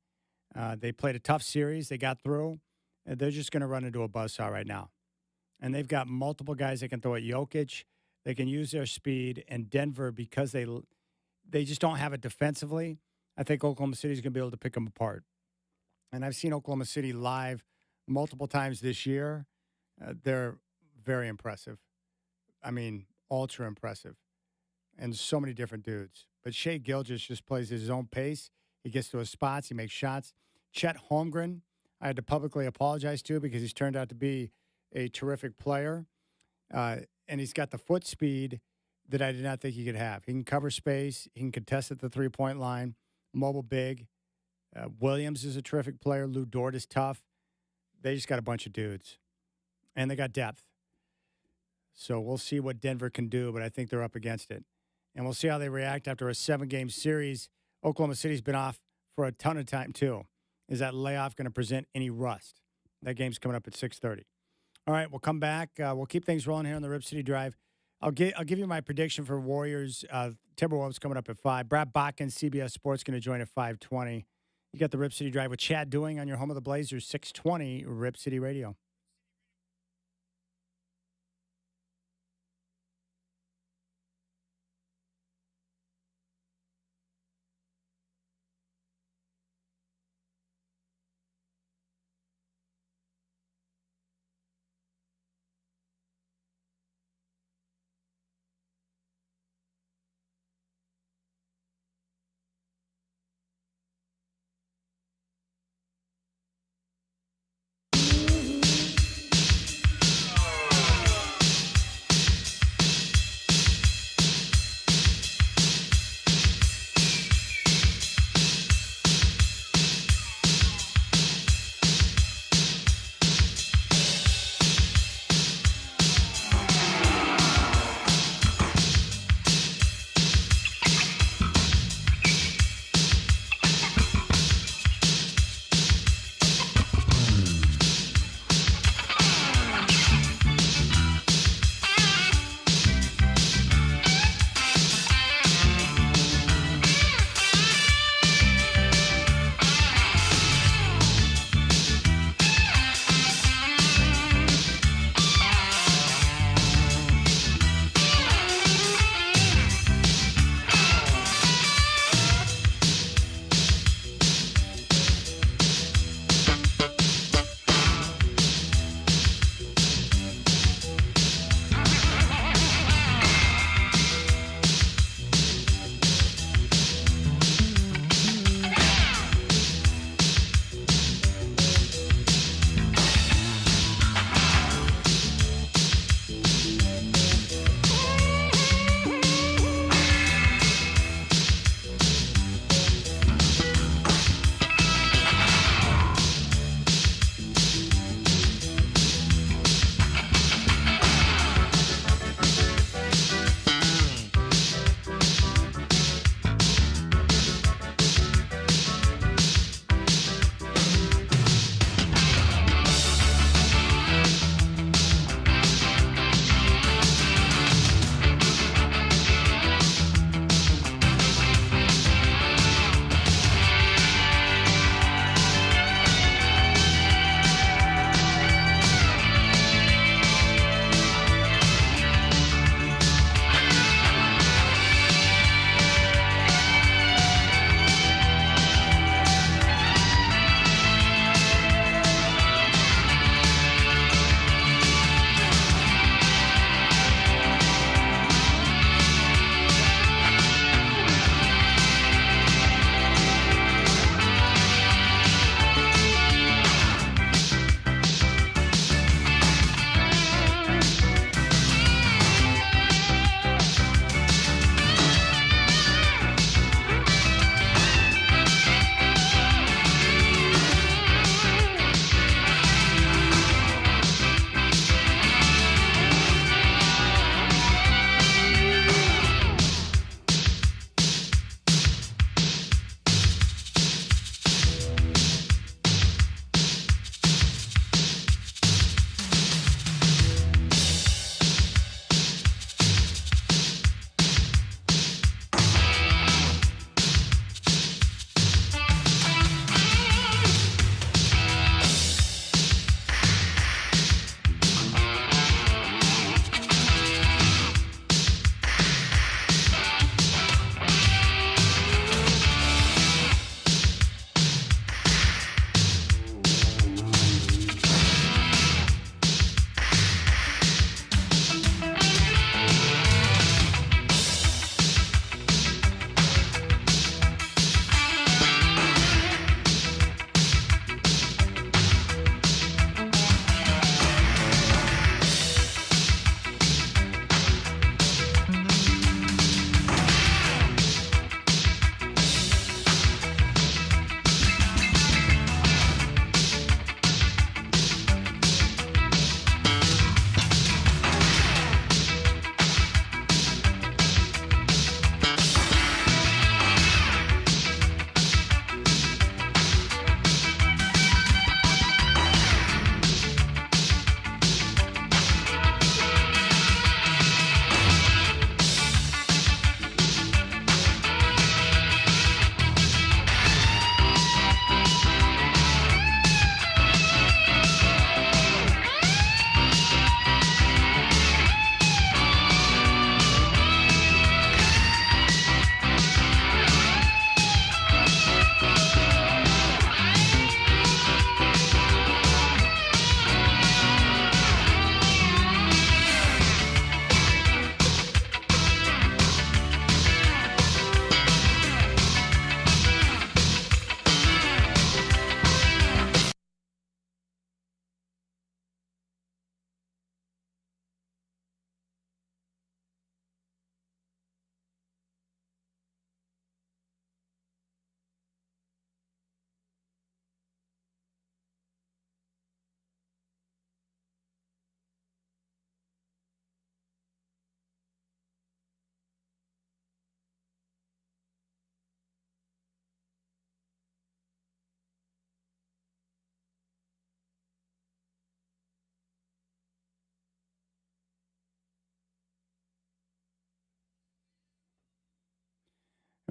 [SPEAKER 1] they played a tough series. They got through. They're just going to run into a buzzsaw right now. And they've got multiple guys that can throw at Jokic. They can use their speed. And Denver, because they just don't have it defensively, I think Oklahoma City's going to be able to pick them apart. And I've seen Oklahoma City live multiple times this year. They're very impressive. I mean, ultra impressive. And so many different dudes. But Shea Gilgeous just plays at his own pace. He gets to his spots. He makes shots. Chet Holmgren, I had to publicly apologize to because he's turned out to be a terrific player. And he's got the foot speed that I did not think he could have. He can cover space. He can contest at the three-point line. Mobile big. Williams is a terrific player. Lou Dort is tough. They just got a bunch of dudes. And they got depth. So we'll see what Denver can do, but I think they're up against it. And we'll see how they react after a 7-game series. Oklahoma City's been off for a ton of time, too. Is that layoff going to present any rust? That game's coming up at 6:30. All right, we'll come back. We'll keep things rolling here on the Rip City Drive. I'll give you my prediction for Warriors. Timberwolves coming up at 5. Brad Bakken, CBS Sports, going to join at 5:20. You got the Rip City Drive with Chad Doing on your home of the Blazers, 620 Rip City Radio.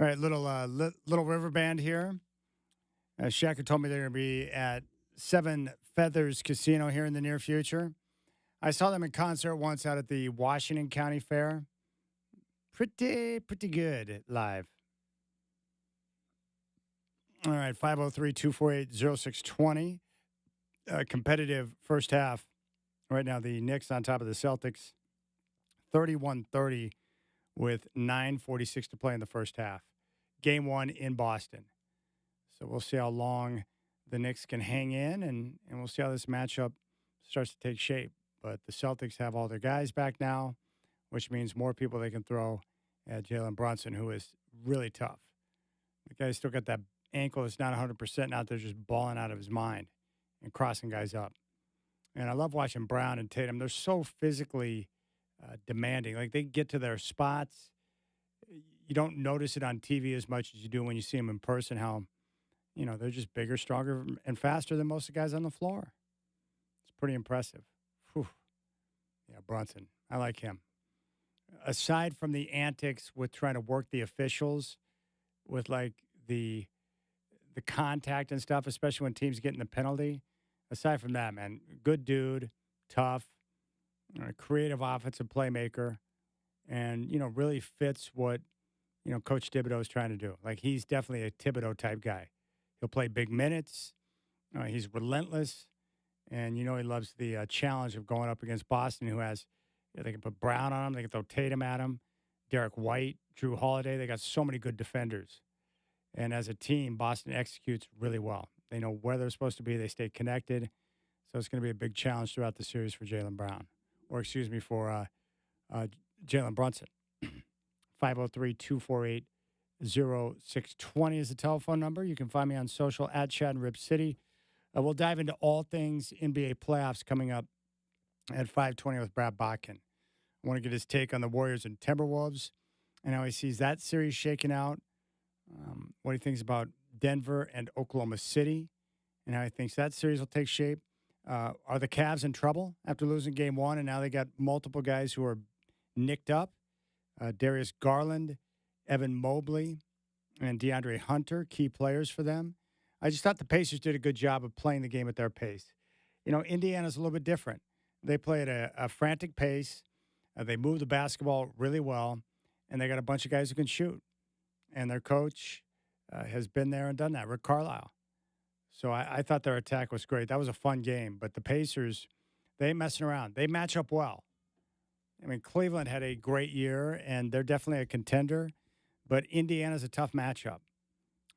[SPEAKER 1] All right, little river band here. Shacker told me they're going to be at Seven Feathers Casino here in the near future. I saw them in concert once out at the Washington County Fair. Pretty good live. All right, 503-248-0620. Competitive first half. Right now, the Knicks on top of the Celtics, 31-30 with 9:46 to play in the first half. Game 1 in Boston. So we'll see how long the Knicks can hang in, and we'll see how this matchup starts to take shape. But the Celtics have all their guys back now, which means more people they can throw at Jalen Brunson, who is really tough. The guy's still got that ankle that's not 100% out there, just balling out of his mind and crossing guys up. And I love watching Brown and Tatum. They're so physically demanding. Like, they get to their spots. You don't notice it on TV as much as you do when you see them in person, how, they're just bigger, stronger, and faster than most of the guys on the floor. It's pretty impressive. Whew. Yeah, Brunson. I like him. Aside from the antics with trying to work the officials with, like, the contact and stuff, especially when teams get in the penalty, aside from that, man, good dude, tough, creative offensive playmaker, and, really fits what, Coach Thibodeau is trying to do. Like, he's definitely a Thibodeau-type guy. He'll play big minutes. He's relentless, and, he loves the challenge of going up against Boston, who has, they can put Brown on him, they can throw Tatum at him, Derek White, Drew Holiday. They got so many good defenders. And as a team, Boston executes really well. They know where they're supposed to be. They stay connected. So it's going to be a big challenge throughout the series for Jalen Brown. For Jalen Brunson. 503-248-0620 is the telephone number. You can find me on social at Chad and Rip City. We'll dive into all things NBA playoffs coming up at 5:20 with Brad Botkin. I want to get his take on the Warriors and Timberwolves and how he sees that series shaking out. What he thinks about Denver and Oklahoma City and how he thinks that series will take shape. Are the Cavs in trouble after losing game 1, and now they got multiple guys who are nicked up? Darius Garland, Evan Mobley, and DeAndre Hunter, key players for them. I just thought the Pacers did a good job of playing the game at their pace. Indiana's a little bit different. They play at a frantic pace. They move the basketball really well, and they got a bunch of guys who can shoot. And their coach has been there and done that, Rick Carlisle. So I thought their attack was great. That was a fun game. But the Pacers, they ain't messing around. They match up well. I mean, Cleveland had a great year, and they're definitely a contender. But Indiana's a tough matchup.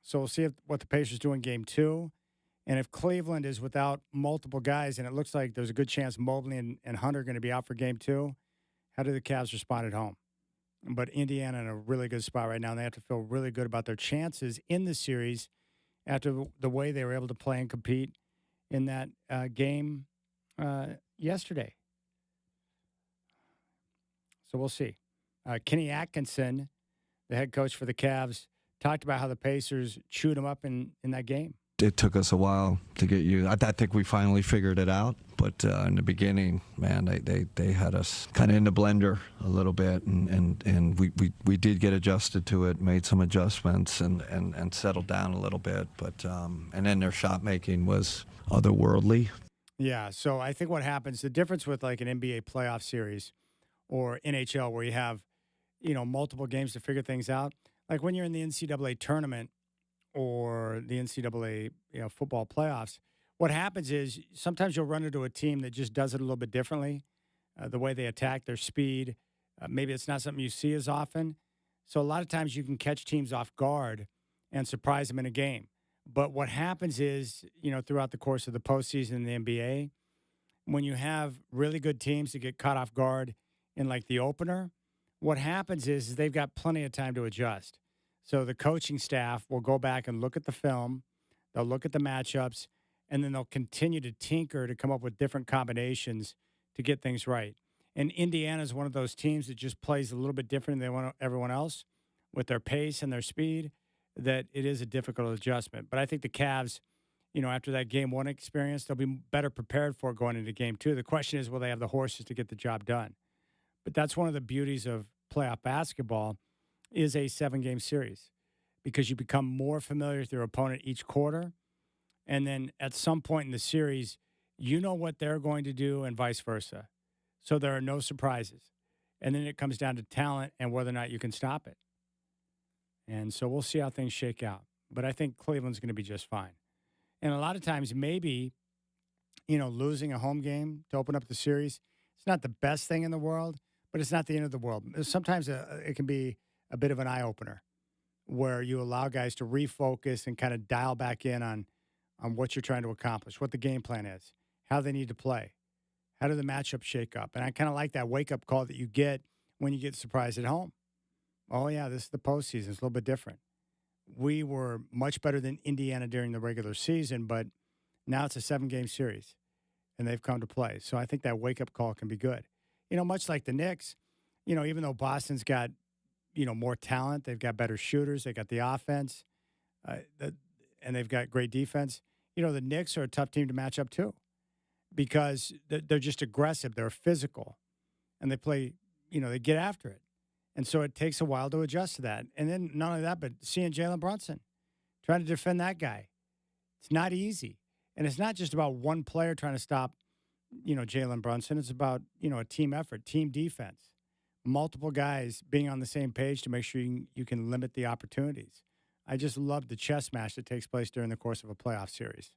[SPEAKER 1] So we'll see what the Pacers do in game 2. And if Cleveland is without multiple guys, and it looks like there's a good chance Mobley and Hunter are going to be out for game 2, how do the Cavs respond at home? But Indiana in a really good spot right now. And they have to feel really good about their chances in the series after the way they were able to play and compete in that game yesterday. So we'll see. Kenny Atkinson, the head coach for the Cavs, talked about how the Pacers chewed him up in that game.
[SPEAKER 14] It took us a while to get you. I think we finally figured it out. But in the beginning, man, they had us kind of in the blender a little bit, and we did get adjusted to it, made some adjustments, and settled down a little bit. But and then their shot making was otherworldly.
[SPEAKER 1] Yeah. So I think what happens, the difference with like an NBA playoff series or NHL, where you have multiple games to figure things out, like when you're in the NCAA tournament or the NCAA football playoffs, what happens is sometimes you'll run into a team that just does it a little bit differently, the way they attack, their speed. Maybe it's not something you see as often. So a lot of times you can catch teams off guard and surprise them in a game. But what happens is, throughout the course of the postseason in the NBA, when you have really good teams that get caught off guard in like the opener, what happens is they've got plenty of time to adjust. So the coaching staff will go back and look at the film, they'll look at the matchups, and then they'll continue to tinker to come up with different combinations to get things right. And Indiana is one of those teams that just plays a little bit different than everyone else with their pace and their speed, that it is a difficult adjustment. But I think the Cavs, after that game 1 experience, they'll be better prepared for going into game 2. The question is, will they have the horses to get the job done? But that's one of the beauties of playoff basketball is a 7-game series. because you become more familiar with your opponent each quarter. And then at some point in the series, you know what they're going to do and vice versa. So there are no surprises. And then it comes down to talent and whether or not you can stop it. And so we'll see how things shake out. But I think Cleveland's going to be just fine. And a lot of times, maybe, losing a home game to open up the series, it's not the best thing in the world, but it's not the end of the world. Sometimes it can be a bit of an eye-opener where you allow guys to refocus and kind of dial back in on what you're trying to accomplish, what the game plan is, how they need to play, how do the matchups shake up. And I kind of like that wake-up call that you get when you get surprised at home. Oh, yeah, this is the postseason. It's a little bit different. We were much better than Indiana during the regular season, but now it's a 7-game series, and they've come to play. So I think that wake-up call can be good. Much like the Knicks, even though Boston's got, more talent, they've got better shooters, they got the offense, and they've got great defense. The Knicks are a tough team to match up to because they're just aggressive, they're physical, and they play, they get after it. And so it takes a while to adjust to that. And then not only that, but seeing Jalen Brunson, trying to defend that guy. It's not easy. And it's not just about one player trying to stop, Jalen Brunson. It's about, a team effort, team defense, multiple guys being on the same page to make sure you can limit the opportunities. I just love the chess match that takes place during the course of a playoff series.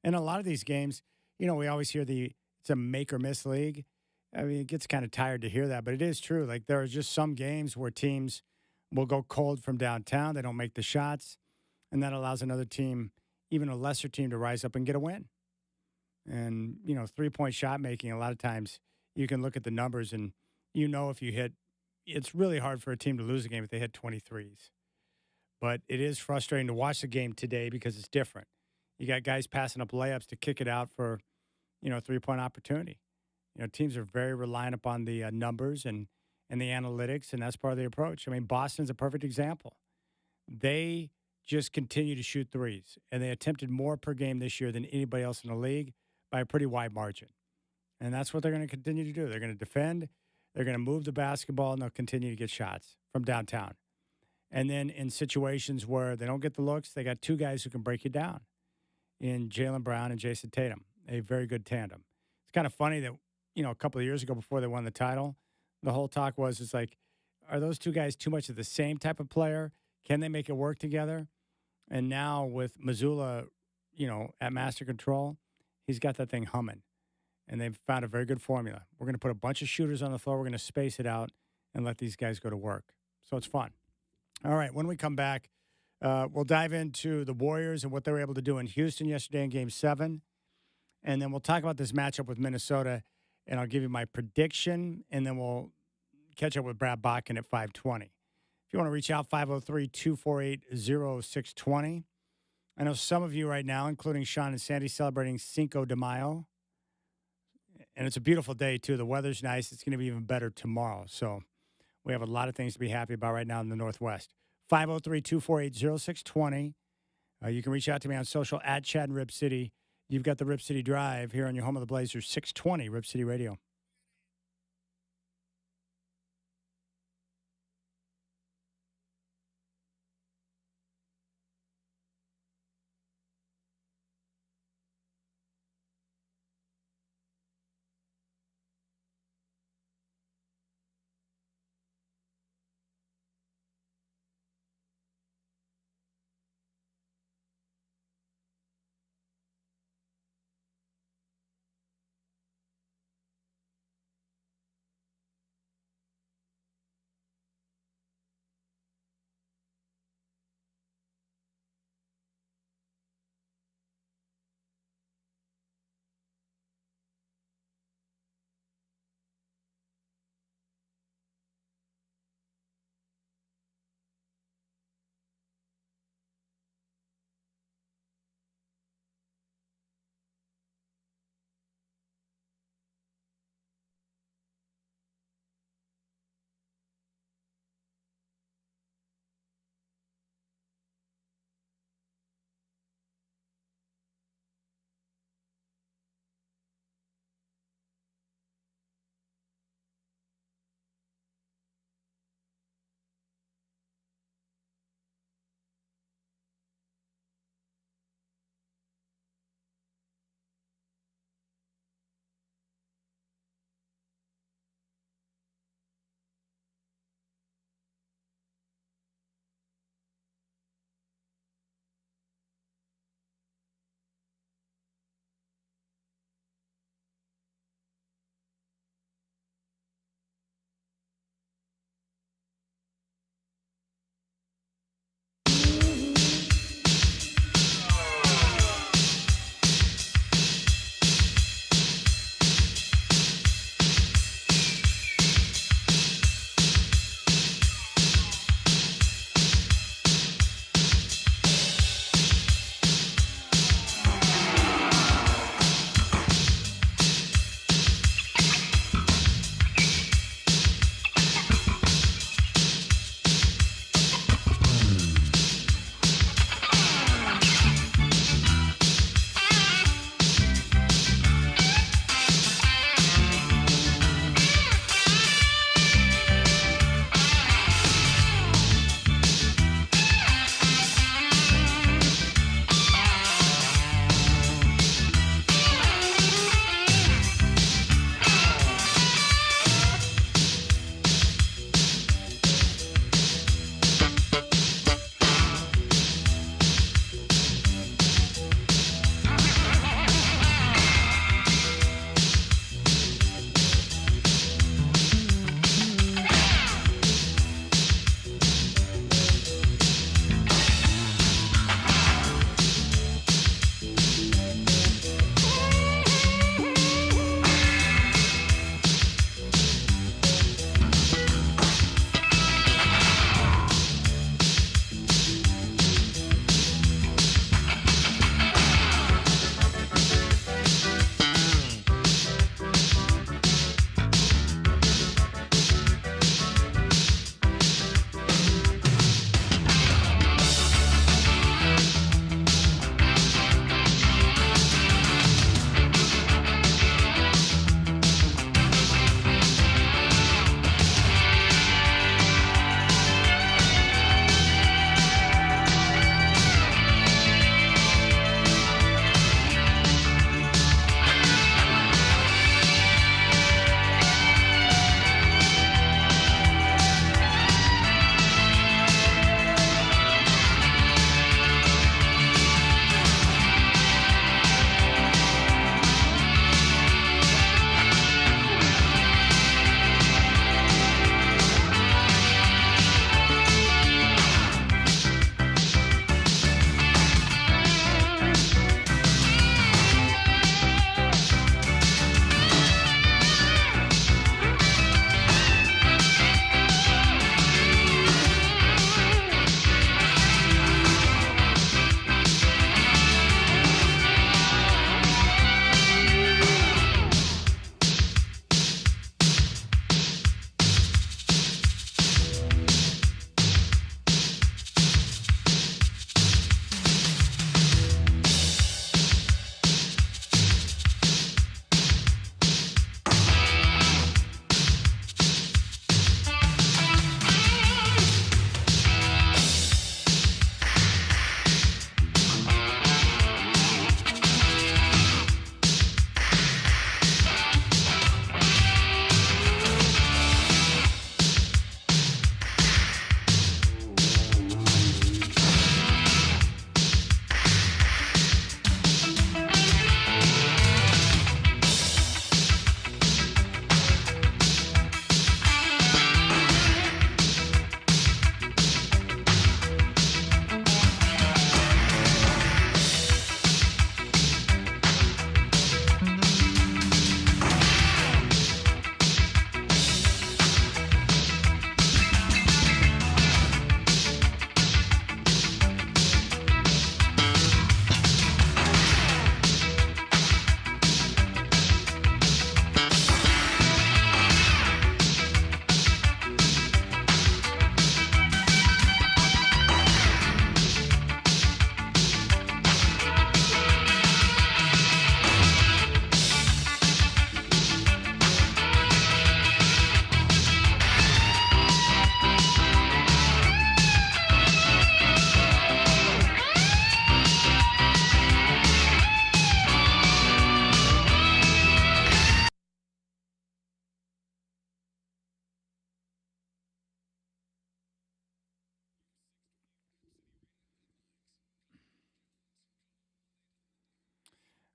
[SPEAKER 1] And a lot of these games, we always hear it's a make or miss league. I mean, it gets kind of tired to hear that, but it is true. Like, there are just some games where teams will go cold from downtown. They don't make the shots, and that allows another team, even a lesser team, to rise up and get a win. And, three-point shot making, a lot of times you can look at the numbers and if you hit, it's really hard for a team to lose a game if they hit 23s. But it is frustrating to watch the game today because it's different. You got guys passing up layups to kick it out for, a three-point opportunity. Teams are very reliant upon the numbers and the analytics, and that's part of the approach. I mean, Boston's a perfect example. They just continue to shoot threes, and they attempted more per game this year than anybody else in the league by a pretty wide margin. And that's what they're going to continue to do. They're going to defend, they're going to move the basketball, and they'll continue to get shots from downtown. And then in situations where they don't get the looks, they got two guys who can break you down in Jaylen Brown and Jason Tatum, a very good tandem. It's kind of funny that, a couple of years ago before they won the title, the whole talk was, it's like, are those two guys too much of the same type of player? Can they make it work together? And now with Mazzulla, at master control, he's got that thing humming. And they've found a very good formula. We're going to put a bunch of shooters on the floor. We're going to space it out and let these guys go to work. So it's fun. All right, when we come back, we'll dive into the Warriors and what they were able to do in Houston yesterday in Game 7. And then we'll talk about this matchup with Minnesota, and I'll give you my prediction, and then we'll catch up with Brad Botkin at 5:20. If you want to reach out, 503-248-0620. I know some of you right now, including Sean and Sandy, celebrating Cinco de Mayo. And it's a beautiful day, too. The weather's nice. It's going to be even better tomorrow. So we have a lot of things to be happy about right now in the Northwest. 503-248-0620. You can reach out to me on social at Chad and Rip City. You've got the Rip City Drive here on your home of the Blazers, 620 Rip City Radio.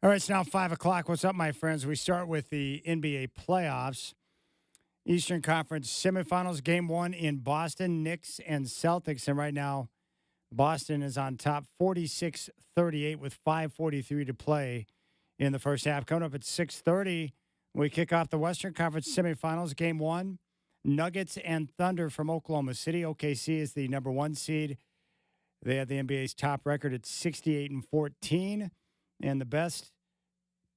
[SPEAKER 1] All right, it's now 5 o'clock. What's up, my friends? We start with the NBA playoffs. Eastern Conference semifinals, game one in Boston, Knicks and Celtics. And right now, Boston is on top 46-38 with 5:43 to play in the first half. Coming up at 6:30, we kick off the Western Conference semifinals, game one. Nuggets and Thunder from Oklahoma City. OKC is the number one seed. They have the NBA's top record at 68-14. And the best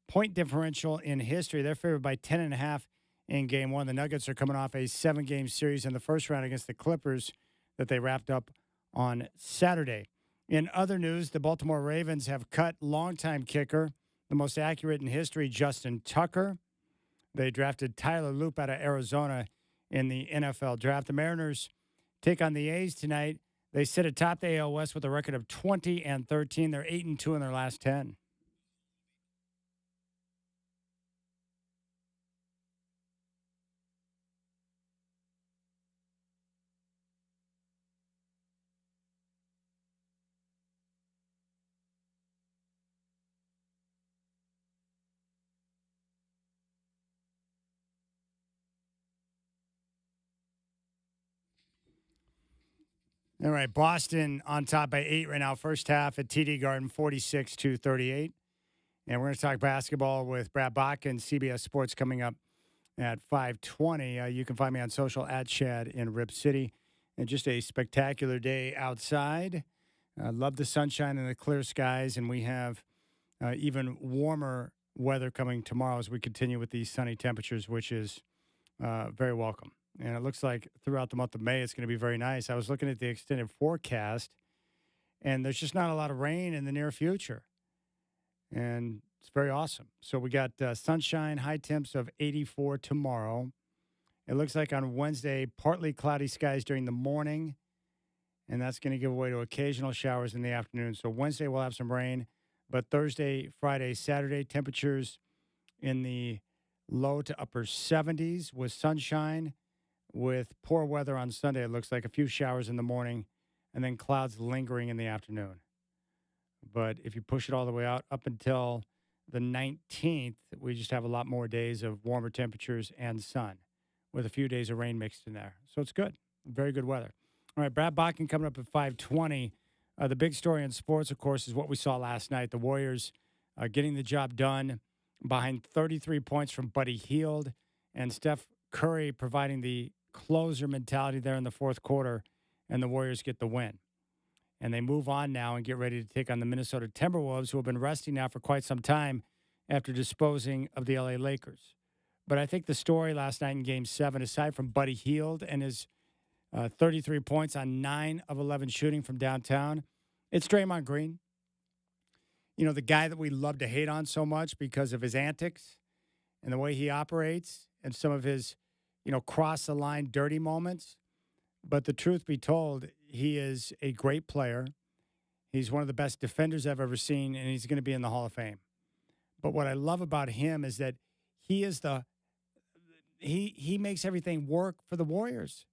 [SPEAKER 1] point differential in history. They're favored by 10.5 in game one. The Nuggets are coming off a 7-game series in the first round against the Clippers that they wrapped up on Saturday. In other news, the Baltimore Ravens have cut longtime kicker, the most accurate in history, Justin Tucker. They drafted Tyler Loop out of Arizona in the NFL draft. The Mariners take on the A's tonight. They sit atop the AL West with a record of 20-13. They're 8-2 in their last 10. All right, Boston on top by 8 right now, first half at TD Garden, 46-38. And we're going to talk basketball with Brad Bach and CBS Sports coming up at 5:20. You can find me on social at Chad in Rip City. And just a spectacular day outside. I love the sunshine and the clear skies, and we have even warmer weather coming tomorrow as we continue with these sunny temperatures, which is very welcome. And it looks like throughout the month of May, it's going to be very nice. I was looking at the extended forecast, and there's just not a lot of rain in the near future. And it's very awesome. So we got sunshine, high temps of 84 tomorrow. It looks like on Wednesday, partly cloudy skies during the morning, and that's going to give way to occasional showers in the afternoon. So Wednesday, we'll have some rain. But Thursday, Friday, Saturday, temperatures in the low to upper 70s with sunshine. With poor weather on Sunday, it looks like a few showers in the morning and then clouds lingering in the afternoon. But if you push it all the way out up until the 19th, we just have a lot more days of warmer temperatures and sun with a few days of rain mixed in there. So it's good. Very good weather. All right, Brad Bakken coming up at 5:20. The big story in sports, of course, is what we saw last night. The Warriors getting the job done behind 33 points from Buddy Hield and Steph Curry providing the closer mentality there in the fourth quarter, and the Warriors get the win. And they move on now and get ready to take on the Minnesota Timberwolves, who have been resting now for quite some time after disposing of the LA Lakers. But I think the story last night in Game 7, aside from Buddy Hield and his 33 points on 9 of 11 shooting from downtown, it's Draymond Green. You know, the guy that we love to hate on so much because of his antics and the way he operates and some of his cross-the-line dirty moments. But the truth be told, he is a great player. He's one of the best defenders I've ever seen, and he's going to be in the Hall of Fame. But what I love about him is that he makes everything work for the Warriors.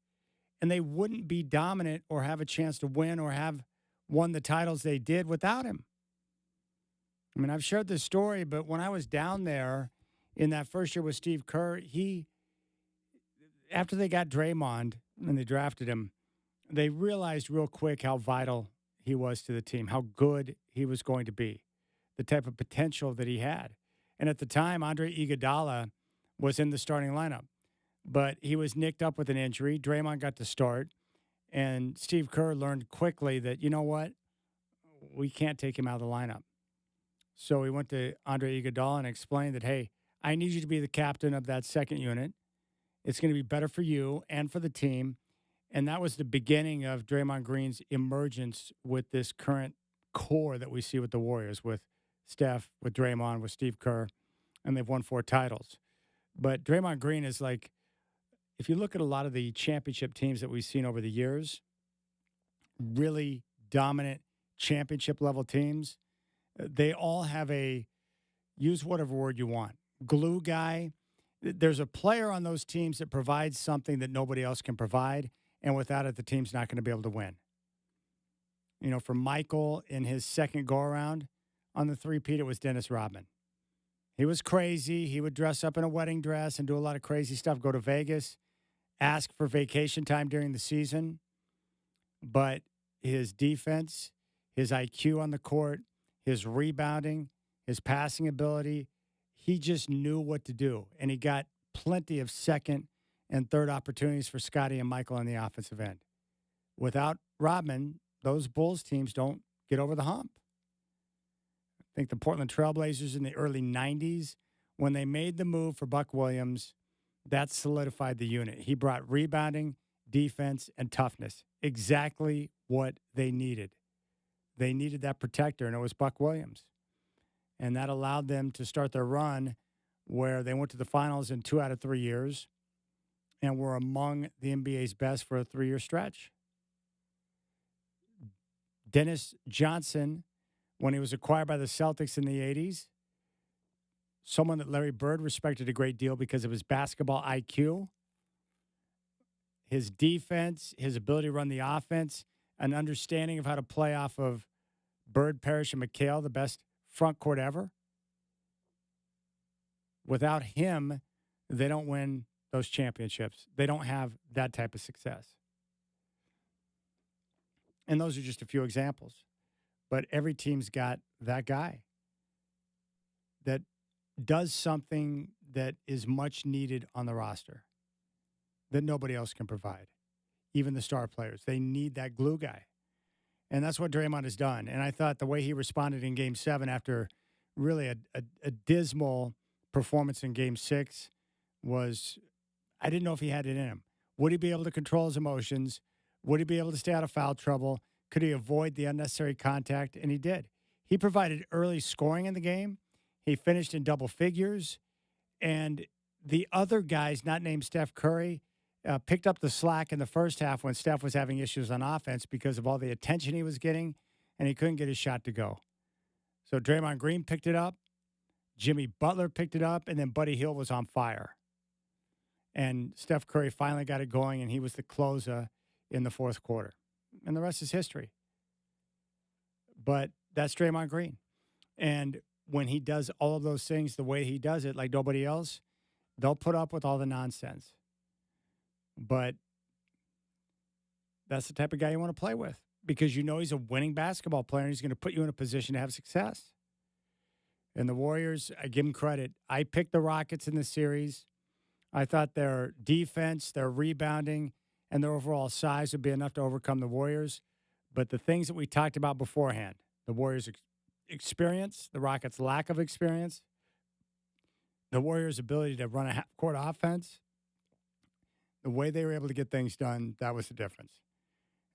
[SPEAKER 1] And they wouldn't be dominant or have a chance to win or have won the titles they did without him. I mean, I've shared this story, but when I was down there in that first year with Steve Kerr, after they got Draymond and they drafted him, they realized real quick how vital he was to the team, how good he was going to be, the type of potential that he had. And at the time, Andre Iguodala was in the starting lineup, but he was nicked up with an injury. Draymond got to start, and Steve Kerr learned quickly that, you know what, we can't take him out of the lineup. So he went to Andre Iguodala and explained that, hey, I need you to be the captain of that second unit. It's going to be better for you and for the team. And that was the beginning of Draymond Green's emergence with this current core that we see with the Warriors, with Steph, with Draymond, with Steve Kerr, and they've won 4 titles. But Draymond Green is like, if you look at a lot of the championship teams that we've seen over the years, really dominant championship-level teams, they all have use whatever word you want, glue guy. There's a player on those teams that provides something that nobody else can provide, and without it, the team's not going to be able to win. You know, for Michael in his second go-around on the three-peat, it was Dennis Rodman. He was crazy. He would dress up in a wedding dress and do a lot of crazy stuff, go to Vegas, ask for vacation time during the season. But his defense, his IQ on the court, his rebounding, his passing ability, he just knew what to do. And he got plenty of second and third opportunities for Scotty and Michael on the offensive end. Without Rodman, those Bulls teams don't get over the hump. I think the Portland Trailblazers in the early 90s, when they made the move for Buck Williams, that solidified the unit. He brought rebounding, defense, and toughness. Exactly what they needed. They needed that protector, and it was Buck Williams. And that allowed them to start their run where they went to the finals in 2 out of 3 years and were among the NBA's best for a 3-year stretch. Dennis Johnson, when he was acquired by the Celtics in the 80s, someone that Larry Bird respected a great deal because of his basketball IQ, his defense, his ability to run the offense, an understanding of how to play off of Bird, Parrish, and McHale, the best front court ever. Without him, they don't win those championships. They don't have that type of success. And those are just a few examples. But every team's got that guy that does something that is much needed on the roster that nobody else can provide. Even the star players. They need that glue guy. And that's what Draymond has done. And I thought the way he responded in Game 7 after really a dismal performance in Game 6 was, I didn't know if he had it in him. Would he be able to control his emotions? Would he be able to stay out of foul trouble? Could he avoid the unnecessary contact? And he did. He provided early scoring in the game. He finished in double figures. And the other guys, not named Steph Curry, picked up the slack in the first half when Steph was having issues on offense because of all the attention he was getting, and he couldn't get his shot to go. So Draymond Green picked it up. Jimmy Butler picked it up, and then Buddy Hield was on fire. And Steph Curry finally got it going, and he was the closer in the fourth quarter. And the rest is history. But that's Draymond Green. And when he does all of those things the way he does it, like nobody else, they'll put up with all the nonsense. But that's the type of guy you want to play with because you know he's a winning basketball player and he's going to put you in a position to have success. And the Warriors, I give them credit. I picked the Rockets in the series. I thought their defense, their rebounding, and their overall size would be enough to overcome the Warriors. But the things that we talked about beforehand, the Warriors' experience, the Rockets' lack of experience, the Warriors' ability to run a half-court offense, the way they were able to get things done, that was the difference.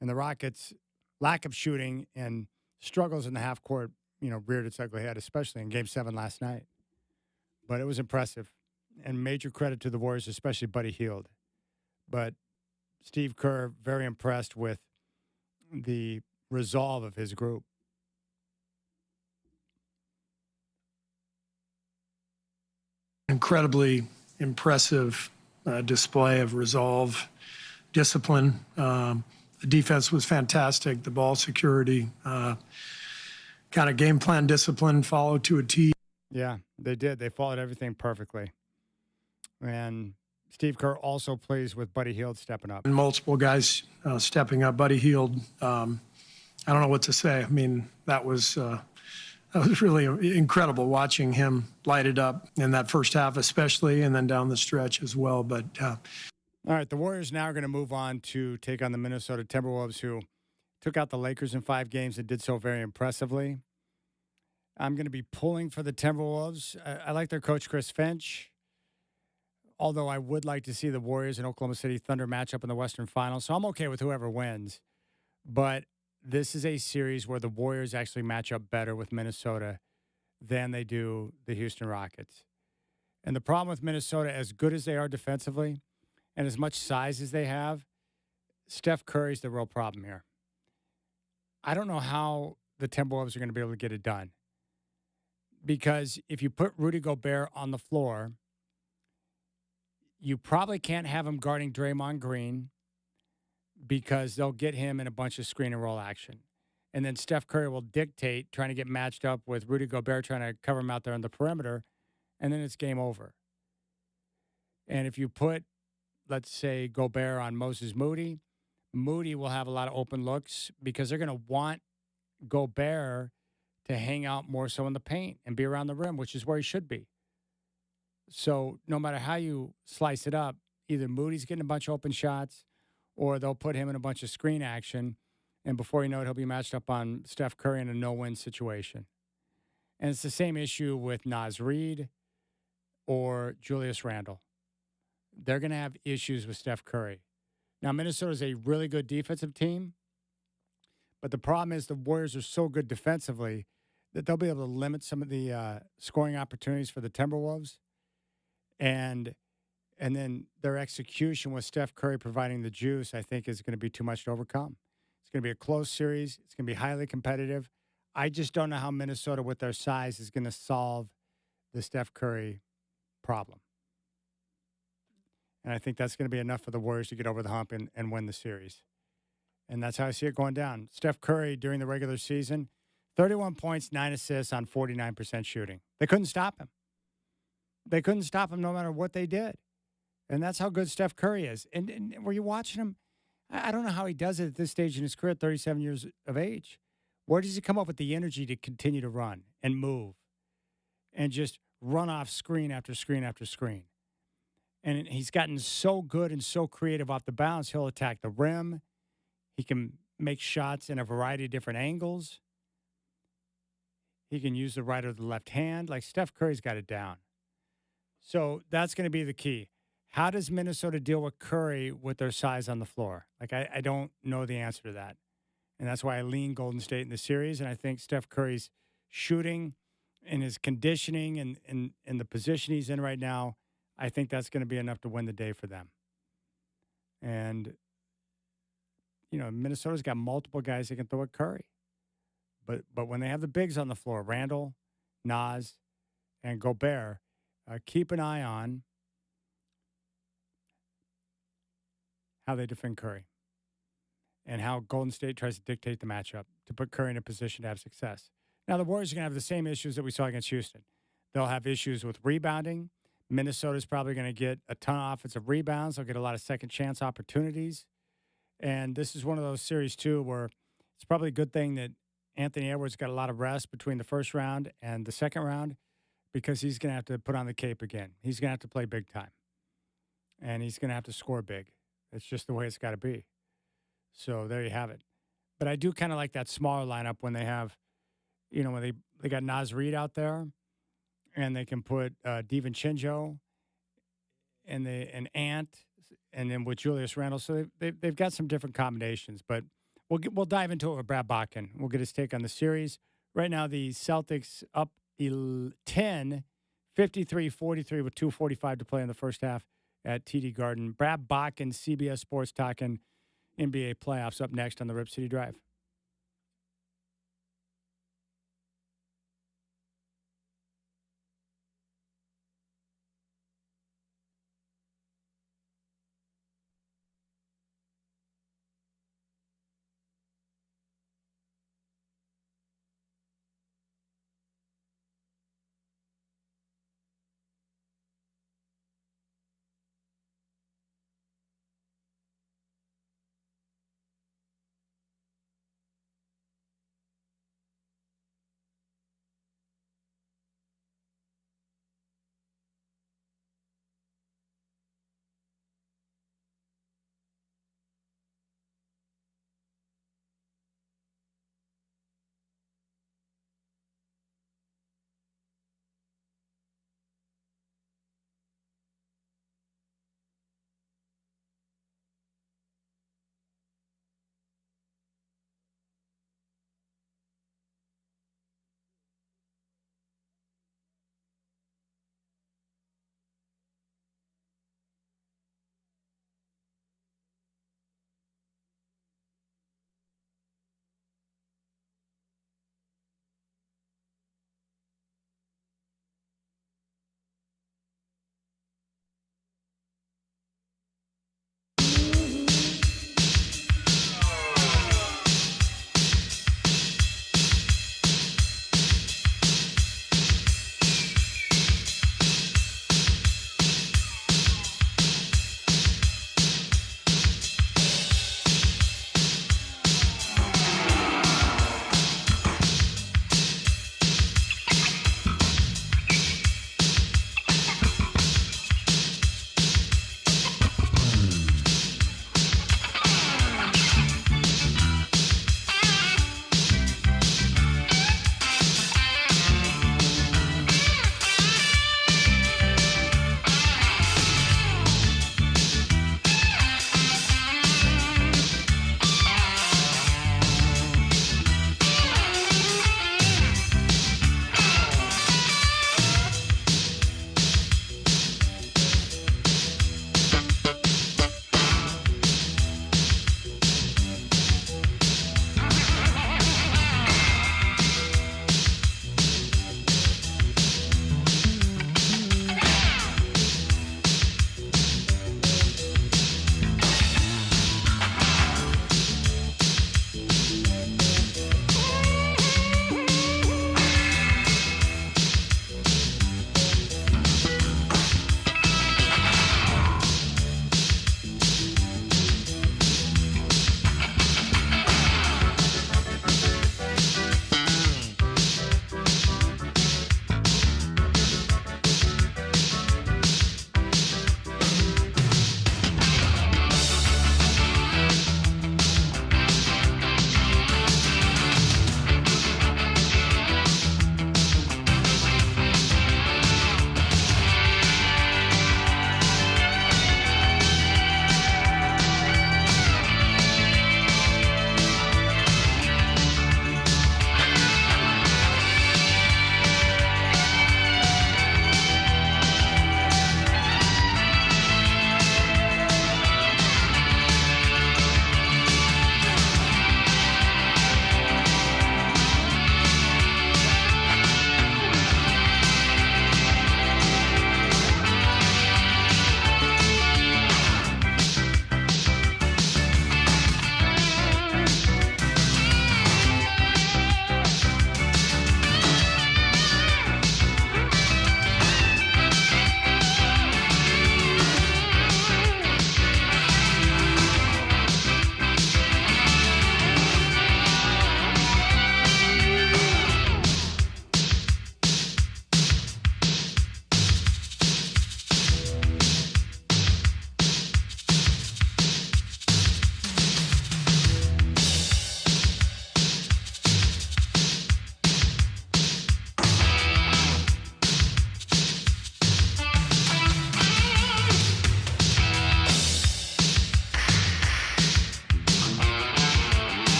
[SPEAKER 1] And the Rockets' lack of shooting and struggles in the half court, reared its ugly head, especially in Game 7 last night. But it was impressive. And major credit to the Warriors, especially Buddy Hield. But Steve Kerr, very impressed with the resolve of his group.
[SPEAKER 8] Incredibly impressive display of resolve, discipline. The defense was fantastic. The ball security, kind of game plan discipline, followed to a T.
[SPEAKER 1] Yeah, they did. They followed everything perfectly. And Steve Kerr also pleased with Buddy Hield stepping up.
[SPEAKER 8] And multiple guys stepping up. Buddy Hield, I don't know what to say. I mean, that was really incredible watching him light it up in that first half especially, and then down the stretch as well. But
[SPEAKER 1] all right, the Warriors now are going to move on to take on the Minnesota Timberwolves, who took out the Lakers in 5 games and did so very impressively. I'm going to be pulling for the Timberwolves. I like their coach, Chris Finch, although I would like to see the Warriors and Oklahoma City Thunder match up in the Western Finals, so I'm okay with whoever wins. But this is a series where the Warriors actually match up better with Minnesota than they do the Houston Rockets. And the problem with Minnesota, as good as they are defensively and as much size as they have, Steph Curry's the real problem here. I don't know how the Timberwolves are going to be able to get it done. Because if you put Rudy Gobert on the floor, you probably can't have him guarding Draymond Green because they'll get him in a bunch of screen and roll action. And then Steph Curry will dictate trying to get matched up with Rudy Gobert trying to cover him out there on the perimeter, and then it's game over. And if you put, let's say, Gobert on Moses Moody, Moody will have a lot of open looks because they're going to want Gobert to hang out more so in the paint and be around the rim, which is where he should be. So no matter how you slice it up, either Moody's getting a bunch of open shots or they'll put him in a bunch of screen action, and before you know it, he'll be matched up on Steph Curry in a no-win situation. And it's the same issue with Naz Reid or Julius Randle. They're going to have issues with Steph Curry. Now, Minnesota is a really good defensive team, but the problem is the Warriors are so good defensively that they'll be able to limit some of the scoring opportunities for the Timberwolves. And then their execution with Steph Curry providing the juice, I think, is going to be too much to overcome. It's going to be a close series. It's going to be highly competitive. I just don't know how Minnesota, with their size, is going to solve the Steph Curry problem. And I think that's going to be enough for the Warriors to get over the hump and win the series. And that's how I see it going down. Steph Curry, during the regular season, 31 points, 9 assists on 49% shooting. They couldn't stop him. They couldn't stop him no matter what they did. And that's how good Steph Curry is. And were you watching him? I don't know how he does it at this stage in his career, at 37 years of age. Where does he come up with the energy to continue to run and move and just run off screen after screen after screen? And he's gotten so good and so creative off the bounce. He'll attack the rim. He can make shots in a variety of different angles. He can use the right or the left hand. Like, Steph Curry's got it down. So that's going to be the key. How does Minnesota deal with Curry with their size on the floor? Like, I don't know the answer to that. And that's why I lean Golden State in the series. And I think Steph Curry's shooting and his conditioning and the position he's in right now, I think that's going to be enough to win the day for them. And, you know, Minnesota's got multiple guys that can throw at Curry. But when they have the bigs on the floor, Randall, Naz, and Gobert, keep an eye on how they defend Curry and how Golden State tries to dictate the matchup to put Curry in a position to have success. Now, the Warriors are going to have the same issues that we saw against Houston. They'll have issues with rebounding. Minnesota's probably going to get a ton of offensive rebounds. They'll get a lot of second chance opportunities. And this is one of those series, too, where it's probably a good thing that Anthony Edwards got a lot of rest between the first round and the second round, because he's going to have to put on the cape again. He's going to have to play big time. And he's going to have to score big. It's just the way it's got to be. So there you have it. But I do kind of like that smaller lineup when they have, you know, when they got Naz Reid out there, and they can put DiVincenzo and Ant, and then with Julius Randle. So they've got some different combinations. But we'll dive into it with Brad Botkin. We'll get his take on the series. Right now, the Celtics up 10, 53-43 with 2:45 to play in the first half at TD Garden. Brad Botkin, CBS Sports, talking NBA playoffs, up next on the Rip City Drive.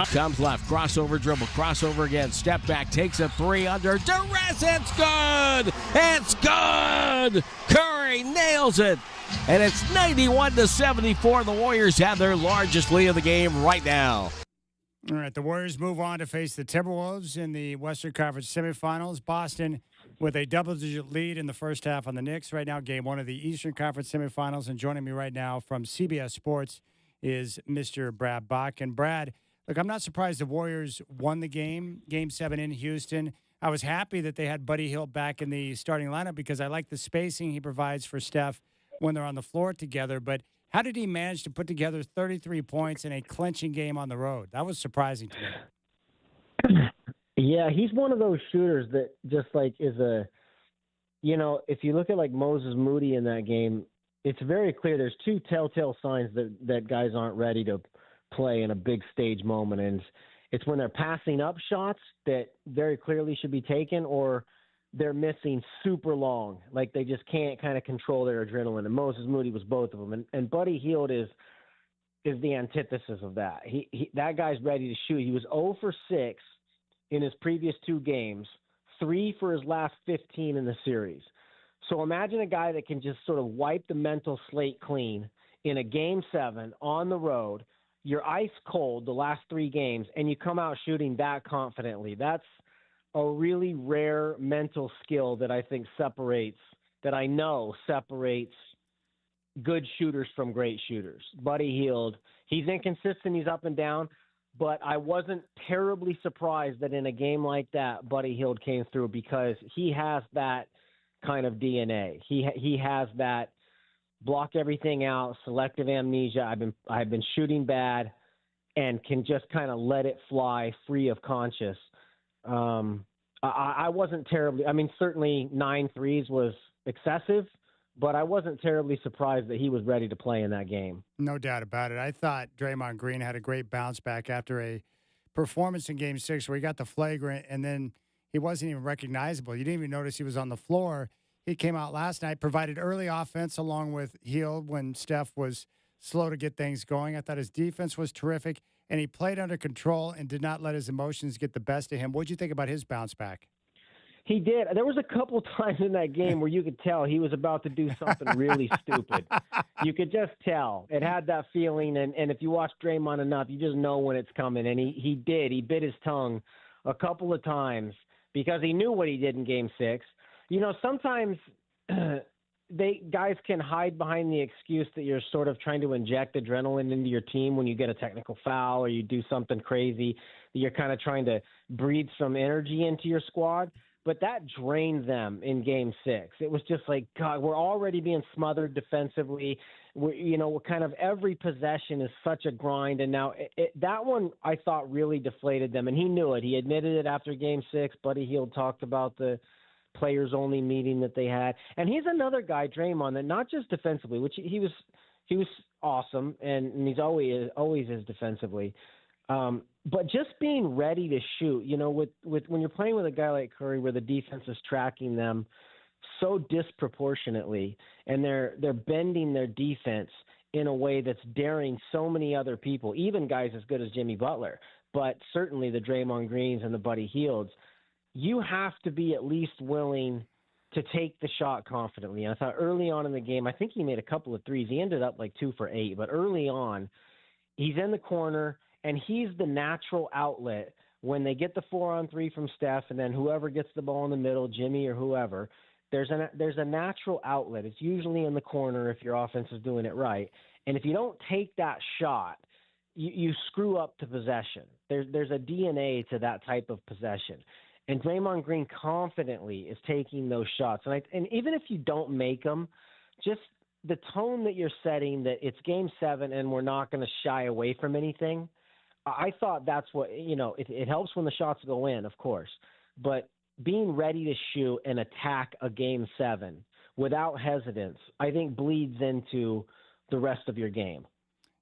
[SPEAKER 3] Comes left, crossover dribble, crossover again, step back, takes a 3 under duress. It's good. It's good. Curry nails it. And it's 91-74. The Warriors have their largest lead of the game right now.
[SPEAKER 1] All right, the Warriors move on to face the Timberwolves in the Western Conference semifinals. Boston with a double-digit lead in the first half on the Knicks. Right now, game one of the Eastern Conference semifinals. And joining me right now from CBS Sports is Mr. Brad Bach. And Brad, look, I'm not surprised the Warriors won the game 7 in Houston. I was happy that they had Buddy Hield back in the starting lineup because I like the spacing he provides for Steph when they're on the floor together. But how did he manage to put together 33 points in a clinching game on the road? That was surprising to me.
[SPEAKER 15] Yeah, he's one of those shooters that just like is a, you know, if you look at like Moses Moody in that game, it's very clear there's two telltale signs that guys aren't ready to play in a big stage moment. And it's when they're passing up shots that very clearly should be taken, or they're missing super long. Like they just can't kind of control their adrenaline. And Moses Moody was both of them. And Buddy Hield is the antithesis of that. That guy's ready to shoot. He was 0 for 6 in his previous 2 games, 3 for his last 15 in the series. So imagine a guy that can just sort of wipe the mental slate clean in a game 7 on the road. You're ice cold the last 3 games, and you come out shooting that confidently. That's a really rare mental skill that I think separates good shooters from great shooters. Buddy Hield, he's inconsistent, he's up and down, but I wasn't terribly surprised that in a game like that, Buddy Hield came through because he has that kind of DNA. He has that block everything out, selective amnesia. I've been shooting bad and can just kind of let it fly free of conscience. I wasn't terribly, I mean, certainly 9 threes was excessive, but I wasn't terribly surprised that he was ready to play in that game.
[SPEAKER 1] No doubt about it. I thought Draymond Green had a great bounce back after a performance in Game 6 where he got the flagrant and then he wasn't even recognizable. You didn't even notice he was on the floor. He came out last night, provided early offense along with Hield when Steph was slow to get things going. I thought his defense was terrific, and he played under control and did not let his emotions get the best of him. What did you think about his bounce back?
[SPEAKER 15] He did. There was a couple times in that game where you could tell he was about to do something really stupid. You could just tell. It had that feeling, and if you watch Draymond enough, you just know when it's coming. And he did. He bit his tongue a couple of times because he knew what he did in Game 6. You know, sometimes guys can hide behind the excuse that you're sort of trying to inject adrenaline into your team when you get a technical foul or you do something crazy. You're kind of trying to breathe some energy into your squad. But that drained them in Game 6. It was just like, God, we're already being smothered defensively. We're kind of every possession is such a grind. And now that one I thought really deflated them. And he knew it. He admitted it after Game 6. Buddy Hield talked about the players-only meeting that they had. And he's another guy, Draymond, that not just defensively, which he was awesome, and he's always is defensively. But just being ready to shoot, you know, with when you're playing with a guy like Curry where the defense is tracking them so disproportionately and they're bending their defense in a way that's daring so many other people, even guys as good as Jimmy Butler, but certainly the Draymond Greens and the Buddy Hields, you have to be at least willing to take the shot confidently. And I thought early on in the game, I think he made a couple of threes. He ended up like 2 for 8, but early on, he's in the corner, and he's the natural outlet when they get the 4-on-3 from Steph, and then whoever gets the ball in the middle, Jimmy or whoever, there's a natural outlet. It's usually in the corner if your offense is doing it right. And if you don't take that shot, you screw up the possession. There's a DNA to that type of possession. And Draymond Green confidently is taking those shots. And even if you don't make them, just the tone that you're setting that it's Game 7 and we're not going to shy away from anything, I thought that's what, you know, it helps when the shots go in, of course. But being ready to shoot and attack a Game 7 without hesitance, I think bleeds into the rest of your game.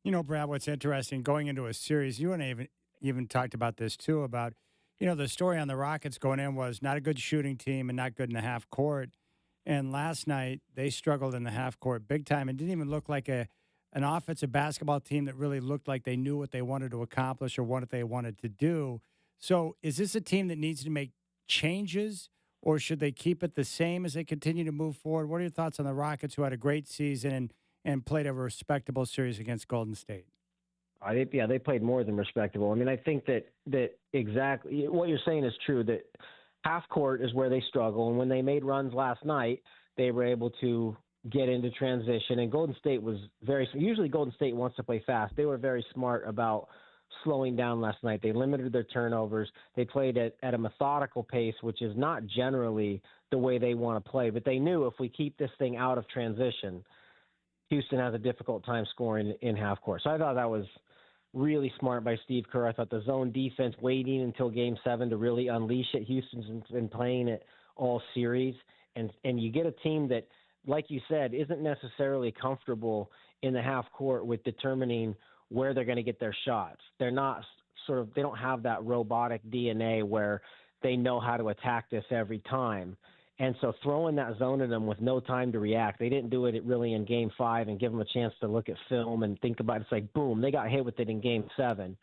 [SPEAKER 1] You know, Brad, what's interesting, going into a series, you and I even talked about this too, about, you know, the story on the Rockets going in was not a good shooting team and not good in the half court. And last night they struggled in the half court big time and didn't even look like a an offensive basketball team that really looked like they knew what they wanted to accomplish or what they wanted to do. So is this a team that needs to make changes, or should they keep it the same as they continue to move forward? What are your thoughts on the Rockets, who had a great season and played a respectable series against Golden State?
[SPEAKER 15] They played more than respectable. I mean, I think that exactly what you're saying is true, that half court is where they struggle. And when they made runs last night, they were able to get into transition. And Golden State was usually Golden State wants to play fast. They were very smart about slowing down last night. They limited their turnovers. They played at a methodical pace, which is not generally the way they want to play. But they knew if we keep this thing out of transition, Houston has a difficult time scoring in half court. So I thought that was really smart by Steve Kerr. I thought the zone defense, waiting until Game 7 to really unleash it. Houston's been playing it all series. And you get a team that, like you said, isn't necessarily comfortable in the half court with determining where they're going to get their shots. They're not they don't have that robotic DNA where they know how to attack this every time. And so throwing that zone at them with no time to react, they didn't do it really in Game 5 and give them a chance to look at film and think about it. It's like, boom, they got hit with it in Game 7,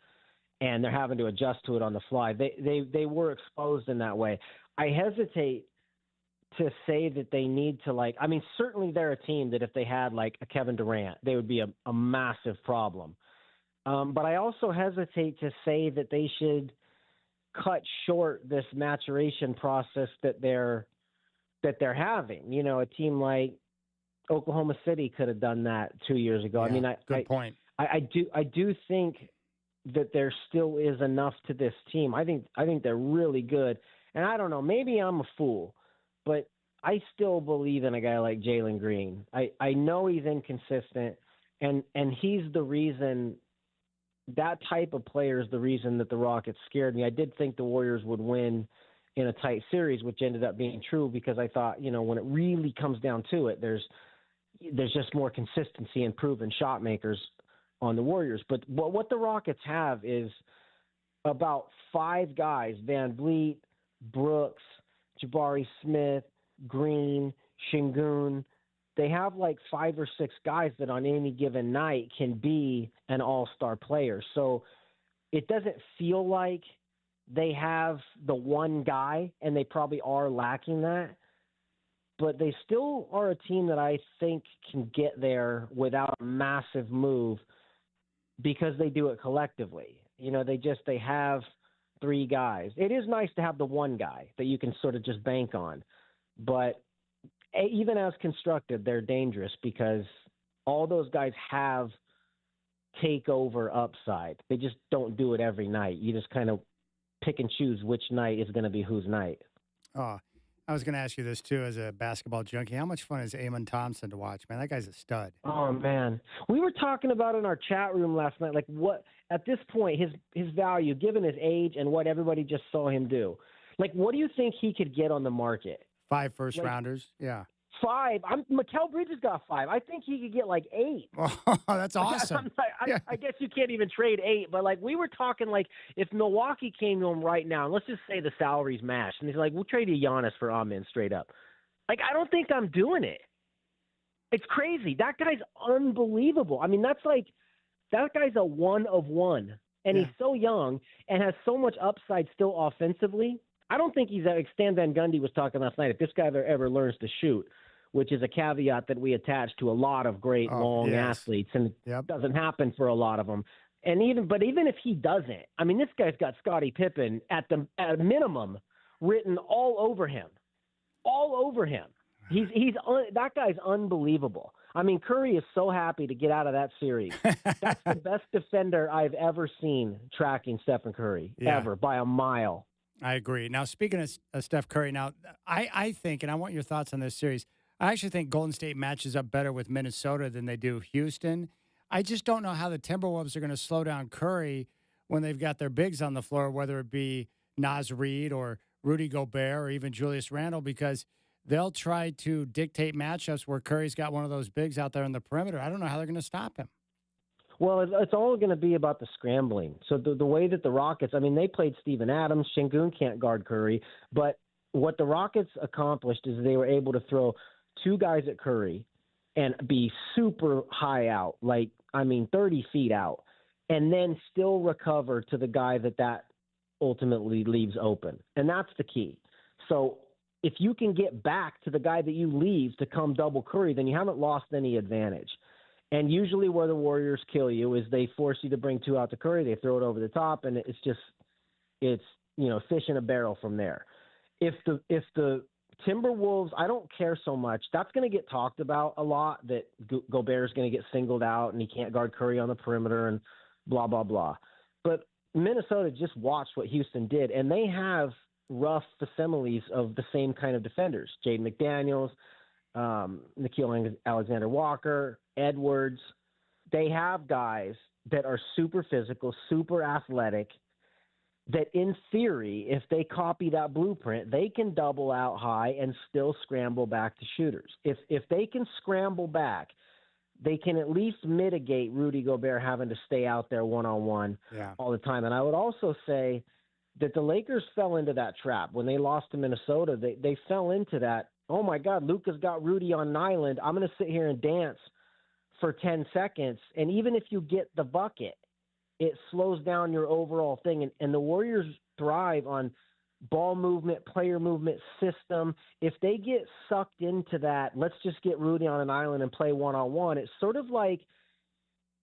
[SPEAKER 15] and they're having to adjust to it on the fly. They were exposed in that way. I hesitate to say that they need to, certainly they're a team that if they had like a Kevin Durant, they would be a massive problem. But I also hesitate to say that they should cut short this maturation process that they're having. You know, a team like Oklahoma City could have done that 2 years ago.
[SPEAKER 1] Yeah, good point.
[SPEAKER 15] I do think that there still is enough to this team. I think they're really good. And I don't know, maybe I'm a fool, but I still believe in a guy like Jalen Green. I know he's inconsistent, and he's the reason. That type of player is the reason that the Rockets scared me. I did think the Warriors would win in a tight series, which ended up being true because I thought, when it really comes down to it, there's just more consistency and proven shot makers on the Warriors. But what the Rockets have is about 5 guys: Van Vliet, Brooks, Jabari Smith, Green, Şengün. They have like 5 or 6 guys that on any given night can be an all-star player. So it doesn't feel like they have the one guy, and they probably are lacking that. But they still are a team that I think can get there without a massive move because they do it collectively. They have 3 guys. It is nice to have the one guy that you can sort of just bank on. But even as constructed, they're dangerous because all those guys have takeover upside. They just don't do it every night. You just kind of pick and choose which night is going to be whose night.
[SPEAKER 1] Oh, I was going to ask you this, too, as a basketball junkie. How much fun is Amon Thompson to watch? Man, that guy's a stud.
[SPEAKER 15] Oh, man. We were talking about in our chat room last night, like what, at this point, his value, given his age and what everybody just saw him do. Like, what do you think he could get on the market?
[SPEAKER 1] 5 first-rounders, yeah.
[SPEAKER 15] 5. Mikal Bridges got 5. I think he could get like 8.
[SPEAKER 1] Oh, that's awesome.
[SPEAKER 15] I guess you can't even trade 8, but like we were talking, like if Milwaukee came to him right now, and let's just say the salary's matched, and he's like, we'll trade you Giannis for Amin straight up. Like, I don't think I'm doing it. It's crazy. That guy's unbelievable. I mean, that guy's a one of one, and he's so young and has so much upside still offensively. I don't think he's like Stan Van Gundy was talking last night. If this guy ever learns to shoot, which is a caveat that we attach to a lot of great long athletes, and it doesn't happen for a lot of them. And even if he doesn't, I mean, this guy's got Scottie Pippen at a minimum written all over him. That guy's unbelievable. I mean, Curry is so happy to get out of that series. That's the best defender I've ever seen tracking Stephen Curry ever by a mile.
[SPEAKER 1] I agree. Now, speaking of Steph Curry, I think, and I want your thoughts on this series, I actually think Golden State matches up better with Minnesota than they do Houston. I just don't know how the Timberwolves are going to slow down Curry when they've got their bigs on the floor, whether it be Naz Reid or Rudy Gobert or even Julius Randle, because they'll try to dictate matchups where Curry's got one of those bigs out there on the perimeter. I don't know how they're going to stop him.
[SPEAKER 15] Well, it's all going to be about the scrambling. So the way that the Rockets, I mean, they played Steven Adams. Şengün can't guard Curry. But what the Rockets accomplished is they were able to throw 2 guys at Curry and be super high out. Like 30 feet out, and then still recover to the guy that ultimately leaves open. And that's the key. So if you can get back to the guy that you leave to come double Curry, then you haven't lost any advantage. And usually where the Warriors kill you is they force you to bring two out to Curry, they throw it over the top, and it's fish in a barrel from there. If the Timberwolves, I don't care so much. That's going to get talked about a lot, that Gobert's going to get singled out and he can't guard Curry on the perimeter and blah, blah, blah. But Minnesota just watched what Houston did, and they have rough facsimiles of the same kind of defenders. Jaden McDaniels, Nickeil Alexander-Walker, Edwards. They have guys that are super physical, super athletic, that in theory, if they copy that blueprint, they can double out high and still scramble back to shooters. If they can scramble back, they can at least mitigate Rudy Gobert having to stay out there one-on-one all the time. And I would also say that the Lakers fell into that trap. When they lost to Minnesota, they fell into that, oh, my God, Luka's got Rudy on an island. I'm going to sit here and dance for 10 seconds. And even if you get the bucket, it slows down your overall thing. And the Warriors thrive on ball movement, player movement, system. If they get sucked into that, let's just get Rudy on an island and play one-on-one, it's sort of like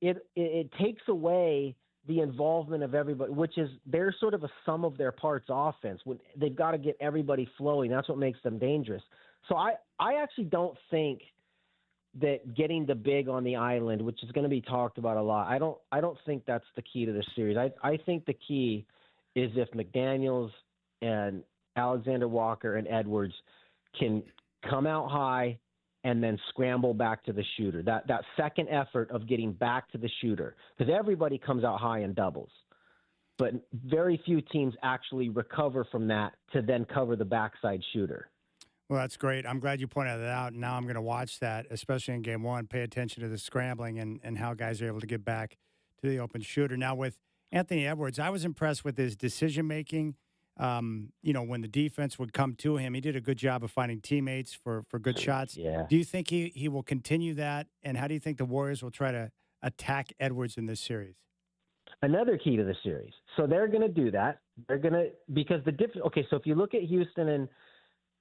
[SPEAKER 15] it takes away the involvement of everybody, which is they're sort of a sum of their parts offense. They've got to get everybody flowing. That's what makes them dangerous. So I actually don't think that getting the big on the island, which is going to be talked about a lot, I don't think that's the key to this series. I think the key is if McDaniels and Alexander Walker and Edwards can come out high and then scramble back to the shooter. That second effort of getting back to the shooter, because everybody comes out high in doubles, but very few teams actually recover from that to then cover the backside shooter.
[SPEAKER 1] Well, that's great. I'm glad you pointed that out. Now I'm going to watch that, especially in game one. Pay attention to the scrambling and how guys are able to get back to the open shooter. Now, with Anthony Edwards, I was impressed with his decision-making. When the defense would come to him, he did a good job of finding teammates for good shots.
[SPEAKER 15] Yeah.
[SPEAKER 1] Do you think he will continue that? And how do you think the Warriors will try to attack Edwards in this series?
[SPEAKER 15] Another key to the series. So they're going to do that. They're going to, because so if you look at Houston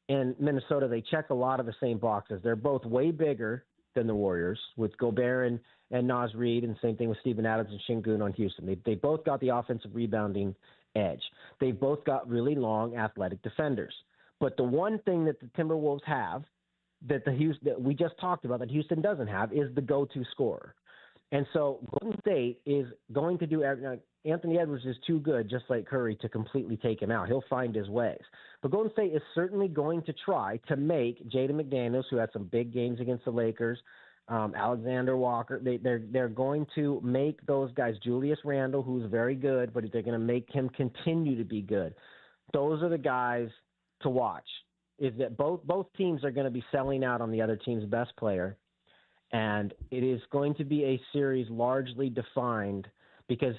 [SPEAKER 15] and Minnesota, they check a lot of the same boxes. They're both way bigger than the Warriors, with Gobert and Naz Reid, and same thing with Steven Adams and Şengün on Houston. They both got the offensive rebounding edge. They've both got really long athletic defenders. But the one thing that the Timberwolves have that we just talked about that Houston doesn't have is the go-to scorer. And so Golden State is going to do Anthony Edwards is too good, just like Curry, to completely take him out. He'll find his ways. But Golden State is certainly going to try to make Jaden McDaniels, who had some big games against the Lakers, Alexander Walker, they're going to make those guys, Julius Randle, who's very good, but they're going to make him continue to be good. Those are the guys to watch, is that both teams are going to be selling out on the other team's best player. And it is going to be a series largely defined because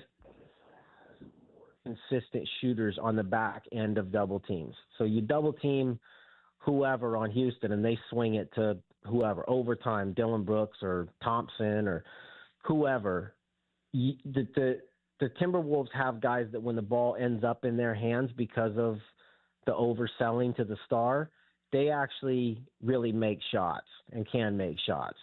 [SPEAKER 15] consistent shooters on the back end of double teams. So you double team whoever on Houston and they swing it to whoever, overtime, Dylan Brooks or Thompson or whoever. The Timberwolves have guys that when the ball ends up in their hands because of the overselling to the star, they actually really make shots and can make shots.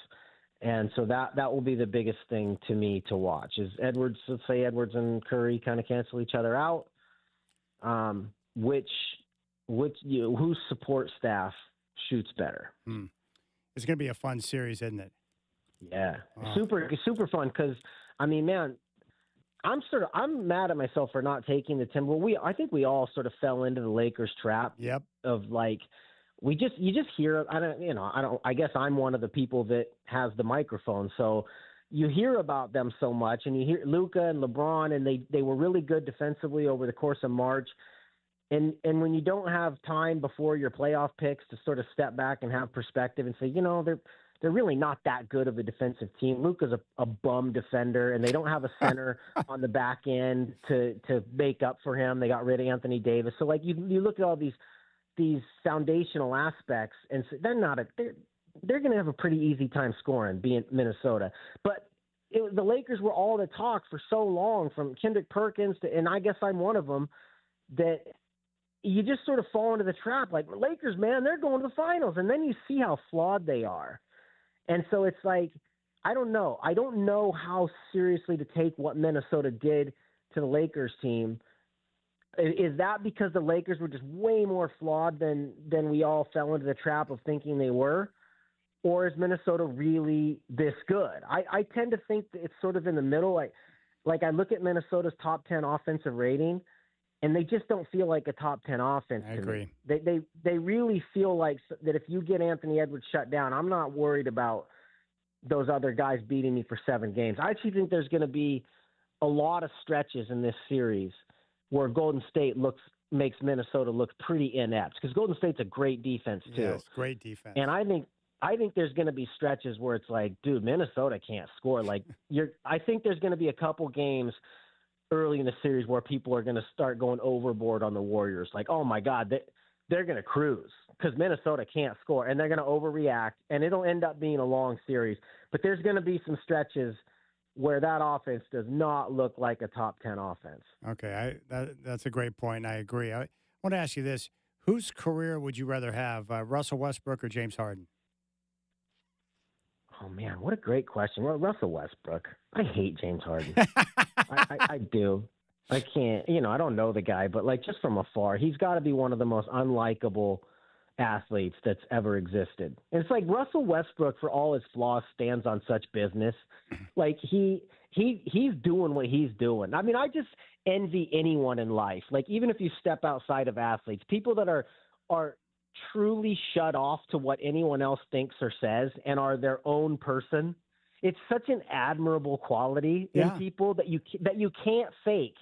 [SPEAKER 15] And so that will be the biggest thing to me to watch is Edwards. Let's say Edwards and Curry kind of cancel each other out. Whose support staff shoots better?
[SPEAKER 1] It's going to be a fun series, isn't it?
[SPEAKER 15] Yeah, super fun. Because man, I'm mad at myself for not taking the Timberwolves. I think we all sort of fell into the Lakers trap.
[SPEAKER 1] Yep.
[SPEAKER 15] Of like. You just hear, I guess I'm one of the people that has the microphone. So you hear about them so much, and you hear Luka and LeBron, and they were really good defensively over the course of March. And when you don't have time before your playoff picks to sort of step back and have perspective and say, they're really not that good of a defensive team. Luka's a bum defender, and they don't have a center on the back end to make up for him. They got rid of Anthony Davis. So like you look at all these foundational aspects, and so they're going to have a pretty easy time scoring, being Minnesota. But the Lakers were all the talk for so long, from Kendrick Perkins to, and I guess I'm one of them, that you just sort of fall into the trap. Like, Lakers, man, they're going to the finals. And then you see how flawed they are. And so it's like, I don't know. I don't know how seriously to take what Minnesota did to the Lakers team. Is that because the Lakers were just way more flawed than we all fell into the trap of thinking they were? Or is Minnesota really this good? I tend to think that it's sort of in the middle. Like I look at Minnesota's top 10 offensive rating, and they just don't feel like a top 10 offense to
[SPEAKER 1] agree.
[SPEAKER 15] me. They really feel like that if you get Anthony Edwards shut down, I'm not worried about those other guys beating me for 7 games. I actually think there's going to be a lot of stretches in this series where Golden State makes Minnesota look pretty inept, because Golden State's a great defense too.
[SPEAKER 1] Yes, great defense.
[SPEAKER 15] And I think there's going to be stretches where it's like, dude, Minnesota can't score. Like I think there's going to be a couple games early in the series where people are going to start going overboard on the Warriors. Like, oh my God, they're going to cruise because Minnesota can't score, and they're going to overreact, and it'll end up being a long series. But there's going to be some stretches where that offense does not look like a top 10 offense.
[SPEAKER 1] Okay, that's a great point. I agree. I want to ask you this. Whose career would you rather have, Russell Westbrook or James Harden?
[SPEAKER 15] Oh, man, what a great question. Well, Russell Westbrook. I hate James Harden. I do. I can't, I don't know the guy, but like just from afar, he's got to be one of the most unlikable athletes that's ever existed. And it's like Russell Westbrook, for all his flaws, stands on such business. Like he's doing what he's doing. I mean, I just envy anyone in life. Like, even if you step outside of athletes, people that are truly shut off to what anyone else thinks or says and are their own person. It's such an admirable quality in people that you can't fake.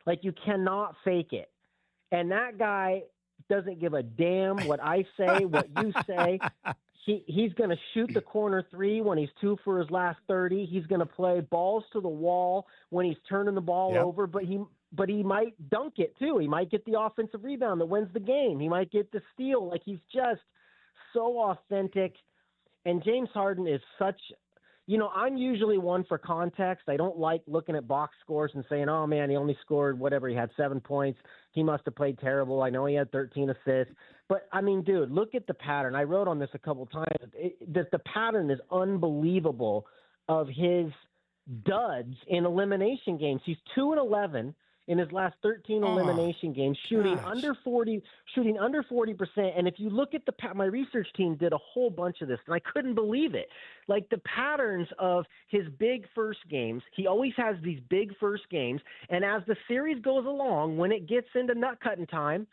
[SPEAKER 15] Like, you cannot fake it. And that guy doesn't give a damn what I say, what you say. He's going to shoot the corner 3 when he's 2 for his last 30. He's going to play balls to the wall when he's turning the ball over, but he might dunk it too. He might get the offensive rebound that wins the game. He might get the steal. Like, he's just so authentic. And James Harden is such, I'm usually one for context. I don't like looking at box scores and saying, oh man, he only scored whatever. He had 7 points. He must have played terrible. I know he had 13 assists. But I mean, dude, look at the pattern. I wrote on this a couple times. The pattern is unbelievable of his duds in elimination games. He's 2-11 in his last 13 elimination games, shooting under 40%. And if you look at my research team did a whole bunch of this, and I couldn't believe it. Like, the patterns of his big first games, he always has these big first games. And as the series goes along, when it gets into nut cutting time,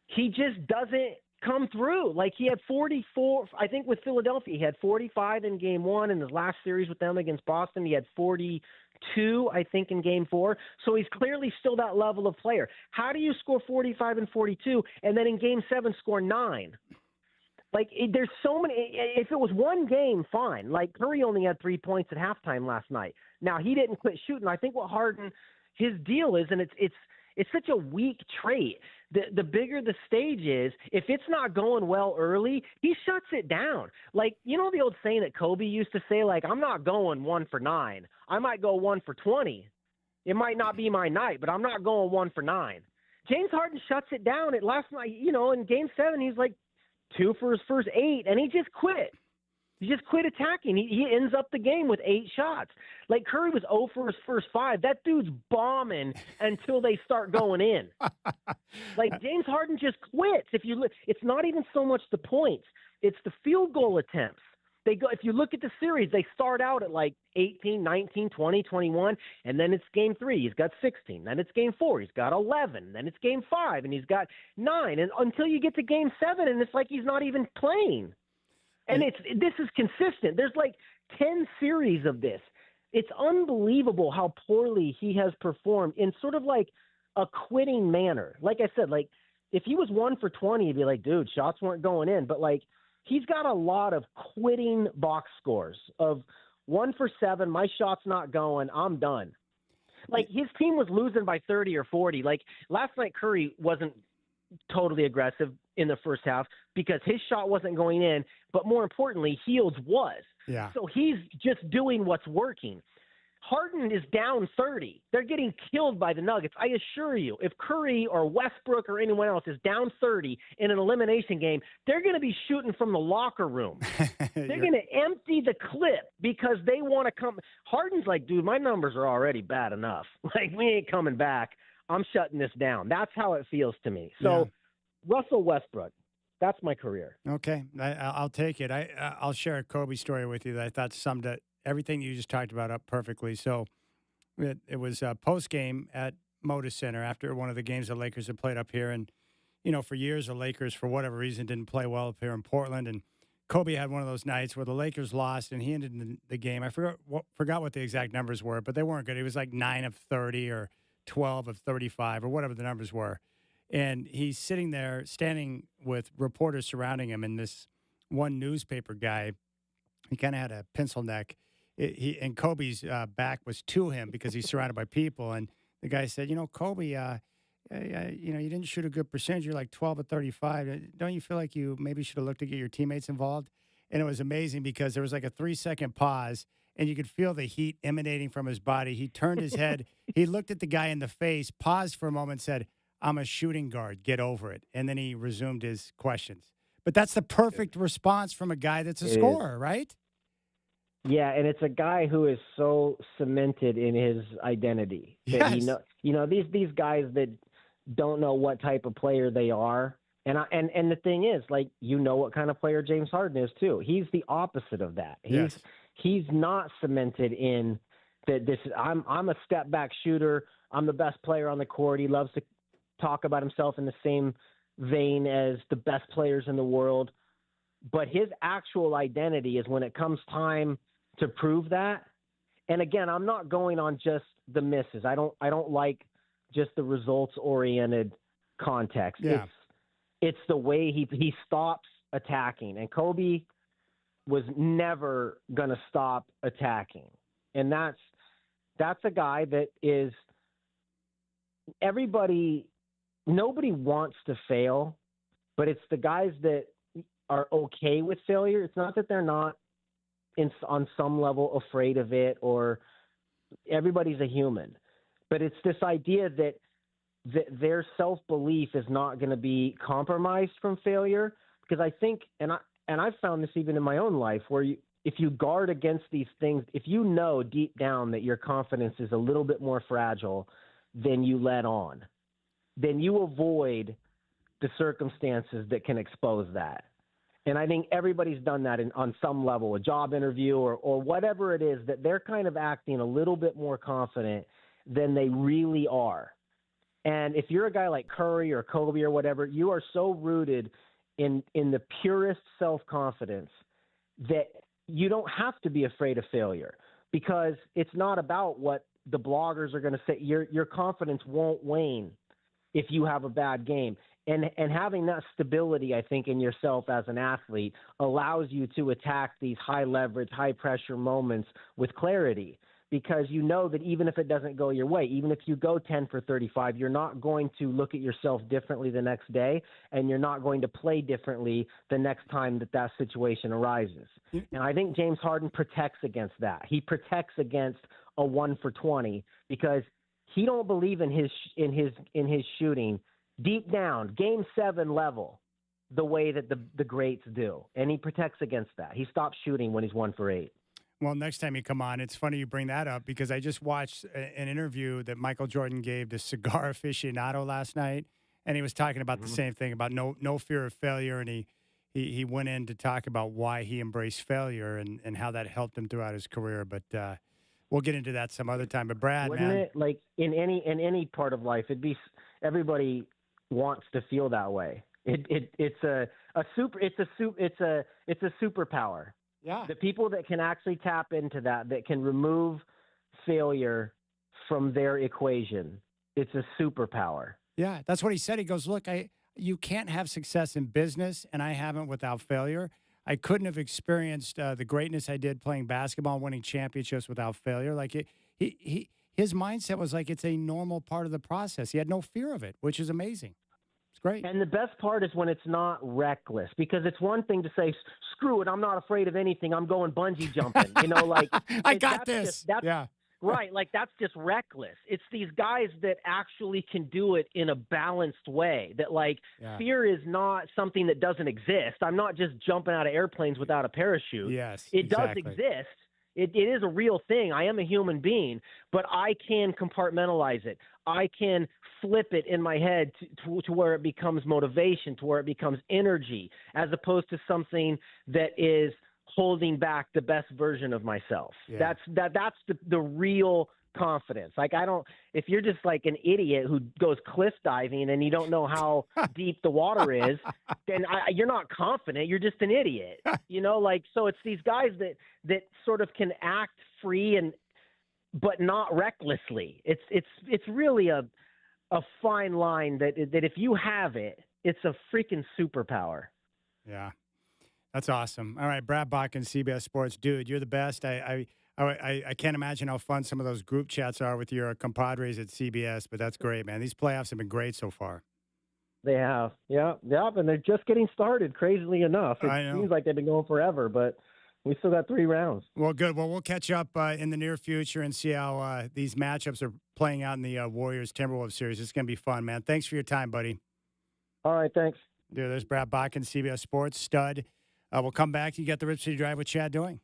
[SPEAKER 15] he just doesn't come through. Like, he had 44, I think with Philadelphia, he had 45 in game 1. In his last series with them against Boston, he had 42, I think, in game 4. So he's clearly still that level of player. How do you score 45 and 42 and then in game 7 score 9? Like, there's so many. If it was one game, fine. Like, Curry only had 3 points at halftime last night. Now, he didn't quit shooting. I think what Harden, his deal is, and it's such a weak trait. The bigger the stage is, if it's not going well early, he shuts it down. Like, the old saying that Kobe used to say, like, I'm not going 1 for 9. I might go 1 for 20. It might not be my night, but I'm not going 1 for 9. James Harden shuts it down. At last night, in game 7, he's like 2 for his first 8, and he just quit. He just quit attacking. He ends up the game with 8 shots. Like, Curry was 0 for his first 5. That dude's bombing until they start going in. Like, James Harden just quits. If you look, it's not even so much the points. It's the field goal attempts. They go. If you look at the series, they start out at like 18, 19, 20, 21, and then it's game 3. He's got 16. Then it's game 4. He's got 11. Then it's game 5, and he's got 9. And until you get to game 7, and it's like he's not even playing. And this is consistent. There's like 10 series of this. It's unbelievable how poorly he has performed in sort of like a quitting manner. Like I said, like, if he was 1 for 20, you'd be like, dude, shots weren't going in. But like, he's got a lot of quitting box scores of 1 for 7. My shot's not going. I'm done. Like, his team was losing by 30 or 40. Like, last night, Curry wasn't totally aggressive in the first half because his shot wasn't going in, but more importantly, Fields was.
[SPEAKER 1] Yeah.
[SPEAKER 15] So he's just doing what's working. Harden is down 30. They're getting killed by the Nuggets. I assure you, if Curry or Westbrook or anyone else is down 30 in an elimination game, they're going to be shooting from the locker room. They're going to empty the clip because they want to come. Harden's like, dude, my numbers are already bad enough. Like, we ain't coming back. I'm shutting this down. That's how it feels to me. So, Russell Westbrook, that's my career.
[SPEAKER 1] Okay, I'll take it. I'll share a Kobe story with you that I thought summed it, everything you just talked about up perfectly. So it was a post-game at Moda Center after one of the games the Lakers had played up here. And, you know, for years the Lakers, for whatever reason, didn't play well up here in Portland. And Kobe had one of those nights where the Lakers lost, and he ended the game. I forgot what the exact numbers were, but they weren't good. It was like 9 of 30 or 12 of 35 or whatever the numbers were. And he's sitting there standing with reporters surrounding him, and this one newspaper guy, he kind of had a pencil neck. And Kobe's back was to him because he's surrounded by people. And the guy said, you know, Kobe, you know, you didn't shoot a good percentage. You're like 12 of 35. Don't you feel like you maybe should have looked to get your teammates involved? And it was amazing because there was like a 3-second pause, and you could feel the heat emanating from his body. He turned his head. He looked at the guy in the face, paused for a moment, said, I'm a shooting guard. Get over it. And then he resumed his questions. But that's the perfect response from a guy that's a scorer, right?
[SPEAKER 15] Yeah, and it's a guy who is so cemented in his identity that he know these guys that don't know what type of player they are. And the thing is, like, you know what kind of player James Harden is too. He's the opposite of that. He's not cemented in that I'm a step back shooter. I'm the best player on the court. He loves to talk about himself in the same vein as the best players in the world. But his actual identity is when it comes time to prove that. And again, I'm not going on just the misses. I don't like just the results oriented context.
[SPEAKER 1] Yeah.
[SPEAKER 15] It's the way he stops attacking. And Kobe was never going to stop attacking. And that's a guy that is nobody wants to fail, but it's the guys that are okay with failure. It's not that they're not on some level afraid of it, or everybody's a human, but it's this idea that their self-belief is not going to be compromised from failure. Because I think, and I've found this even in my own life, where if you guard against these things, if you know deep down that your confidence is a little bit more fragile than you let on, then you avoid the circumstances that can expose that. And I think everybody's done that on some level, a job interview or whatever it is, that they're kind of acting a little bit more confident than they really are. And if you're a guy like Curry or Kobe or whatever, you are so rooted in the purest self-confidence that you don't have to be afraid of failure, because it's not about what the bloggers are going to say. Your confidence won't wane if you have a bad game. And having that stability, I think, in yourself as an athlete allows you to attack these high leverage, high pressure moments with clarity, because you know that even if it doesn't go your way, even if you go 10 for 35, you're not going to look at yourself differently the next day, and you're not going to play differently the next time that situation arises. And I think James Harden protects against that. He protects against a 1 for 20 because he don't believe in his shooting deep down, Game 7 level, the way that the greats do. And he protects against that. He stops shooting when he's 1 for 8.
[SPEAKER 1] Well, next time you come on, it's funny you bring that up, because I just watched an interview that Michael Jordan gave to Cigar Aficionado last night, and he was talking about the same thing, about no fear of failure, and he went in to talk about why he embraced failure and how that helped him throughout his career. But we'll get into that some other time. But Brad,
[SPEAKER 15] wouldn't it, like in any part of life, it'd be everybody wants to feel that way. It's a superpower.
[SPEAKER 1] Yeah.
[SPEAKER 15] The people that can actually tap into that can remove failure from their equation, it's a superpower.
[SPEAKER 1] Yeah, that's what he said. He goes, look, you can't have success in business, and I haven't without failure. I couldn't have experienced the greatness I did playing basketball, winning championships without failure. Like his mindset was like it's a normal part of the process. He had no fear of it, which is amazing. It's great.
[SPEAKER 15] And the best part is when it's not reckless, because it's one thing to say, screw it, I'm not afraid of anything, I'm going bungee jumping. You know, like
[SPEAKER 1] I got this.
[SPEAKER 15] Right, like that's just reckless. It's these guys that actually can do it in a balanced way. That fear is not something that doesn't exist. I'm not just jumping out of airplanes without a parachute.
[SPEAKER 1] Yes,
[SPEAKER 15] it
[SPEAKER 1] exactly.
[SPEAKER 15] does exist. It is a real thing. I am a human being, but I can compartmentalize it. I can flip it in my head to where it becomes motivation, to where it becomes energy, as opposed to something that is holding back the best version of myself.
[SPEAKER 1] Yeah.
[SPEAKER 15] That's the real confidence. Like if you're just like an idiot who goes cliff diving and you don't know how deep the water is, then you're not confident. You're just an idiot. So it's these guys that sort of can act free but not recklessly. It's really a fine line that if you have it, it's a freaking superpower.
[SPEAKER 1] Yeah. That's awesome. All right, Brad Botkin, CBS Sports. Dude, you're the best. I can't imagine how fun some of those group chats are with your compadres at CBS, but that's great, man. These playoffs have been great so far.
[SPEAKER 15] They have. Yeah, and they're just getting started, crazily enough.
[SPEAKER 1] I know.
[SPEAKER 15] It seems like they've been going forever, but we still got 3 rounds.
[SPEAKER 1] Well, good. Well, we'll catch up in the near future and see how these matchups are playing out in the Warriors-Timberwolves series. It's going to be fun, man. Thanks for your time, buddy.
[SPEAKER 15] All right, thanks.
[SPEAKER 1] Dude, there's Brad Botkin, CBS Sports, stud. We'll come back. You got the Rip City Drive with Chad doing.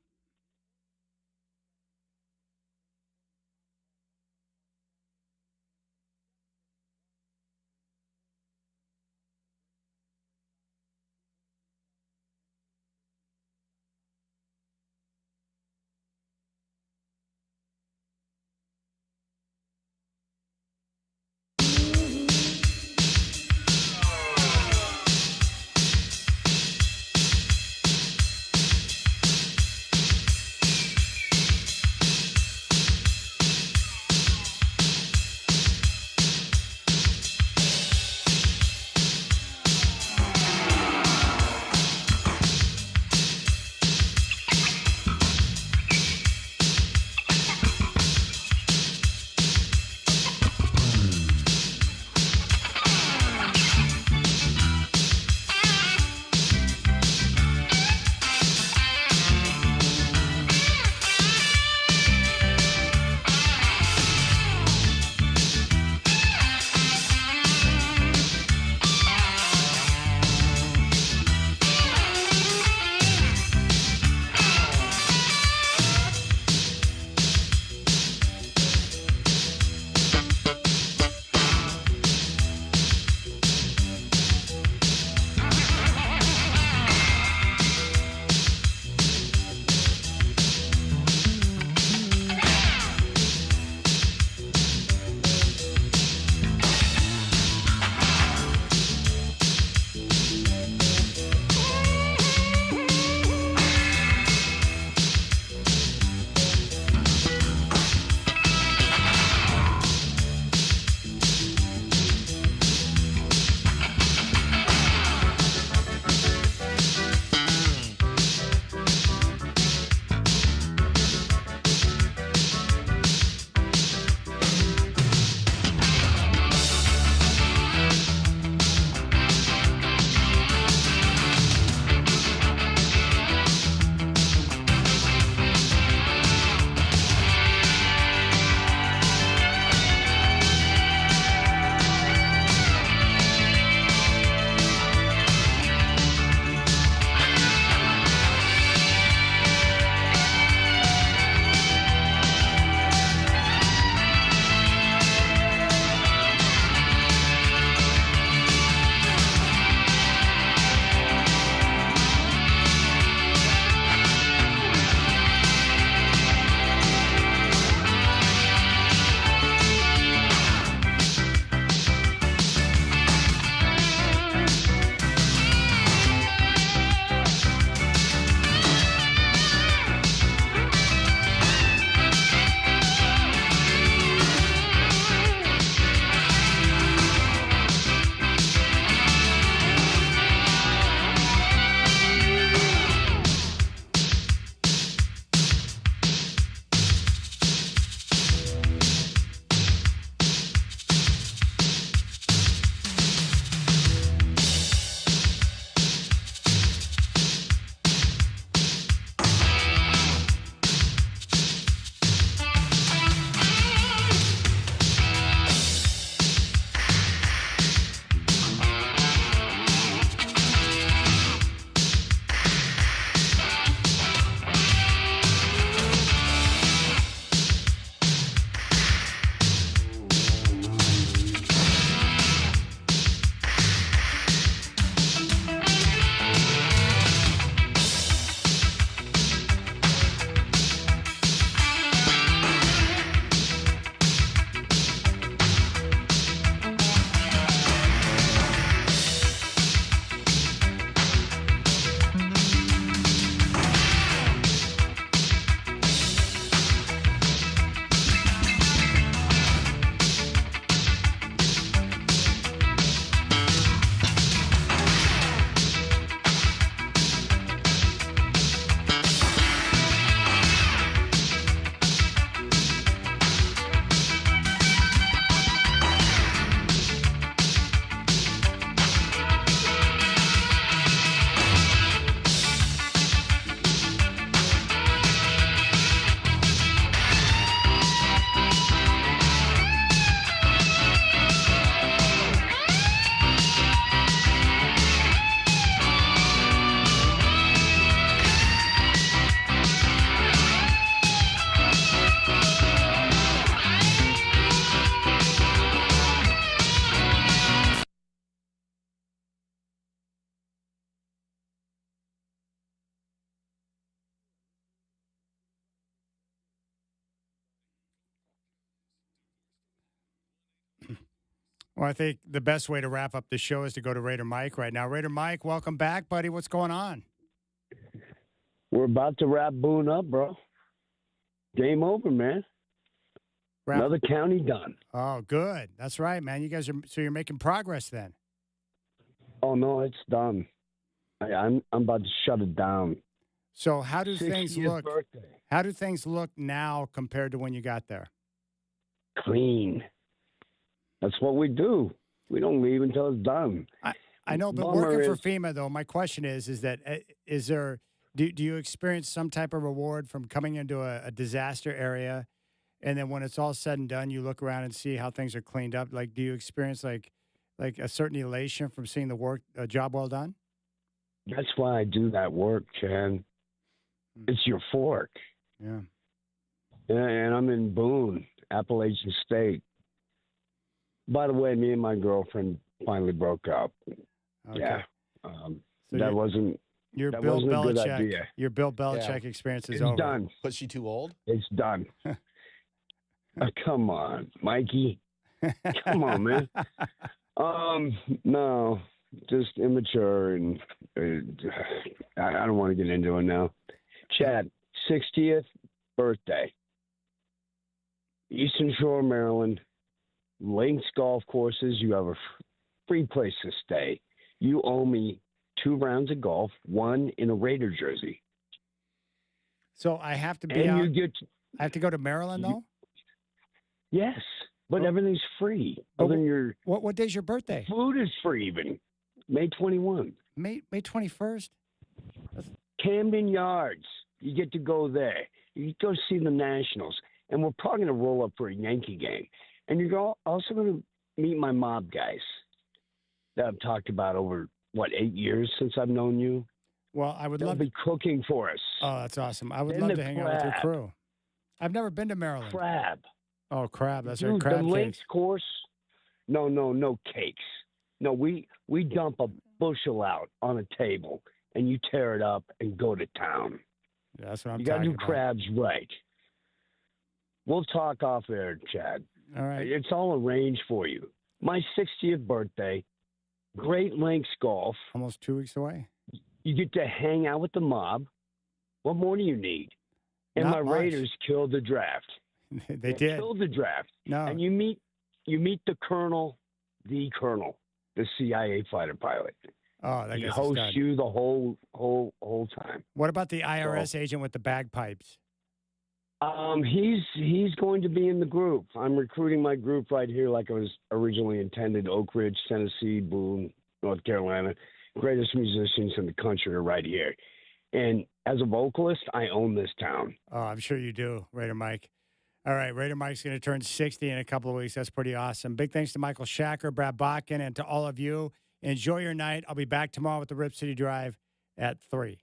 [SPEAKER 1] Well, I think the best way to wrap up the show is to go to Raider Mike right now. Raider Mike, welcome back, buddy. What's going on?
[SPEAKER 16] We're about to wrap Boone up, bro. Game over, man. Another county done.
[SPEAKER 1] Oh, good. That's right, man. You guys are so you're making progress then.
[SPEAKER 16] Oh no, it's done. I'm about to shut it down.
[SPEAKER 1] So how do things
[SPEAKER 16] 60th
[SPEAKER 1] look?
[SPEAKER 16] birthday.
[SPEAKER 1] How do things look now compared to when you got there?
[SPEAKER 16] Clean. That's what we do. We don't leave until it's done.
[SPEAKER 1] I know, but
[SPEAKER 16] Bummer
[SPEAKER 1] working for
[SPEAKER 16] is-
[SPEAKER 1] FEMA though, my question is that is there do you experience some type of reward from coming into a disaster area, and then when it's all said and done, you look around and see how things are cleaned up? Like, do you experience like a certain elation from seeing the work, a job well done?
[SPEAKER 16] That's why I do that work, Chad. It's your fork.
[SPEAKER 1] Yeah.
[SPEAKER 16] And I'm in Boone, Appalachian State. By the way, me and my girlfriend finally broke up.
[SPEAKER 1] Okay.
[SPEAKER 16] Yeah.
[SPEAKER 1] So
[SPEAKER 16] that wasn't
[SPEAKER 1] Your
[SPEAKER 16] that
[SPEAKER 1] Bill
[SPEAKER 16] wasn't a good
[SPEAKER 1] Belichick.
[SPEAKER 16] idea.
[SPEAKER 1] Your Bill Belichick experience is
[SPEAKER 16] It's
[SPEAKER 1] over.
[SPEAKER 16] done.
[SPEAKER 11] Was she too old?
[SPEAKER 16] It's done. Come on, Mikey. Come on, man. No, just immature, and I don't want to get into it now. Chad, 60th birthday, Eastern Shore, Maryland, Links Golf Courses. You have a free place to stay. You owe me 2 rounds of golf, 1 in a Raider jersey.
[SPEAKER 1] So I have to be
[SPEAKER 16] And
[SPEAKER 1] out.
[SPEAKER 16] you get
[SPEAKER 1] I have to go to Maryland though.
[SPEAKER 16] yes, but everything's free.
[SPEAKER 1] But
[SPEAKER 16] Other than your
[SPEAKER 1] what day's your birthday?
[SPEAKER 16] food is free, even May 21.
[SPEAKER 1] May 21st.
[SPEAKER 16] Camden Yards. You get to go there. You go see the Nationals, and we're probably going to roll up for a Yankee game. And you're also going to meet my mob guys that I've talked about over 8 years since I've known you.
[SPEAKER 1] Well, I would
[SPEAKER 16] They'll
[SPEAKER 1] love
[SPEAKER 16] be cooking for us.
[SPEAKER 1] Oh, that's awesome. I would
[SPEAKER 16] Then
[SPEAKER 1] love
[SPEAKER 16] the
[SPEAKER 1] to hang out with your
[SPEAKER 16] crab.
[SPEAKER 1] crew. I've never been to Maryland.
[SPEAKER 16] Crab.
[SPEAKER 1] Oh, crab. That's
[SPEAKER 16] Dude,
[SPEAKER 1] right. Crab
[SPEAKER 16] the links
[SPEAKER 1] cakes.
[SPEAKER 16] course. No cakes. No, we dump a bushel out on a table and you tear it up and go to town.
[SPEAKER 1] Yeah, that's what I'm
[SPEAKER 16] You got to
[SPEAKER 1] talking
[SPEAKER 16] do
[SPEAKER 1] about.
[SPEAKER 16] crabs right. We'll talk off air, Chad.
[SPEAKER 1] All right.
[SPEAKER 16] It's all arranged for you. My 60th birthday, Great Links Golf.
[SPEAKER 1] Almost 2 weeks away.
[SPEAKER 16] You get to hang out with the mob. What more do you need? And
[SPEAKER 1] Not
[SPEAKER 16] my
[SPEAKER 1] much.
[SPEAKER 16] Raiders killed the draft.
[SPEAKER 1] They did.
[SPEAKER 16] Killed the draft.
[SPEAKER 1] No.
[SPEAKER 16] And you meet the colonel, the CIA fighter pilot.
[SPEAKER 1] Oh, that
[SPEAKER 16] He
[SPEAKER 1] guy's a
[SPEAKER 16] hosts
[SPEAKER 1] stud.
[SPEAKER 16] you the whole time.
[SPEAKER 1] What about the IRS agent with the bagpipes?
[SPEAKER 16] He's going to be in the group. I'm recruiting my group right here, like it was originally intended. Oak Ridge, Tennessee, Boone, North Carolina. Greatest musicians in the country are right here. And as a vocalist, I own this town.
[SPEAKER 1] Oh, I'm sure you do, Raider Mike. All right, Raider Mike's going to turn 60 in a couple of weeks. That's pretty awesome. Big thanks to Michael Shacker, Brad Bakken, and to all of you. Enjoy your night. I'll be back tomorrow with the Rip City Drive at 3.